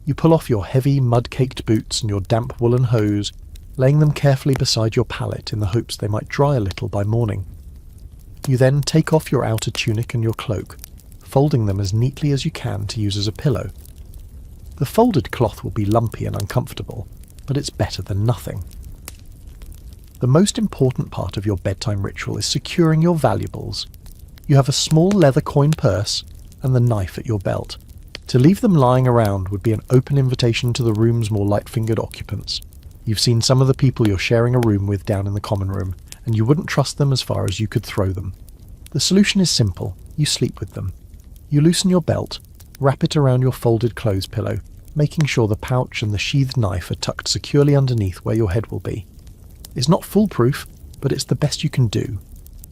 You pull off your heavy, mud-caked boots and your damp woolen hose, laying them carefully beside your pallet in the hopes they might dry a little by morning. You then take off your outer tunic and your cloak, folding them as neatly as you can to use as a pillow. The folded cloth will be lumpy and uncomfortable, but it's better than nothing. The most important part of your bedtime ritual is securing your valuables. You have a small leather coin purse and the knife at your belt. To leave them lying around would be an open invitation to the room's more light-fingered occupants. You've seen some of the people you're sharing a room with down in the common room, and you wouldn't trust them as far as you could throw them. The solution is simple. You sleep with them. You loosen your belt, wrap it around your folded clothes pillow, making sure the pouch and the sheathed knife are tucked securely underneath where your head will be. It's not foolproof, but it's the best you can do.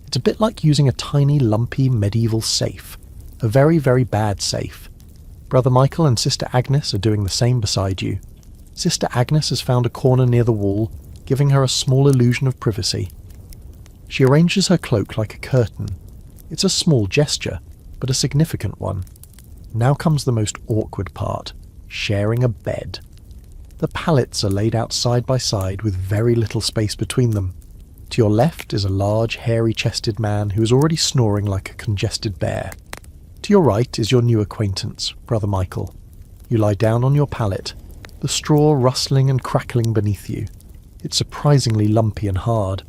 It's a bit like using a tiny, lumpy medieval safe. A very, very bad safe. Brother Michael and Sister Agnes are doing the same beside you. Sister Agnes has found a corner near the wall, giving her a small illusion of privacy. She arranges her cloak like a curtain. It's a small gesture, but a significant one. Now comes the most awkward part, sharing a bed. The pallets are laid out side by side with very little space between them. To your left is a large, hairy-chested man who is already snoring like a congested bear. To your right is your new acquaintance, Brother Michael. You lie down on your pallet, the straw rustling and crackling beneath you. It's surprisingly lumpy and hard.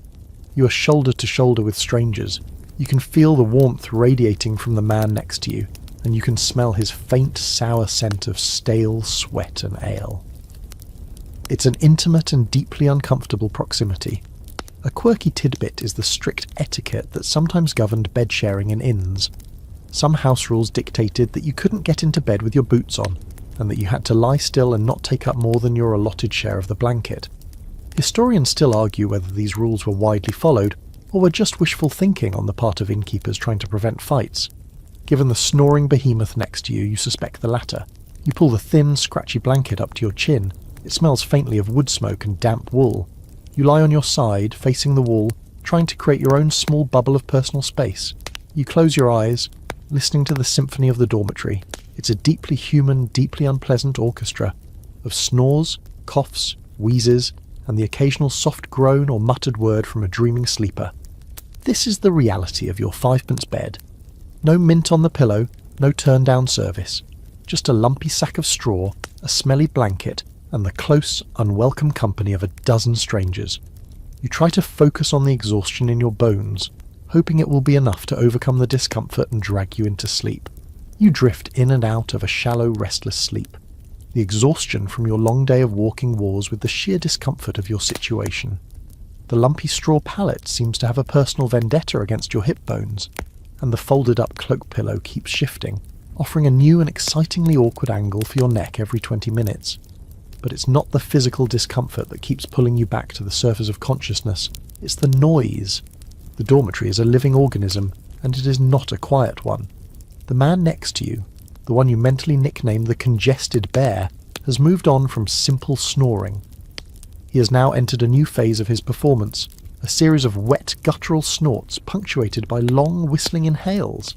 You are shoulder to shoulder with strangers. You can feel the warmth radiating from the man next to you, and you can smell his faint, sour scent of stale sweat and ale. It's an intimate and deeply uncomfortable proximity. A quirky tidbit is the strict etiquette that sometimes governed bed sharing in inns. Some house rules dictated that you couldn't get into bed with your boots on, and that you had to lie still and not take up more than your allotted share of the blanket. Historians still argue whether these rules were widely followed, or were just wishful thinking on the part of innkeepers trying to prevent fights. Given the snoring behemoth next to you, you suspect the latter. You pull the thin, scratchy blanket up to your chin. It smells faintly of wood smoke and damp wool. You lie on your side, facing the wall, trying to create your own small bubble of personal space. You close your eyes, listening to the symphony of the dormitory. It's a deeply human, deeply unpleasant orchestra of snores, coughs, wheezes, and the occasional soft groan or muttered word from a dreaming sleeper. This is the reality of your 5-pence bed. No mint on the pillow, no turn-down service. Just a lumpy sack of straw, a smelly blanket, and the close, unwelcome company of a dozen strangers. You try to focus on the exhaustion in your bones, hoping it will be enough to overcome the discomfort and drag you into sleep. You drift in and out of a shallow, restless sleep. The exhaustion from your long day of walking wars with the sheer discomfort of your situation. The lumpy straw pallet seems to have a personal vendetta against your hip bones, and the folded-up cloak pillow keeps shifting, offering a new and excitingly awkward angle for your neck every 20 minutes. But it's not the physical discomfort that keeps pulling you back to the surface of consciousness, it's the noise. The dormitory is a living organism, and it is not a quiet one. The man next to you, the one you mentally nicknamed the congested bear, has moved on from simple snoring. He has now entered a new phase of his performance, a series of wet guttural snorts punctuated by long whistling inhales.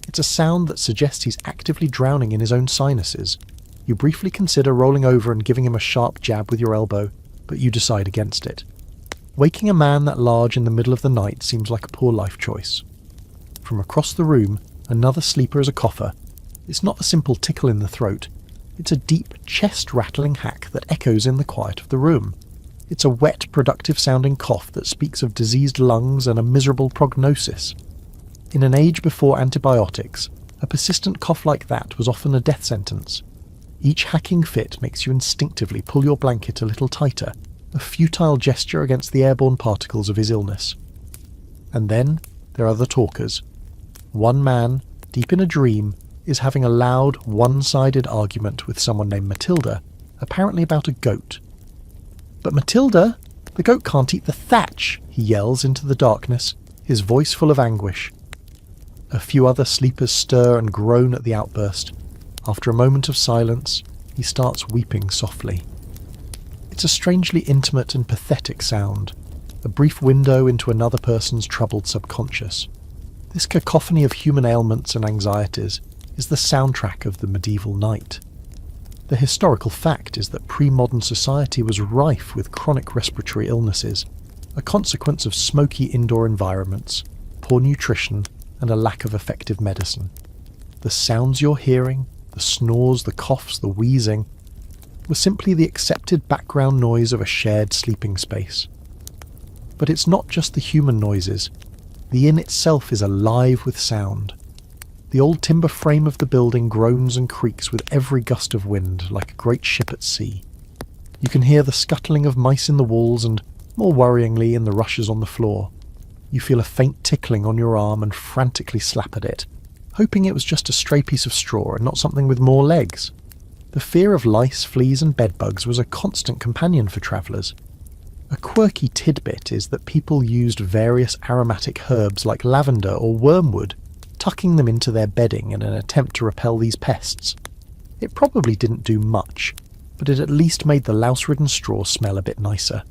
It's a sound that suggests he's actively drowning in his own sinuses. You briefly consider rolling over and giving him a sharp jab with your elbow, but you decide against it. Waking a man that large in the middle of the night seems like a poor life choice. From across the room, another sleeper is a cougher. It's not a simple tickle in the throat. It's a deep, chest-rattling hack that echoes in the quiet of the room. It's a wet, productive-sounding cough that speaks of diseased lungs and a miserable prognosis. In an age before antibiotics, a persistent cough like that was often a death sentence. Each hacking fit makes you instinctively pull your blanket a little tighter, a futile gesture against the airborne particles of his illness. And then there are the talkers. One man, deep in a dream, is having a loud, one-sided argument with someone named Matilda, apparently about a goat. "But Matilda, the goat can't eat the thatch," he yells into the darkness, his voice full of anguish. A few other sleepers stir and groan at the outburst. After a moment of silence, he starts weeping softly. It's a strangely intimate and pathetic sound, a brief window into another person's troubled subconscious. This cacophony of human ailments and anxieties is the soundtrack of the medieval night. The historical fact is that pre-modern society was rife with chronic respiratory illnesses, a consequence of smoky indoor environments, poor nutrition, and a lack of effective medicine. The sounds you're hearing, the snores, the coughs, the wheezing, were simply the accepted background noise of a shared sleeping space. But it's not just the human noises. The inn itself is alive with sound. The old timber frame of the building groans and creaks with every gust of wind, like a great ship at sea. You can hear the scuttling of mice in the walls and, more worryingly, in the rushes on the floor. You feel a faint tickling on your arm and frantically slap at it, hoping it was just a stray piece of straw and not something with more legs. The fear of lice, fleas and bedbugs was a constant companion for travellers. A quirky tidbit is that people used various aromatic herbs like lavender or wormwood, tucking them into their bedding in an attempt to repel these pests. It probably didn't do much, but it at least made the louse-ridden straw smell a bit nicer.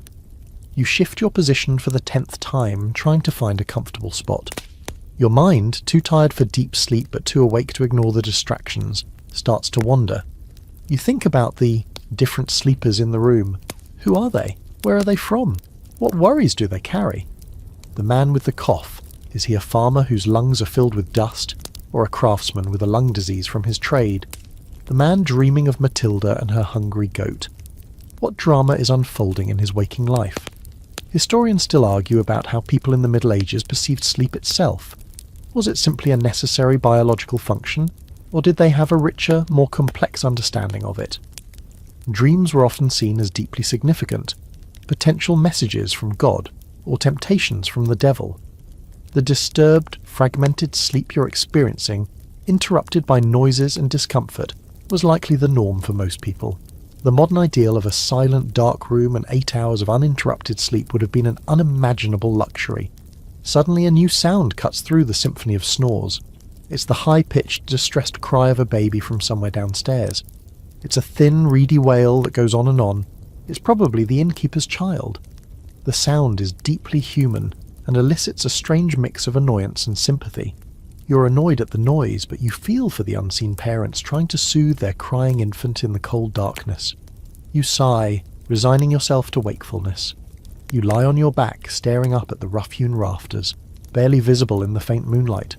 You shift your position for the 10th time, trying to find a comfortable spot. Your mind, too tired for deep sleep but too awake to ignore the distractions, starts to wander. You think about the different sleepers in the room. Who are they? Where are they from? What worries do they carry? The man with the cough, is he a farmer whose lungs are filled with dust, or a craftsman with a lung disease from his trade? The man dreaming of Matilda and her hungry goat. What drama is unfolding in his waking life? Historians still argue about how people in the Middle Ages perceived sleep itself. Was it simply a necessary biological function, or did they have a richer, more complex understanding of it? Dreams were often seen as deeply significant, potential messages from God, or temptations from the devil. The disturbed, fragmented sleep you're experiencing, interrupted by noises and discomfort, was likely the norm for most people. The modern ideal of a silent, dark room and 8 hours of uninterrupted sleep would have been an unimaginable luxury. Suddenly a new sound cuts through the symphony of snores. It's the high-pitched, distressed cry of a baby from somewhere downstairs. It's a thin, reedy wail that goes on and on. It's probably the innkeeper's child. The sound is deeply human and elicits a strange mix of annoyance and sympathy. You're annoyed at the noise, but you feel for the unseen parents trying to soothe their crying infant in the cold darkness. You sigh, resigning yourself to wakefulness. You lie on your back, staring up at the rough-hewn rafters, barely visible in the faint moonlight.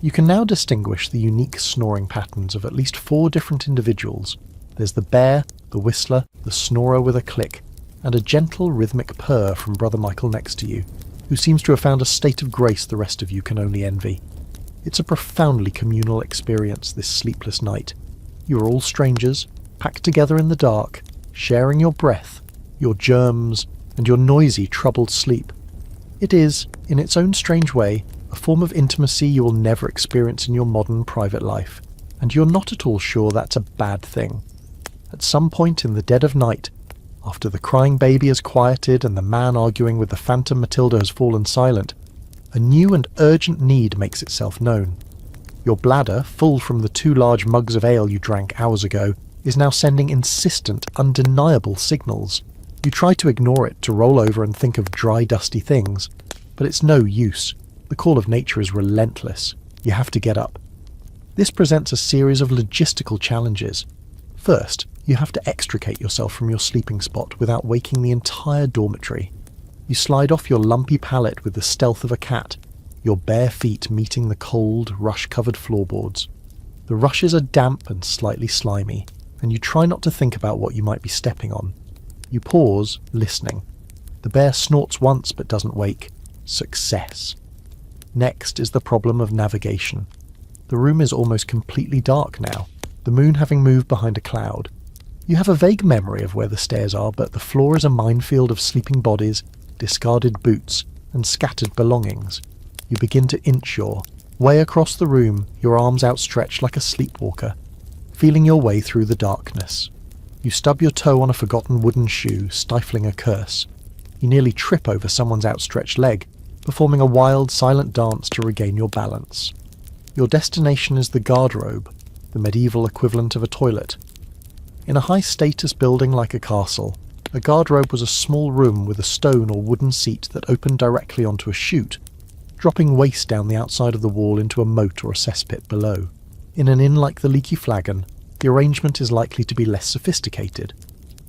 You can now distinguish the unique snoring patterns of at least 4 different individuals. There's the bear, the whistler, the snorer with a click, and a gentle rhythmic purr from Brother Michael next to you, who seems to have found a state of grace the rest of you can only envy. It's a profoundly communal experience, this sleepless night. You are all strangers, packed together in the dark, sharing your breath, your germs, and your noisy, troubled sleep. It is, in its own strange way, a form of intimacy you will never experience in your modern private life, and you're not at all sure that's a bad thing. At some point in the dead of night, after the crying baby has quieted and the man arguing with the phantom Matilda has fallen silent, a new and urgent need makes itself known. Your bladder, full from the 2 large mugs of ale you drank hours ago, is now sending insistent, undeniable signals. You try to ignore it, to roll over and think of dry, dusty things, but it's no use. The call of nature is relentless. You have to get up. This presents a series of logistical challenges. First, you have to extricate yourself from your sleeping spot without waking the entire dormitory. You slide off your lumpy pallet with the stealth of a cat, your bare feet meeting the cold, rush-covered floorboards. The rushes are damp and slightly slimy, and you try not to think about what you might be stepping on. You pause, listening. The bear snorts once but doesn't wake. Success. Next is the problem of navigation. The room is almost completely dark now, the moon having moved behind a cloud. You have a vague memory of where the stairs are, but the floor is a minefield of sleeping bodies, discarded boots, and scattered belongings. You begin to inch your way across the room, your arms outstretched like a sleepwalker, feeling your way through the darkness. You stub your toe on a forgotten wooden shoe, stifling a curse. You nearly trip over someone's outstretched leg, performing a wild, silent dance to regain your balance. Your destination is the garderobe, the medieval equivalent of a toilet. In a high-status building like a castle, a garderobe was a small room with a stone or wooden seat that opened directly onto a chute, dropping waste down the outside of the wall into a moat or a cesspit below. In an inn like the Leaky Flagon, the arrangement is likely to be less sophisticated.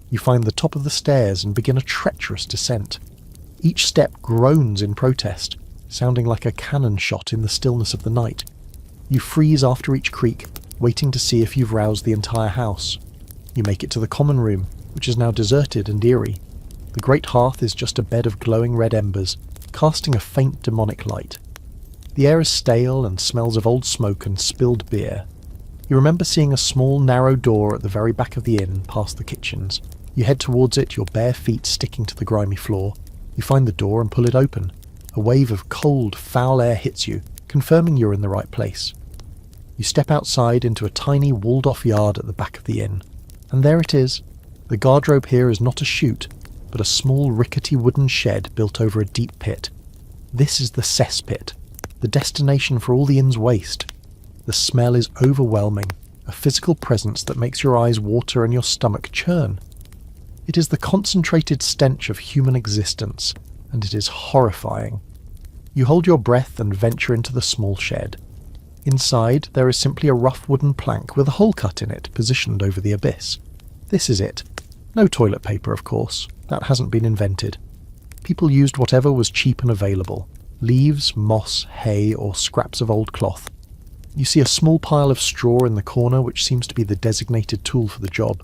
You find the top of the stairs and begin a treacherous descent. Each step groans in protest, sounding like a cannon shot in the stillness of the night. You freeze after each creak, waiting to see if you've roused the entire house. You make it to the common room, which is now deserted and eerie. The great hearth is just a bed of glowing red embers, casting a faint demonic light. The air is stale and smells of old smoke and spilled beer. You remember seeing a small, narrow door at the very back of the inn, past the kitchens. You head towards it, your bare feet sticking to the grimy floor. You find the door and pull it open. A wave of cold, foul air hits you, confirming you're in the right place. You step outside into a tiny, walled-off yard at the back of the inn. And there it is. The garderobe here is not a chute, but a small, rickety wooden shed built over a deep pit. This is the cesspit, the destination for all the inn's waste. The smell is overwhelming, a physical presence that makes your eyes water and your stomach churn. It is the concentrated stench of human existence, and it is horrifying. You hold your breath and venture into the small shed. Inside, there is simply a rough wooden plank with a hole cut in it, positioned over the abyss. This is it. No toilet paper, of course. That hasn't been invented. People used whatever was cheap and available. Leaves, moss, hay, or scraps of old cloth. You see a small pile of straw in the corner which seems to be the designated tool for the job.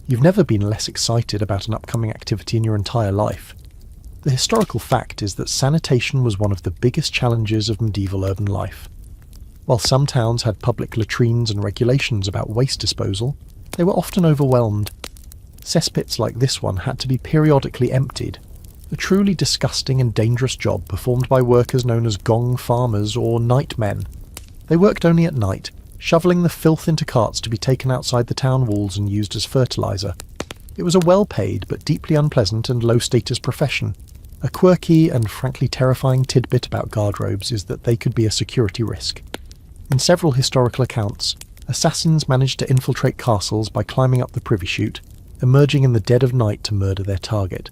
You've never been less excited about an upcoming activity in your entire life. The historical fact is that sanitation was one of the biggest challenges of medieval urban life. While some towns had public latrines and regulations about waste disposal, they were often overwhelmed. Cesspits like this one had to be periodically emptied, a truly disgusting and dangerous job performed by workers known as gong farmers or nightmen. They worked only at night, shoveling the filth into carts to be taken outside the town walls and used as fertiliser. It was a well-paid but deeply unpleasant and low-status profession. A quirky and frankly terrifying tidbit about guardrobes is that they could be a security risk. In several historical accounts, assassins managed to infiltrate castles by climbing up the privy chute, emerging in the dead of night to murder their target.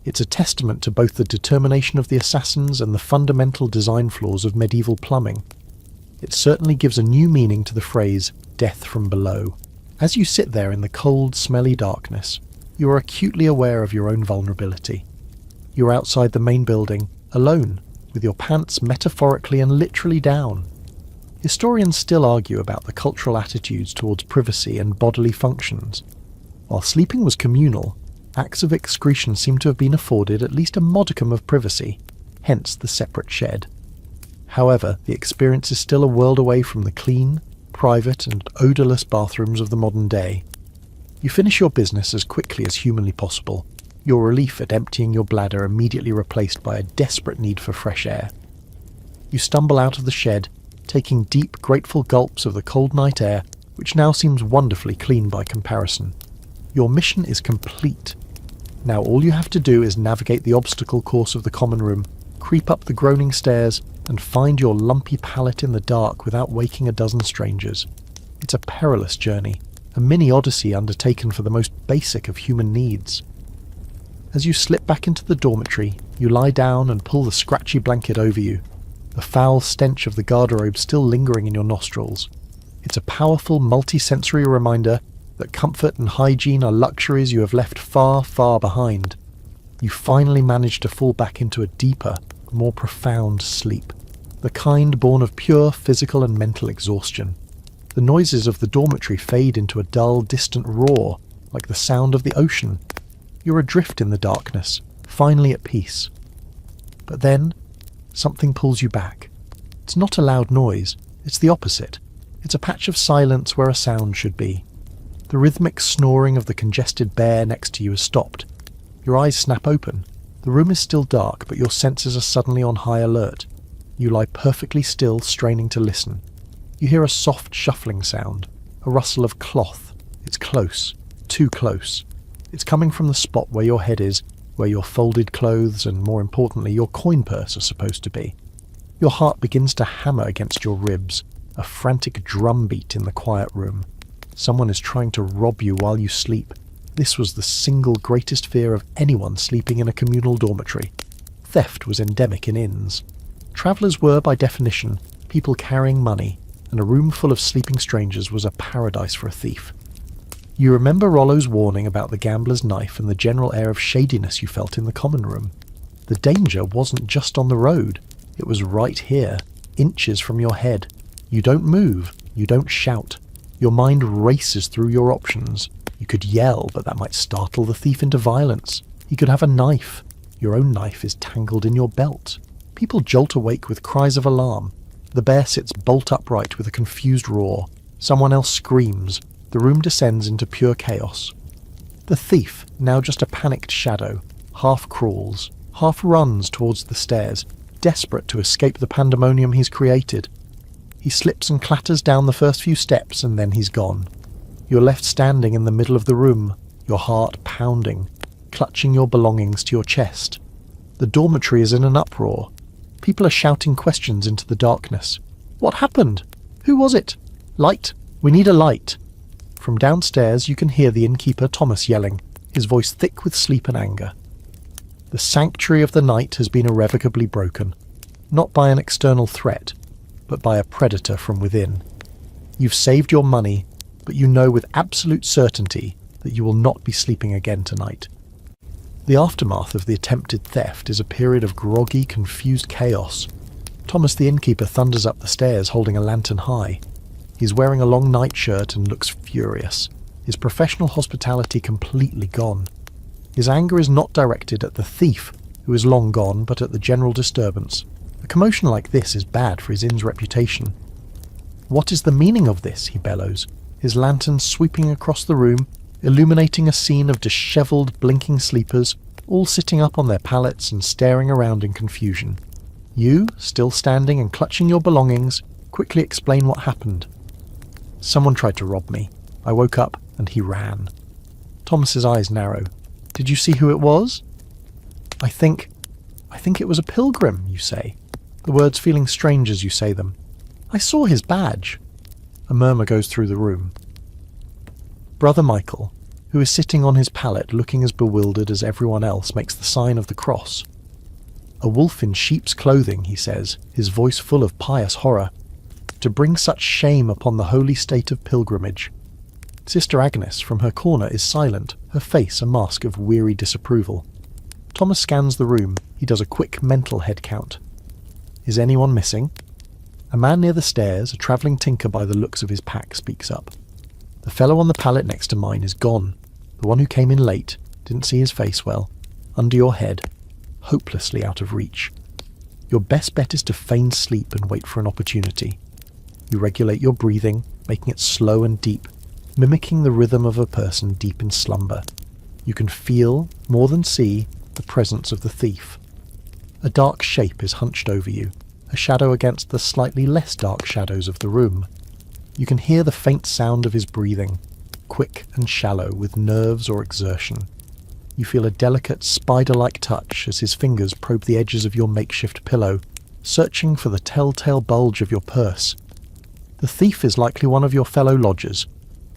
It's a testament to both the determination of the assassins and the fundamental design flaws of medieval plumbing. It certainly gives a new meaning to the phrase, death from below. As you sit there in the cold, smelly darkness, you are acutely aware of your own vulnerability. You are outside the main building, alone, with your pants metaphorically and literally down. Historians still argue about the cultural attitudes towards privacy and bodily functions. While sleeping was communal, acts of excretion seem to have been afforded at least a modicum of privacy, hence the separate shed. However, the experience is still a world away from the clean, private and odourless bathrooms of the modern day. You finish your business as quickly as humanly possible, your relief at emptying your bladder immediately replaced by a desperate need for fresh air. You stumble out of the shed, taking deep, grateful gulps of the cold night air, which now seems wonderfully clean by comparison. Your mission is complete. Now all you have to do is navigate the obstacle course of the common room, creep up the groaning stairs, and find your lumpy pallet in the dark without waking a dozen strangers. It's a perilous journey, a mini-odyssey undertaken for the most basic of human needs. As you slip back into the dormitory, you lie down and pull the scratchy blanket over you, the foul stench of the garderobe still lingering in your nostrils. It's a powerful, multi-sensory reminder that comfort and hygiene are luxuries you have left far, far behind. You finally manage to fall back into a deeper, more profound sleep, the kind born of pure physical and mental exhaustion. The noises of the dormitory fade into a dull, distant roar, like the sound of the ocean. You're adrift in the darkness, finally at peace. But then, something pulls you back. It's not a loud noise, it's the opposite. It's a patch of silence where a sound should be. The rhythmic snoring of the congested bear next to you has stopped. Your eyes snap open. The room is still dark, but your senses are suddenly on high alert. You lie perfectly still, straining to listen. You hear a soft shuffling sound, a rustle of cloth. It's close, too close. It's coming from the spot where your head is, where your folded clothes and, more importantly, your coin purse are supposed to be. Your heart begins to hammer against your ribs. a frantic drumbeat in the quiet room. Someone is trying to rob you while you sleep. This was the single greatest fear of anyone sleeping in a communal dormitory. Theft was endemic in inns. Travellers were, by definition, people carrying money, and a room full of sleeping strangers was a paradise for a thief. You remember Rollo's warning about the gambler's knife and the general air of shadiness you felt in the common room. The danger wasn't just on the road. It was right here, inches from your head. You don't move. You don't shout. Your mind races through your options. You could yell, but that might startle the thief into violence. He could have a knife. Your own knife is tangled in your belt. People jolt awake with cries of alarm. The bear sits bolt upright with a confused roar. Someone else screams. The room descends into pure chaos. The thief, now just a panicked shadow, half crawls, half runs towards the stairs, desperate to escape the pandemonium he's created. He slips and clatters down the first few steps, and then he's gone. You're left standing in the middle of the room, your heart pounding, clutching your belongings to your chest. The dormitory is in an uproar. People are shouting questions into the darkness. What happened? Who was it? Light. We need a light. From downstairs you can hear the innkeeper Thomas yelling, his voice thick with sleep and anger. The sanctuary of the night has been irrevocably broken, not by an external threat, but by a predator from within. You've saved your money, but you know with absolute certainty that you will not be sleeping again tonight. The aftermath of the attempted theft is a period of groggy, confused chaos. Thomas the innkeeper thunders up the stairs holding a lantern high. He's wearing a long nightshirt and looks furious, his professional hospitality completely gone. His anger is not directed at the thief, who is long gone, but at the general disturbance. A commotion like this is bad for his inn's reputation. What is the meaning of this? He bellows, his lantern sweeping across the room, illuminating a scene of dishevelled, blinking sleepers, all sitting up on their pallets and staring around in confusion. You, still standing and clutching your belongings, quickly explain what happened. Someone tried to rob me. I woke up and he ran. Thomas's eyes narrow. Did you see who it was? I think it was a pilgrim, you say, the words feeling strange as you say them. I saw his badge. A murmur goes through the room. Brother Michael, who is sitting on his pallet looking as bewildered as everyone else, makes the sign of the cross. A wolf in sheep's clothing, he says, his voice full of pious horror. To bring such shame upon the holy state of pilgrimage. Sister Agnes, from her corner, is silent, her face a mask of weary disapproval. Thomas scans the room. He does a quick mental head count. Is anyone missing? A man near the stairs, a travelling tinker by the looks of his pack, speaks up. The fellow on the pallet next to mine is gone. The one who came in late, didn't see his face well, under your head, hopelessly out of reach. Your best bet is to feign sleep and wait for an opportunity. You regulate your breathing, making it slow and deep, mimicking the rhythm of a person deep in slumber. You can feel, more than see, the presence of the thief. A dark shape is hunched over you, a shadow against the slightly less dark shadows of the room. You can hear the faint sound of his breathing, quick and shallow with nerves or exertion. You feel a delicate, spider-like touch as his fingers probe the edges of your makeshift pillow, searching for the telltale bulge of your purse. The thief is likely one of your fellow lodgers.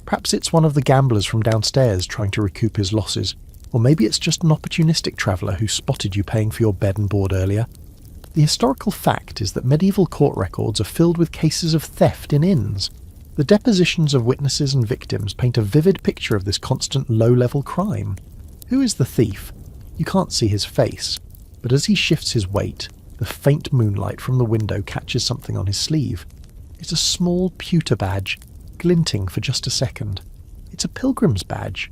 Perhaps it's one of the gamblers from downstairs trying to recoup his losses, or maybe it's just an opportunistic traveller who spotted you paying for your bed and board earlier. The historical fact is that medieval court records are filled with cases of theft in inns. The depositions of witnesses and victims paint a vivid picture of this constant low-level crime. Who is the thief? You can't see his face, but as he shifts his weight, the faint moonlight from the window catches something on his sleeve. It's a small pewter badge, glinting for just a second. It's a pilgrim's badge.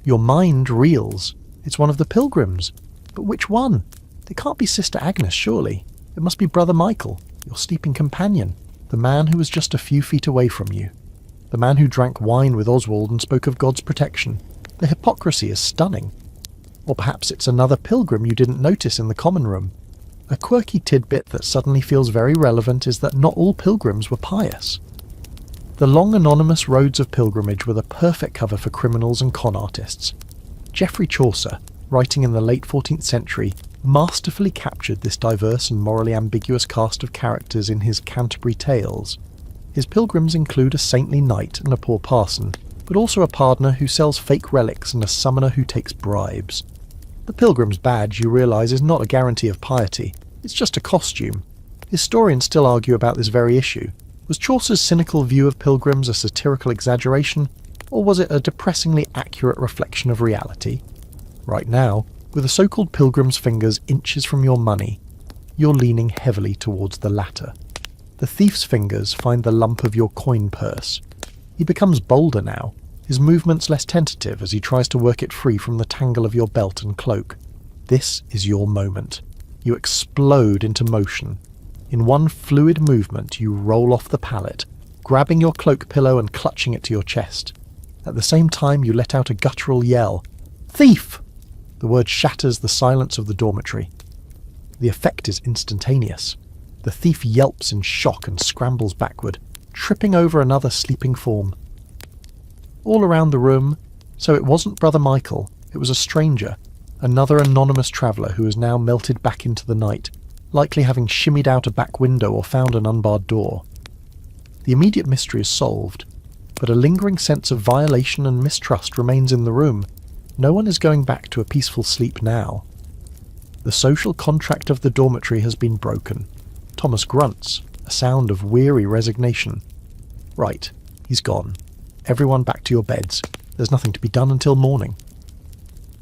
Your mind reels. It's one of the pilgrims. But which one? It can't be Sister Agnes, surely. It must be Brother Michael, your sleeping companion, the man who was just a few feet away from you. The man who drank wine with Oswald and spoke of God's protection. The hypocrisy is stunning. Or perhaps it's another pilgrim you didn't notice in the common room. A quirky tidbit that suddenly feels very relevant is that not all pilgrims were pious. The long anonymous roads of pilgrimage were the perfect cover for criminals and con artists. Geoffrey Chaucer, writing in the late 14th century, masterfully captured this diverse and morally ambiguous cast of characters in his Canterbury Tales. His pilgrims include a saintly knight and a poor parson, but also a pardoner who sells fake relics and a summoner who takes bribes. The pilgrim's badge, you realise, is not a guarantee of piety, it's just a costume. Historians still argue about this very issue. Was Chaucer's cynical view of pilgrims a satirical exaggeration, or was it a depressingly accurate reflection of reality? Right now, with a so-called pilgrim's fingers inches from your money, you're leaning heavily towards the latter. The thief's fingers find the lump of your coin purse. He becomes bolder now, his movements less tentative as he tries to work it free from the tangle of your belt and cloak. This is your moment. You explode into motion. In one fluid movement, you roll off the pallet, grabbing your cloak pillow and clutching it to your chest. At the same time, you let out a guttural yell. "Thief!" The word shatters the silence of the dormitory. The effect is instantaneous. The thief yelps in shock and scrambles backward, tripping over another sleeping form. All around the room, so it wasn't Brother Michael, it was a stranger, another anonymous traveller who has now melted back into the night, likely having shimmied out a back window or found an unbarred door. The immediate mystery is solved, but a lingering sense of violation and mistrust remains in the room. No one is going back to a peaceful sleep now. The social contract of the dormitory has been broken. Thomas grunts, a sound of weary resignation. Right, he's gone. Everyone back to your beds. There's nothing to be done until morning.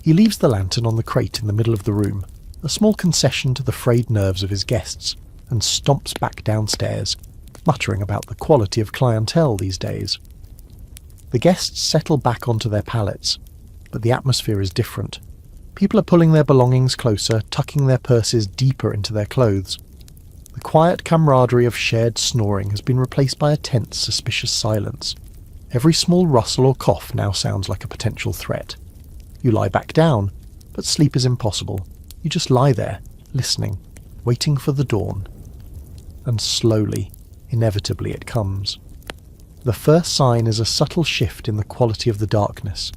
He leaves the lantern on the crate in the middle of the room, a small concession to the frayed nerves of his guests, and stomps back downstairs, muttering about the quality of clientele these days. The guests settle back onto their pallets, but the atmosphere is different. People are pulling their belongings closer, tucking their purses deeper into their clothes. The quiet camaraderie of shared snoring has been replaced by a tense, suspicious silence. Every small rustle or cough now sounds like a potential threat. You lie back down, but sleep is impossible. You just lie there, listening, waiting for the dawn. And slowly, inevitably it comes. The first sign is a subtle shift in the quality of the darkness.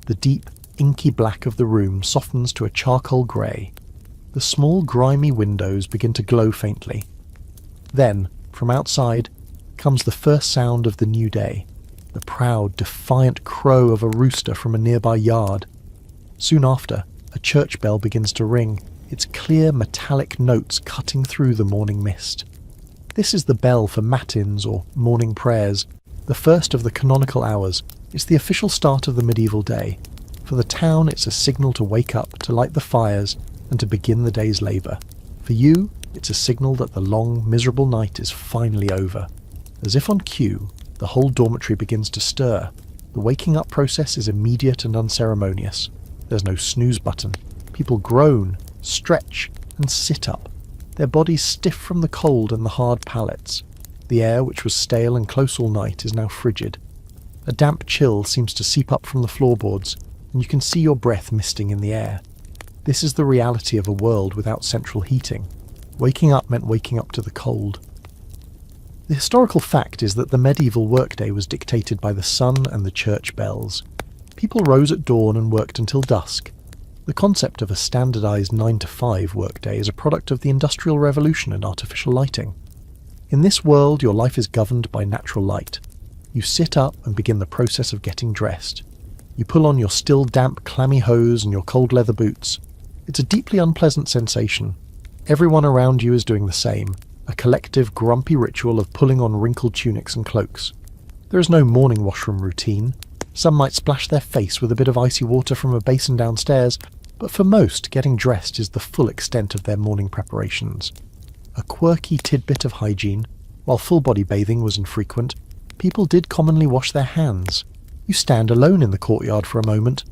The deep, inky black of the room softens to a charcoal grey. The small, grimy windows begin to glow faintly. Then, from outside, comes the first sound of the new day, the proud, defiant crow of a rooster from a nearby yard. Soon after, a church bell begins to ring, its clear metallic notes cutting through the morning mist. This is the bell for matins or morning prayers, the first of the canonical hours. It's the official start of the medieval day. For the town, it's a signal to wake up, to light the fires, and to begin the day's labour. For you, it's a signal that the long, miserable night is finally over. As if on cue, the whole dormitory begins to stir. The waking up process is immediate and unceremonious. There's no snooze button. People groan, stretch, and sit up, their bodies stiff from the cold and the hard pallets. The air, which was stale and close all night, is now frigid. A damp chill seems to seep up from the floorboards, and you can see your breath misting in the air. This is the reality of a world without central heating. Waking up meant waking up to the cold. The historical fact is that the medieval workday was dictated by the sun and the church bells. People rose at dawn and worked until dusk. The concept of a standardised 9-to-5 workday is a product of the Industrial Revolution and artificial lighting. In this world, your life is governed by natural light. You sit up and begin the process of getting dressed. You pull on your still damp, clammy hose and your cold leather boots. It's a deeply unpleasant sensation. Everyone around you is doing the same, a collective, grumpy ritual of pulling on wrinkled tunics and cloaks. There is no morning washroom routine. Some might splash their face with a bit of icy water from a basin downstairs, but for most, getting dressed is the full extent of their morning preparations. A quirky tidbit of hygiene, while full-body bathing was infrequent, people did commonly wash their hands. You stand alone in the courtyard for a moment,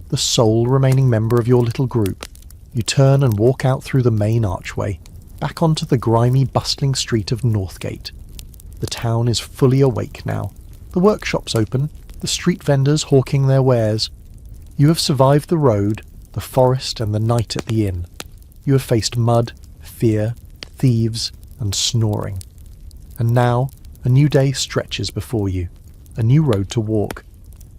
the sole remaining member of your little group. You turn and walk out through the main archway, back onto the grimy, bustling street of Northgate. The town is fully awake now. The workshops open, the street vendors hawking their wares. You have survived the road, the forest and the night at the inn. You have faced mud, fear, thieves and snoring. And now, a new day stretches before you, a new road to walk.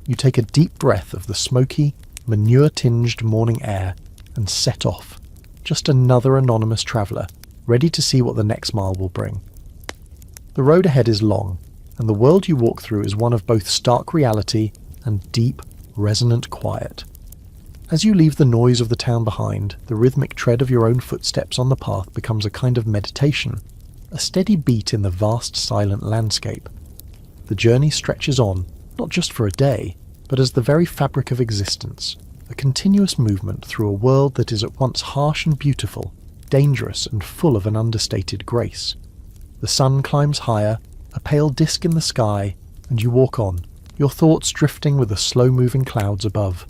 You take a deep breath of the smoky, manure-tinged morning air and set off, just another anonymous traveller, ready to see what the next mile will bring. The road ahead is long. and the world you walk through is one of both stark reality and deep, resonant quiet. As you leave the noise of the town behind, the rhythmic tread of your own footsteps on the path becomes a kind of meditation, a steady beat in the vast, silent landscape. The journey stretches on, not just for a day, but as the very fabric of existence, a continuous movement through a world that is at once harsh and beautiful, dangerous and full of an understated grace. The sun climbs higher, a pale disk in the sky, and you walk on, your thoughts drifting with the slow-moving clouds above.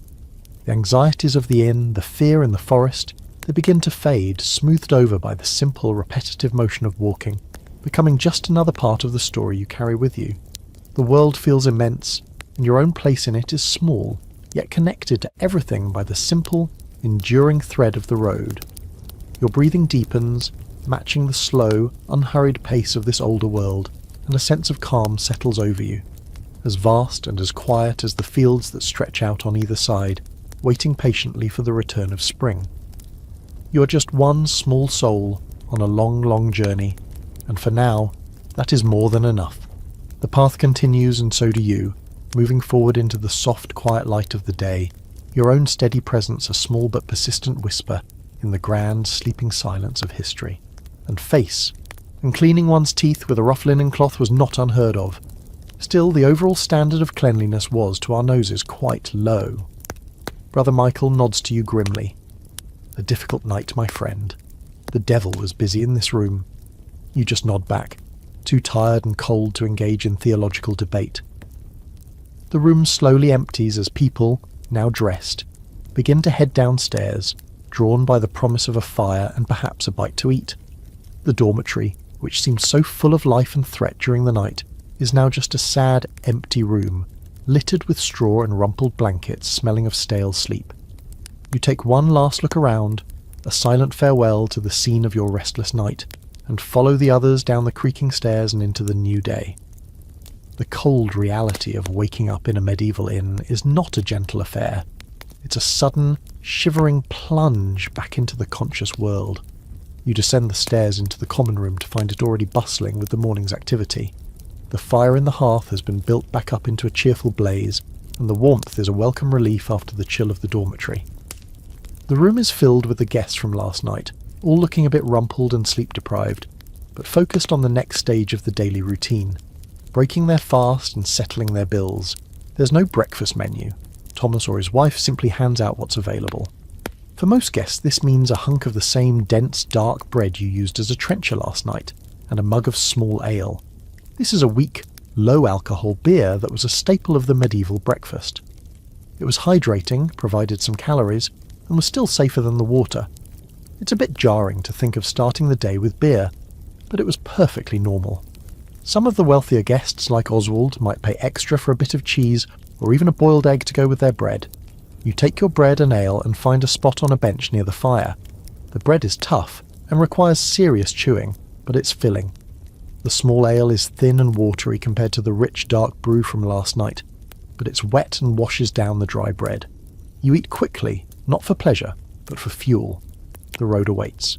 The anxieties of the inn, the fear in the forest, they begin to fade, smoothed over by the simple, repetitive motion of walking, becoming just another part of the story you carry with you. The world feels immense, and your own place in it is small, yet connected to everything by the simple, enduring thread of the road. Your breathing deepens, matching the slow, unhurried pace of this older world, and a sense of calm settles over you, as vast and as quiet as the fields that stretch out on either side, waiting patiently for the return of spring. You are just one small soul on a long, long journey, and for now, that is more than enough. The path continues, and so do you, moving forward into the soft, quiet light of the day, your own steady presence a small but persistent whisper in the grand, sleeping silence of history. And cleaning one's teeth with a rough linen cloth was not unheard of. Still, the overall standard of cleanliness was, to our noses, quite low. Brother Michael nods to you grimly. A difficult night, my friend. The devil was busy in this room. You just nod back, too tired and cold to engage in theological debate. The room slowly empties as people, now dressed, begin to head downstairs, drawn by the promise of a fire and perhaps a bite to eat. The dormitory, which seemed so full of life and threat during the night, is now just a sad, empty room, littered with straw and rumpled blankets smelling of stale sleep. You take one last look around, a silent farewell to the scene of your restless night, and follow the others down the creaking stairs and into the new day. The cold reality of waking up in a medieval inn is not a gentle affair. It's a sudden, shivering plunge back into the conscious world. You descend the stairs into the common room to find it already bustling with the morning's activity. The fire in the hearth has been built back up into a cheerful blaze, and the warmth is a welcome relief after the chill of the dormitory. The room is filled with the guests from last night, all looking a bit rumpled and sleep-deprived, but focused on the next stage of the daily routine, breaking their fast and settling their bills. There's no breakfast menu. Thomas or his wife simply hands out what's available. For most guests, this means a hunk of the same dense, dark bread you used as a trencher last night, and a mug of small ale. This is a weak, low-alcohol beer that was a staple of the medieval breakfast. It was hydrating, provided some calories, and was still safer than the water. It's a bit jarring to think of starting the day with beer, but it was perfectly normal. Some of the wealthier guests, like Oswald, might pay extra for a bit of cheese or even a boiled egg to go with their bread. You take your bread and ale and find a spot on a bench near the fire. The bread is tough and requires serious chewing, but it's filling. The small ale is thin and watery compared to the rich dark brew from last night, but it's wet and washes down the dry bread. You eat quickly, not for pleasure, but for fuel. The road awaits.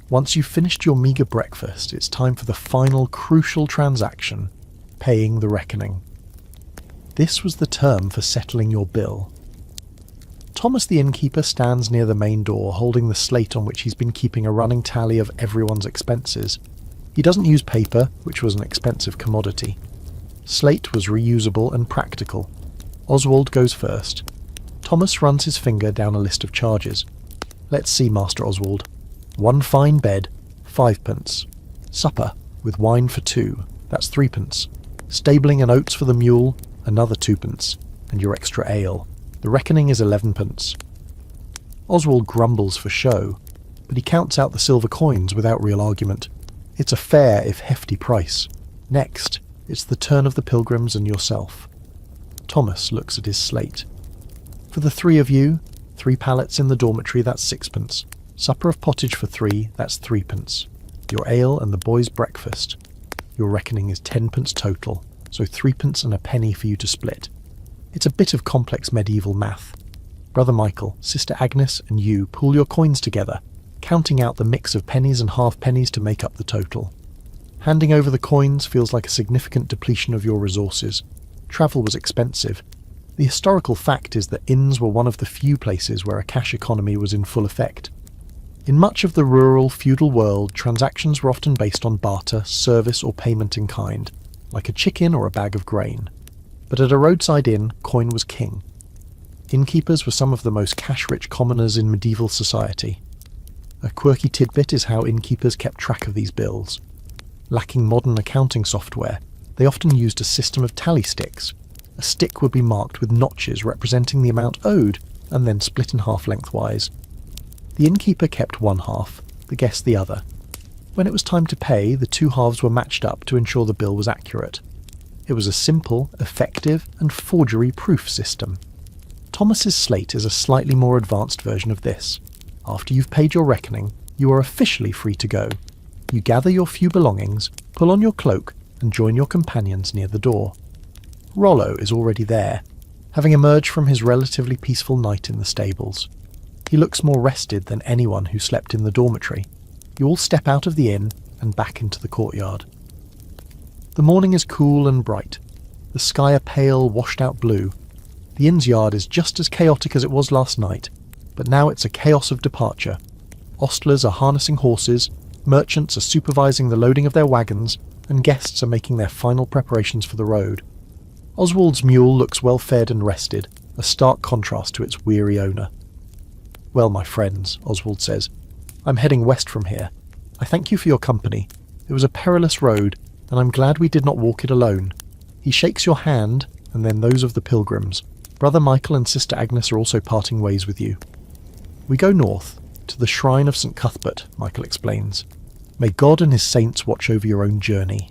Once you've finished your meagre breakfast, it's time for the final crucial transaction, paying the reckoning. This was the term for settling your bill. Thomas the innkeeper stands near the main door, holding the slate on which he's been keeping a running tally of everyone's expenses. He doesn't use paper, which was an expensive commodity. Slate was reusable and practical. Oswald goes first. Thomas runs his finger down a list of charges. Let's see, Master Oswald. 1 fine bed, 5d. Supper, with wine for 2, that's 3d. Stabling and oats for the mule, another 2d. And your extra ale. The reckoning is 11d. Oswald grumbles for show, but he counts out the silver coins without real argument. It's a fair, if hefty, price. Next, it's the turn of the pilgrims and yourself. Thomas looks at his slate. For the 3 of you, 3 pallets in the dormitory, that's 6d. Supper of pottage for 3, that's 3d. Your ale and the boys' breakfast. Your reckoning is 10d total, so 3d and a penny for you to split. It's a bit of complex medieval math. Brother Michael, Sister Agnes, and you pool your coins together, counting out the mix of pennies and half-pennies to make up the total. Handing over the coins feels like a significant depletion of your resources. Travel was expensive. The historical fact is that inns were one of the few places where a cash economy was in full effect. In much of the rural, feudal world, transactions were often based on barter, service or payment in kind, like a chicken or a bag of grain. But at a roadside inn, coin was king. Innkeepers were some of the most cash-rich commoners in medieval society. A quirky tidbit is how innkeepers kept track of these bills. Lacking modern accounting software, they often used a system of tally sticks. A stick would be marked with notches representing the amount owed, and then split in half lengthwise. The innkeeper kept one half, the guest the other. When it was time to pay, the two halves were matched up to ensure the bill was accurate. It was a simple, effective, and forgery-proof system. Thomas's slate is a slightly more advanced version of this. After you've paid your reckoning, you are officially free to go. You gather your few belongings, pull on your cloak, and join your companions near the door. Rollo is already there, having emerged from his relatively peaceful night in the stables. He looks more rested than anyone who slept in the dormitory. You all step out of the inn and back into the courtyard. The morning is cool and bright. The sky a pale, washed-out blue. The inn's yard is just as chaotic as it was last night, but now it's a chaos of departure. Ostlers are harnessing horses, merchants are supervising the loading of their wagons, and guests are making their final preparations for the road. Oswald's mule looks well fed and rested, a stark contrast to its weary owner. "Well, my friends," Oswald says, "I'm heading west from here. I thank you for your company. It was a perilous road, and I'm glad we did not walk it alone." He shakes your hand, and then those of the pilgrims. Brother Michael and Sister Agnes are also parting ways with you. "We go north, to the shrine of St. Cuthbert," Michael explains. "May God and his saints watch over your own journey."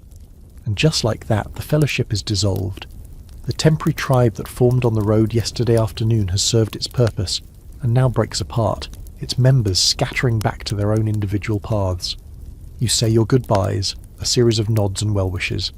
And just like that, the fellowship is dissolved. The temporary tribe that formed on the road yesterday afternoon has served its purpose, and now breaks apart, its members scattering back to their own individual paths. You say your goodbyes, a series of nods and well wishes.